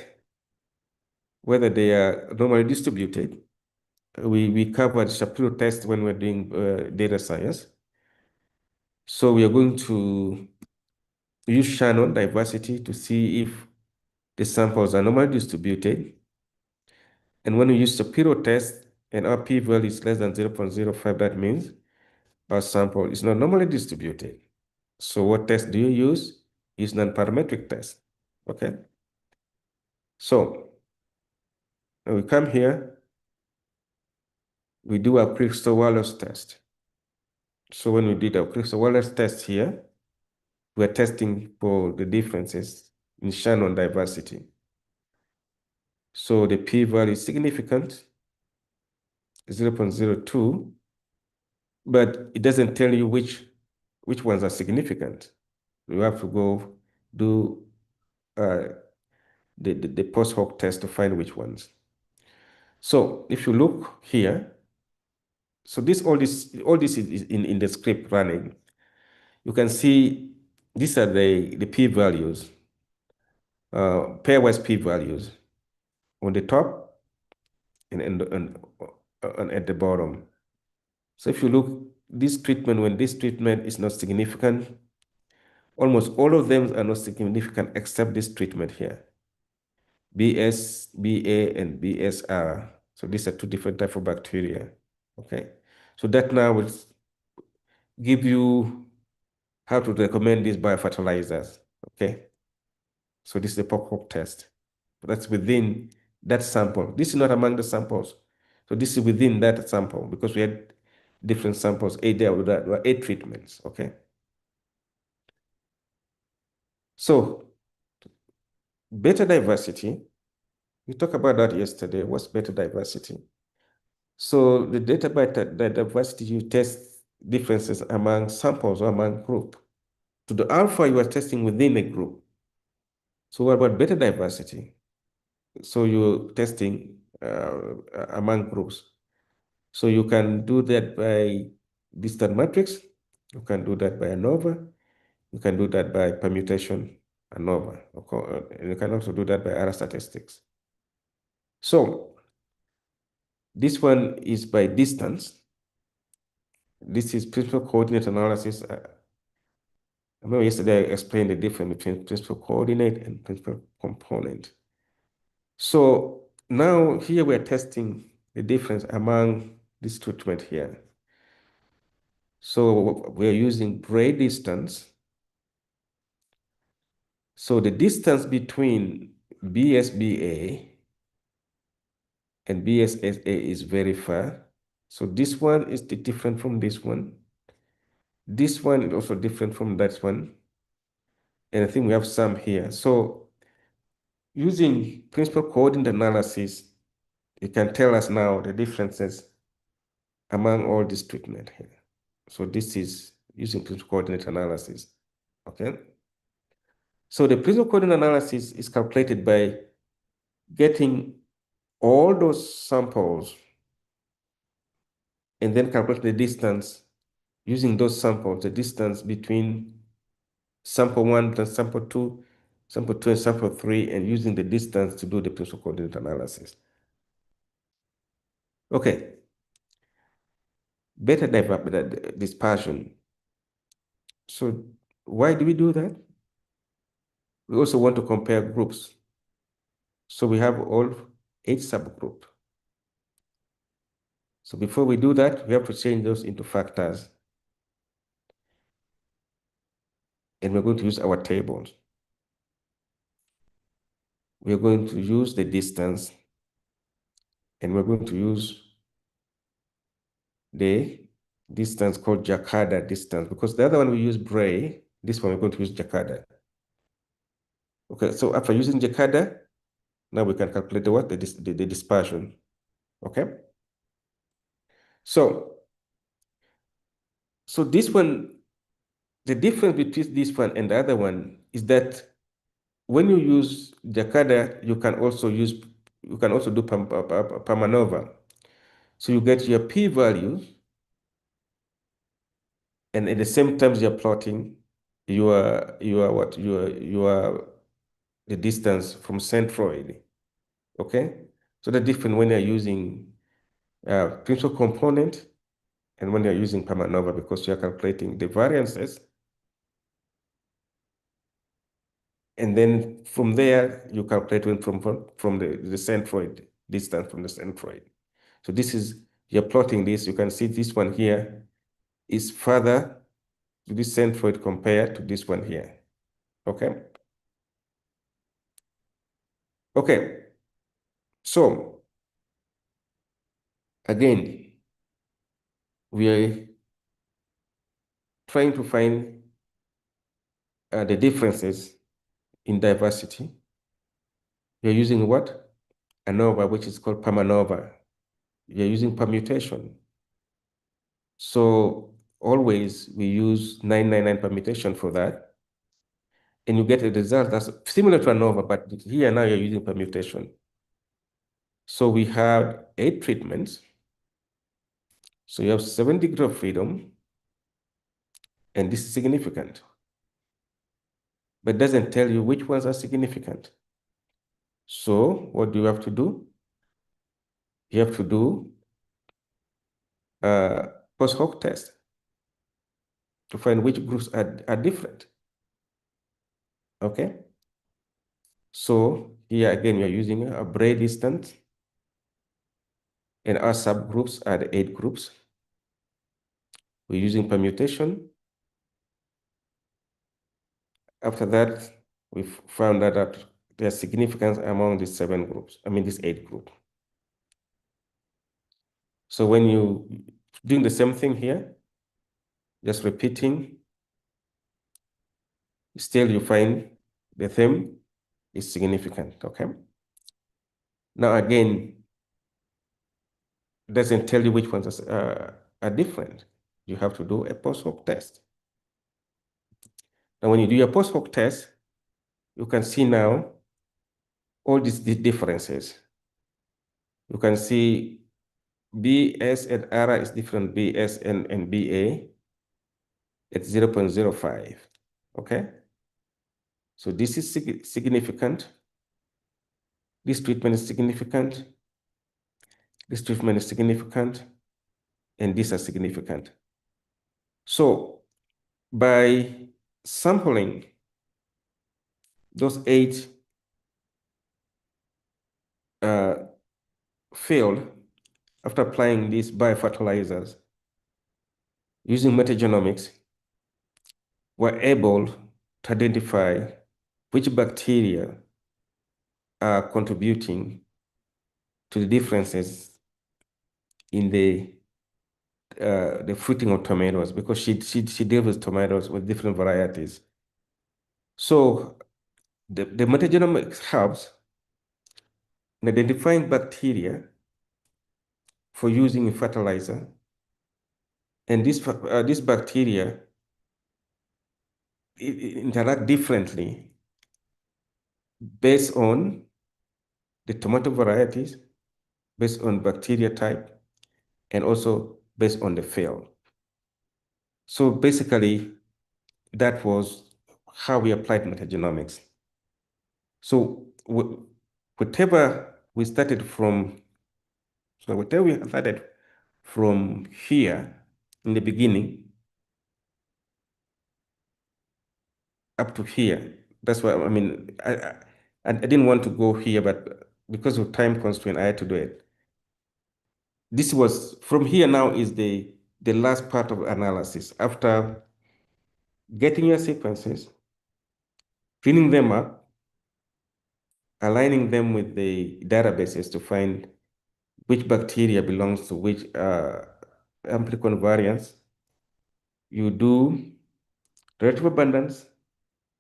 whether they are normally distributed. We covered Shapiro test when we're doing data science. So we are going to use Shannon diversity to see if the samples are normally distributed. And when we use Shapiro test and our p-value is less than 0.05, that means our sample is not normally distributed. So what test do you use? Use non-parametric test. Okay. So we come here we do our Crystal-Wallace test. So when we did our Crystal-Wallace test here, we're testing for the differences in Shannon diversity. So the p-value is significant, 0.02, but it doesn't tell you which ones are significant. You have to go do the post hoc test to find which ones. So if you look here, so all this is in the script running. You can see these are the p-values, pairwise p-values on the top and at the bottom. So if you look, this treatment, when this treatment is not significant, almost all of them are not significant except this treatment here. BS, BA, and BSR. So these are two different types of bacteria. Okay. So that now will give you how to recommend these biofertilizers. Okay. So this is the POC test. That's within that sample. This is not among the samples. So this is within that sample because we had different samples. There were 8 treatments. Okay. So beta diversity, we talked about that yesterday. What's beta diversity? So the the diversity, you test differences among samples or among group. To the alpha, you are testing within a group. So what about beta diversity? So you're testing among groups. So you can do that by distant matrix. You can do that by ANOVA. You can do that by permutation ANOVA. And you can also do that by other statistics. So this one is by distance. This is principal coordinate analysis. I remember yesterday I explained the difference between principal coordinate and principal component. So now here we're testing the difference among this treatment here. So we're using Bray distance. So the distance between BSBA and BSSA is very far. So this one is different from this one. This one is also different from that one. And I think we have some here. So using principal coordinate analysis, it can tell us now the differences among all this treatment here. So this is using principal coordinate analysis, okay? So the principal coordinate analysis is calculated by getting all those samples and then calculate the distance using those samples, the distance between sample 1 plus sample 2, sample 2 and sample 3, and using the distance to do the principal coordinate analysis. Okay. Beta dispersion. So why do we do that? We also want to compare groups. So we have all 8 subgroups. So before we do that, we have to change those into factors. And we're going to use our tables. We're going to use the distance, and we're going to use the distance called Jakarta distance, because the other one we use Bray, this one we're going to use Jakarta. Okay, so after using Jakarta, now we can calculate the dispersion. Okay. So this one, the difference between this one and the other one is that when you use Jakarta, you can also do Pamanova. So you get your p-values, and at the same time you're plotting the distance from centroid. Okay, so the difference when you're using principal component and when you're using Pamanova, because you're calculating the variances. And then from there, you calculate from the centroid, distance from the centroid. So this is, you're plotting this, you can see this one here is further to this centroid compared to this one here, okay? Okay, so again, we are trying to find the differences in diversity. You're using what? ANOVA, which is called PAMANOVA. You're using permutation. So always we use 999 permutation for that. And you get a result that's similar to ANOVA, but here now you're using permutation. So we have 8 treatments. So you have 7 degrees of freedom, and this is significant. But it doesn't tell you which ones are significant. So what do you have to do? You have to do a post hoc test to find which groups are different. Okay? So here again, you're using a Bray distance, and our subgroups are the 8 groups. We're using permutation. After that, we found out that there's significance among these 7 groups, these 8 groups. So when you doing the same thing here, just repeating, still you find the theme is significant, okay? Now again, doesn't tell you which ones are different. You have to do a post hoc test. Now when you do your post hoc test, you can see now all these differences. You can see BS and R is different, BS and BA at 0.05, okay? So this is significant. This treatment is significant. This treatment is significant. And these are significant. So by sampling those 8 field after applying these biofertilizers using metagenomics, we're able to identify which bacteria are contributing to the differences in the fruiting of tomatoes, because she deals with tomatoes with different varieties. So the metagenomics helps in identifying bacteria for using a fertilizer, and this bacteria interact differently based on the tomato varieties, based on bacteria type, and also based on the field. So basically, that was how we applied metagenomics. So whatever we started from here in the beginning up to here, that's why I didn't want to go here, but because of time constraint, I had to do it. This was from here now is the last part of analysis. After getting your sequences, cleaning them up, aligning them with the databases to find which bacteria belongs to which amplicon variants. You do relative abundance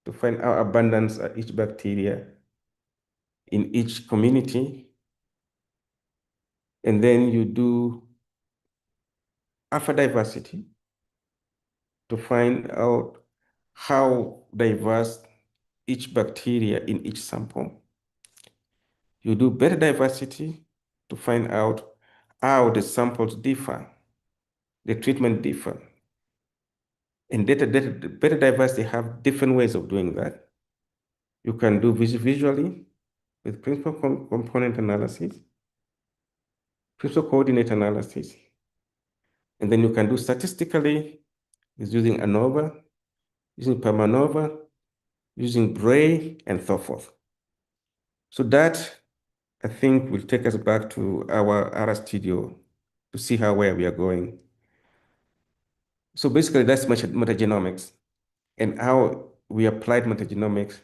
to find how abundance of each bacteria in each community. And then you do alpha diversity to find out how diverse each bacteria in each sample. You do beta diversity to find out how the samples differ, the treatment differ. And beta diversity have different ways of doing that. You can do visually with principal component analysis, principal coordinate analysis, and then you can do statistically with using ANOVA, using PAMANOVA, using Bray, and so forth. So that, I think, will take us back to our R studio to see where we are going. So basically, that's metagenomics and how we applied metagenomics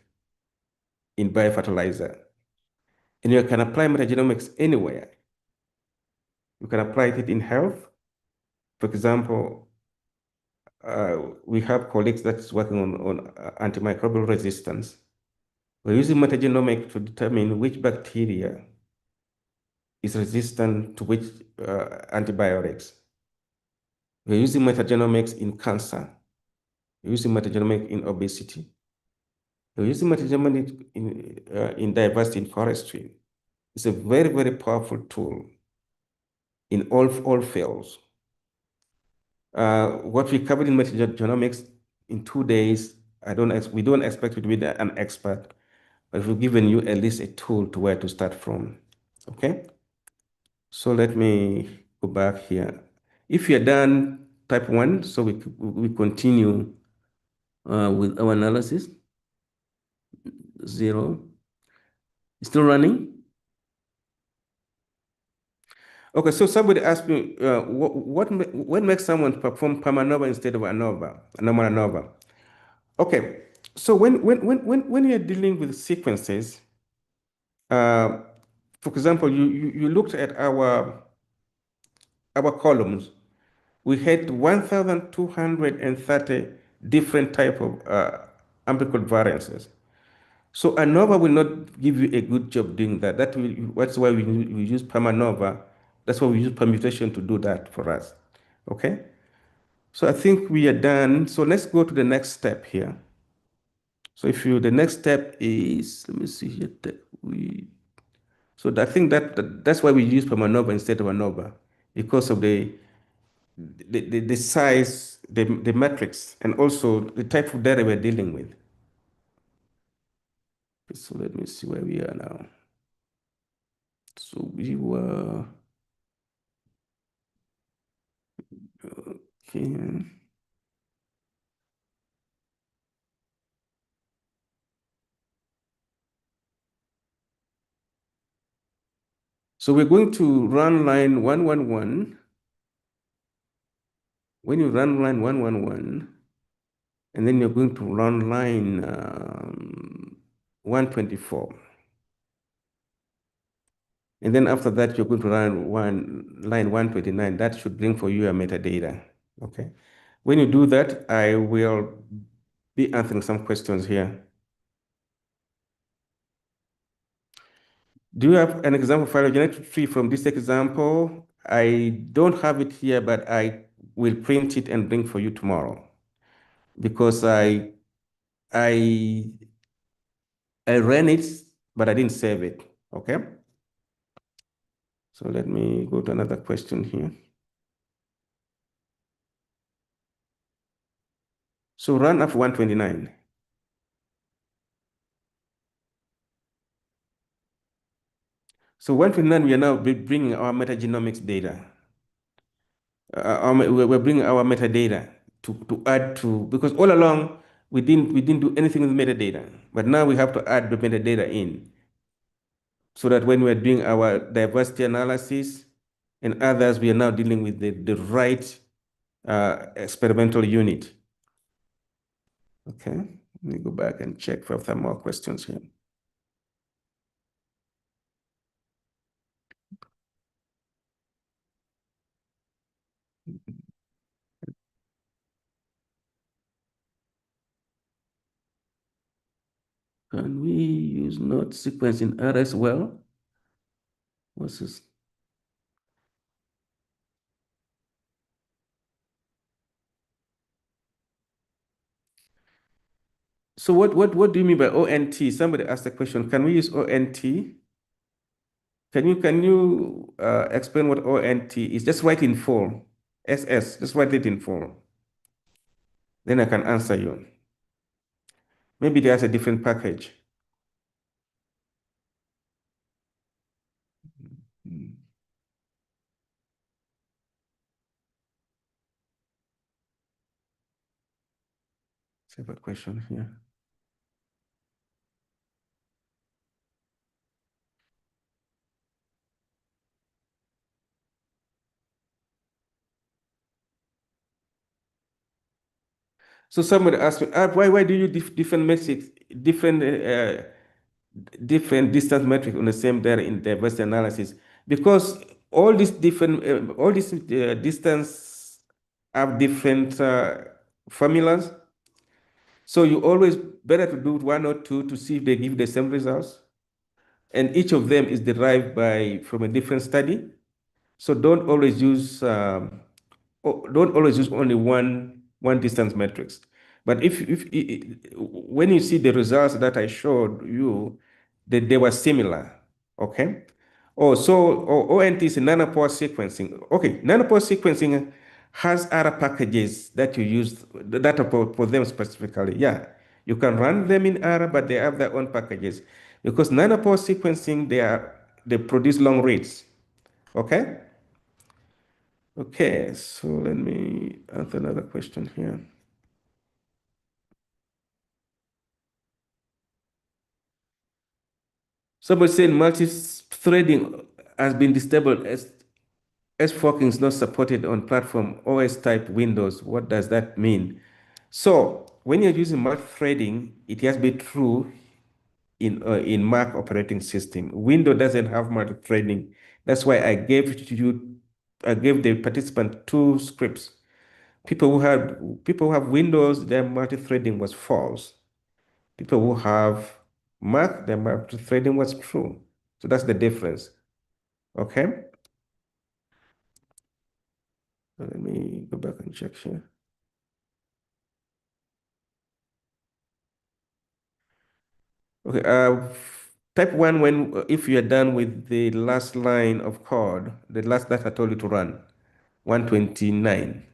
in biofertilizer. And you can apply metagenomics anywhere. You can apply it in health, For example, we have colleagues that's working on antimicrobial resistance. We're using metagenomics to determine which bacteria is resistant to which antibiotics. We're using metagenomics in cancer. We're using metagenomics in obesity. We're using metagenomics in diversity in forestry. It's a very, very powerful tool in all fields. What we covered in metagenomics in 2 days, we don't expect you to be an expert, but we've given you at least a tool to where to start from. Okay? So let me go back here. If you're done, type 1, so we continue with our analysis. 0. Still running? Okay, so somebody asked me, what makes someone perform permanova instead of ANOVA, a normal ANOVA? Okay, so when you're dealing with sequences, for example, you looked at our columns. We had 1,230 different type of amplitude variances. So ANOVA will not give you a good job doing that. That's why we use permanova. That's why we use permutation to do that for us. Okay? So I think we are done. So let's go to the next step here. So the next step is, let me see here. So I think that's why we use permanova instead of ANOVA, because of the size, the metrics, and also the type of data we're dealing with. So let me see where we are now. So we were, okay. So we're going to run line 111. When you run line 111, and then you're going to run line 124. And then after that, you're going to run line 129. That should bring for you a metadata. Okay. When you do that, I will be answering some questions here. Do you have an example phylogenetic tree from this example? I don't have it here, but I will print it and bring for you tomorrow, because I ran it, but I didn't save it. Okay. So let me go to another question here. So run up 129. So 129, we are now bringing our metagenomics data. We're bringing our metadata to add to, because all along we didn't do anything with metadata, but now we have to add the metadata in, so that when we're doing our diversity analysis and others, we are now dealing with the right experimental unit. Okay, let me go back and check for some more questions here. Can we use node sequence in R as well? What's this? So what do you mean by ONT? Somebody asked the question, can we use ONT? Can you explain what ONT is? Just write in full. SS, just write it in full. Then I can answer you. Maybe there's a different package. Separate question here. So somebody asked me, why do you different metrics, different distance metrics on the same data in diversity analysis? Because all these different, distance have different formulas. So you always better to do one or two to see if they give the same results. And each of them is derived from a different study. So don't always use only one distance matrix. But when you see the results that I showed you, that they were similar, okay? Oh, so ONT is nanopore sequencing. Okay, nanopore sequencing has other packages that you use that are for them specifically. Yeah, you can run them in R, but they have their own packages because nanopore sequencing they produce long reads. Okay. Okay, so let me answer another question here. Somebody said multi-threading has been disabled as forking is not supported on platform OS type Windows. What does that mean? So when you're using multi-threading, it has to be true in Mac operating system. Windows doesn't have multi-threading. That's why I gave the participant two scripts. People who have Windows, their multi-threading was false. People who have Mac, their multi-threading was true. So that's the difference. Okay. So let me go back and check here. Okay. Type one if you're done with the last line of code, the last that I told you to run, 129.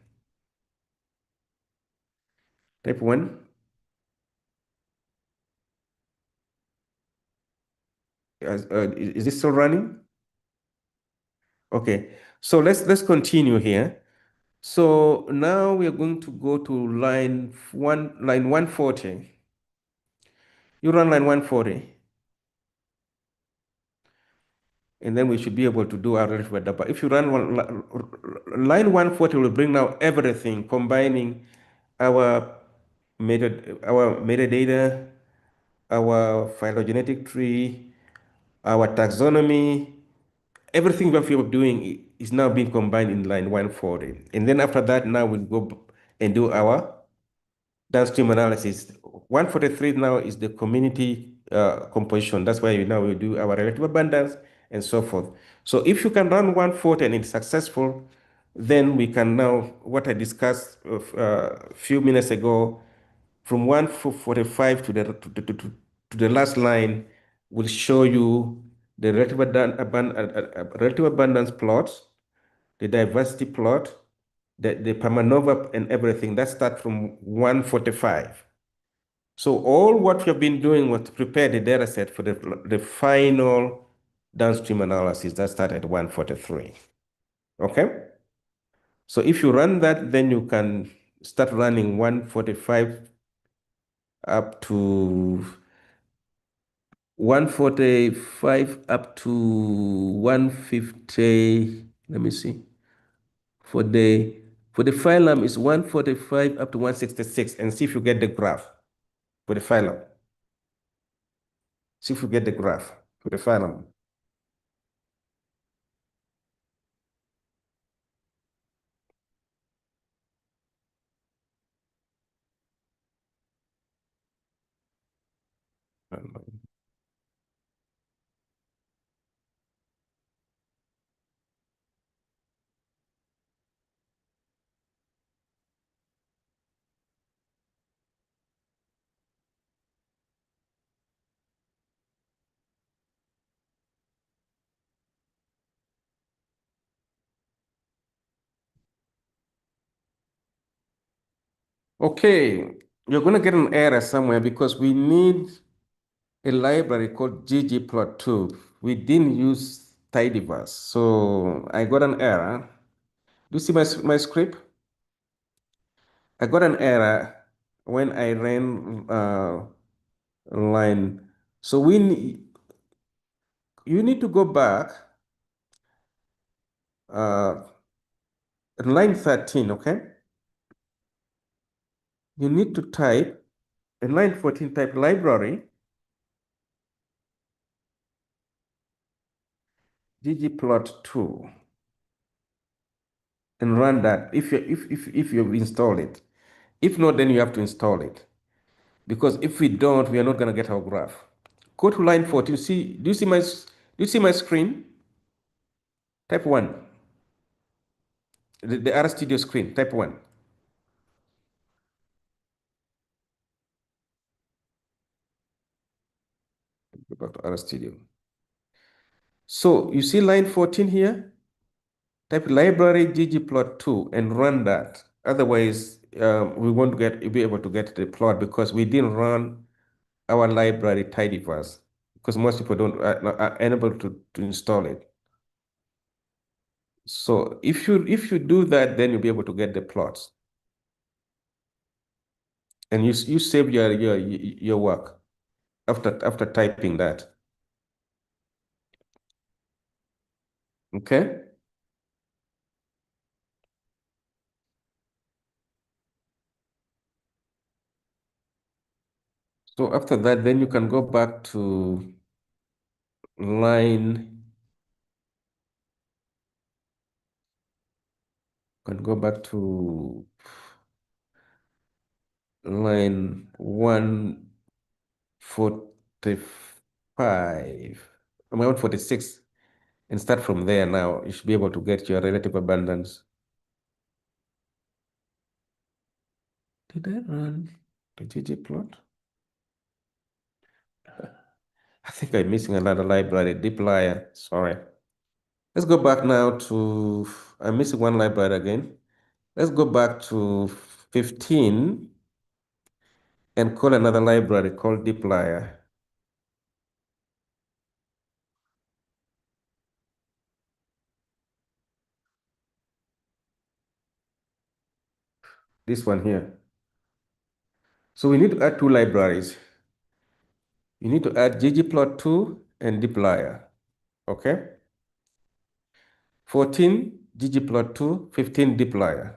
Type one. Is this still running? Okay. So let's continue here. So now we are going to go to line 140. You run line 140. And then we should be able to do our relative data. If you run line 140 will bring now everything, combining our metadata, our phylogenetic tree, our taxonomy, everything that we are doing is now being combined in line 140. And then after that, now we'll go and do our downstream analysis. 143 now is the community composition. That's why now we do our relative abundance and so forth. So if you can run 140 and it's successful, then we can now, what I discussed a few minutes ago, from 145 to the last line will show you the relative abundance plots, the diversity plot, the Pamanova and everything. That starts from 145. So all what we have been doing was to prepare the data set for the final downstream analysis that started at 143. Okay? So if you run that, then you can start running 145 up to 145 up to 150. Let me see. For the phylum is 145 up to 166, and see if you get the graph for the phylum. See if you get the graph for the phylum. Okay, you're going to get an error somewhere because we need a library called ggplot2. We didn't use tidyverse, so I got an error. Do you see my script? I got an error when I ran line. So you need to go back uh, line 13, okay? You need to type in line 14, type library ggplot2. and run that if you've installed it. If not, then you have to install it. Because if we don't, we are not going to get our graph. Go to line 14. Do you see my screen? Type 1. The RStudio screen, type 1. Go back to RStudio. So you see line 14 here? Type library ggplot2 and run that. Otherwise, we won't be able to get the plot because we didn't run our library tidyverse because most people are unable to install it. So if you do that, then you'll be able to get the plots. And you save your work after typing that. Okay? So after that, then you can go back to line, line 145, 146, and start from there now. You should be able to get your relative abundance. Did I run the ggplot? I think I'm missing another library, dplyr, sorry. Let's go back now to, I'm missing one library again. Let's go back to 15 and call another library called dplyr. This one here. So we need to add two libraries. You need to add ggplot2 and dplyr, okay? 14 ggplot2, 15 dplyr,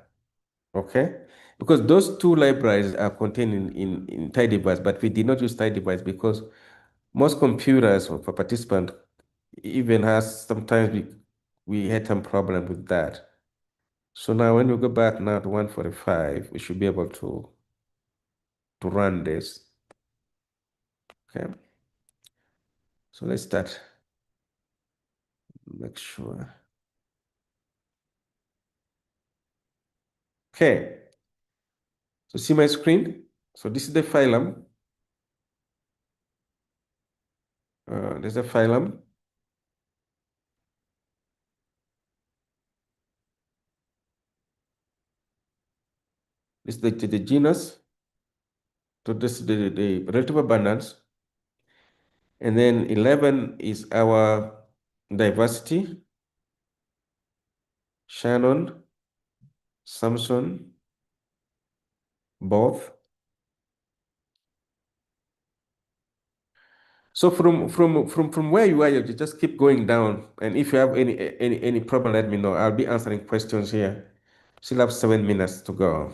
okay? Because those two libraries are contained in tidyverse, but we did not use tidyverse because most computers for participants even has sometimes we had some problem with that. So now when we go back now to 145, we should be able to run this. Okay. So let's start. Make sure. Okay. So see my screen? So this is the phylum. There's a phylum. This is the genus. So this is the relative abundance. And then 11 is our diversity. Shannon, Samson, both. So from where you are, you just keep going down. And if you have any problem, let me know. I'll be answering questions here. Still have 7 minutes to go.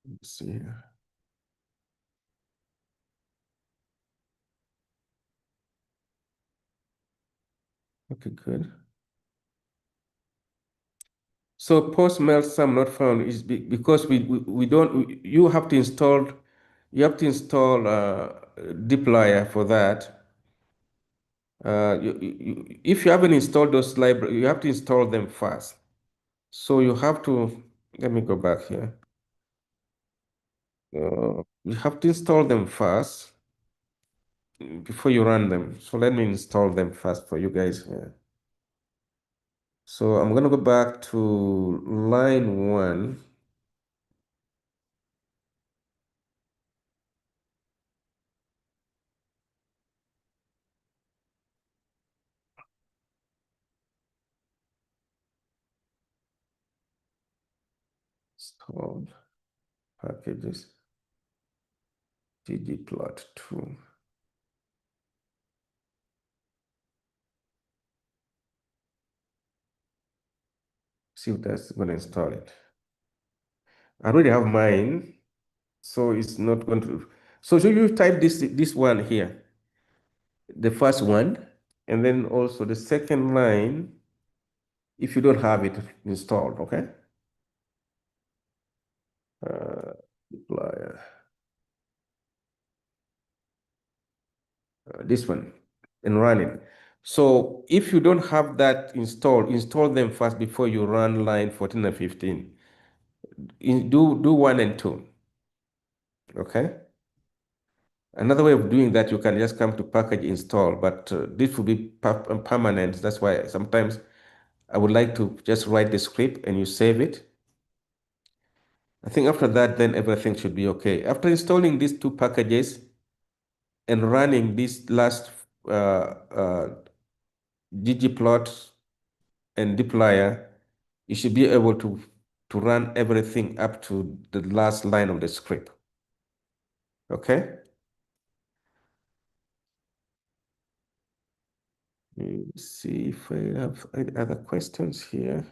Let's see here. Okay, good. So post melt sum not found is because we don't, you have to install dplyr for that. If you haven't installed those libraries, you have to install them first. So you have to, let me go back here. You have to install them first before you run them. So let me install them first for you guys here. So I'm going to go back to line 1. Install packages, ggplot2. see if that's going to install it. I already have mine, so it's not going to. So should you type this one here, the first one, and then also the second line, if you don't have it installed, okay? Deploy, this one, and run it. So if you don't have that installed, install them first before you run line 14 and 15. Do 1 and 2, okay? Another way of doing that, you can just come to package install, but this will be permanent. That's why sometimes I would like to just write the script and you save it. I think after that, then everything should be okay. After installing these two packages and running this last ggplot and deployer, you should be able to run everything up to the last line of the script. Okay? Let me see if I have other questions here.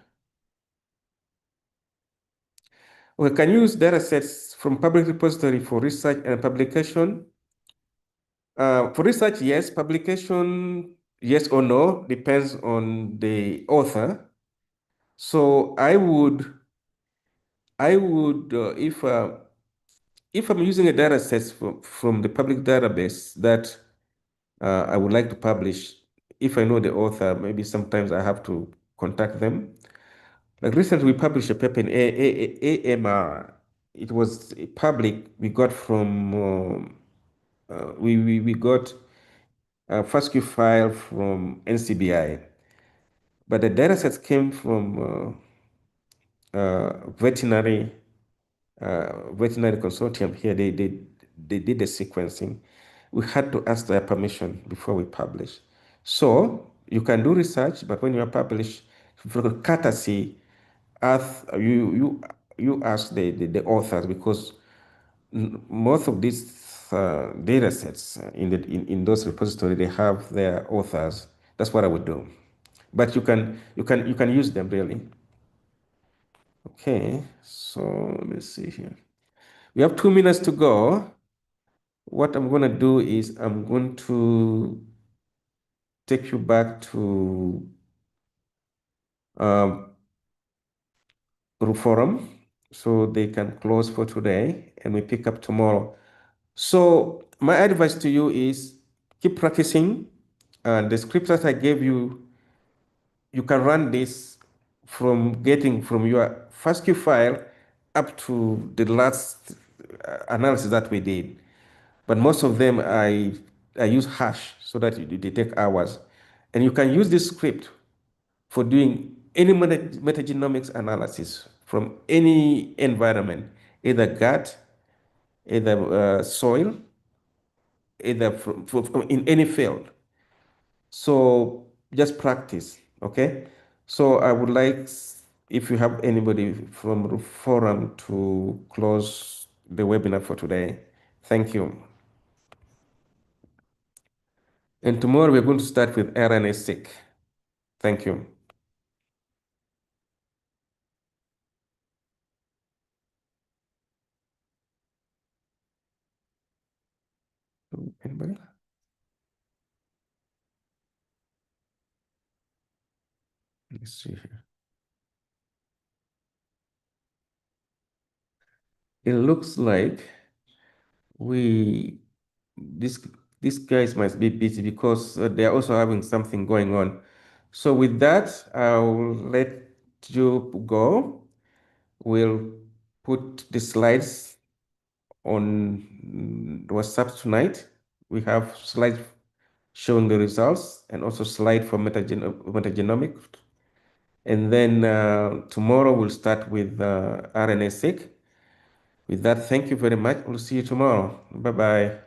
We can use data sets from public repository for research and publication. For research, yes. Publication, yes or no, depends on the author. So I would, if I'm using a data set from the public database that I would like to publish, if I know the author, maybe sometimes I have to contact them. Like recently, we published a paper in AMR. It was public. We got from we got a FASTQ file from NCBI, but the datasets came from veterinary consortium here. They did the sequencing. We had to ask their permission before we publish. So you can do research, but when you are published, for courtesy, ask you ask the authors, because most of these data sets in those repositories, they have their authors. That's what I would do. But you can use them really. Okay, so let me see here. We have 2 minutes to go. What I'm going to do is I'm going to take you back to group forum so they can close for today and we pick up tomorrow. So my advice to you is keep practicing. The scripts that I gave you, you can run this from getting from your FASTQ file up to the last analysis that we did. But most of them, I use hash so that they take hours. And you can use this script for doing any metagenomics analysis from any environment, either gut, either soil, either from in any field. So just practice, okay? So I would like, if you have anybody from the forum, to close the webinar for today. Thank you. And tomorrow we're going to start with RNA-seq. Thank you. Anybody? Let's see here. It looks like these guys must be busy because they're also having something going on. So with that, I'll let you go. We'll put the slides on WhatsApp tonight. We have slides showing the results and also slide for metagenomics. And then tomorrow we'll start with RNA-seq. With that, thank you very much. We'll see you tomorrow. Bye-bye.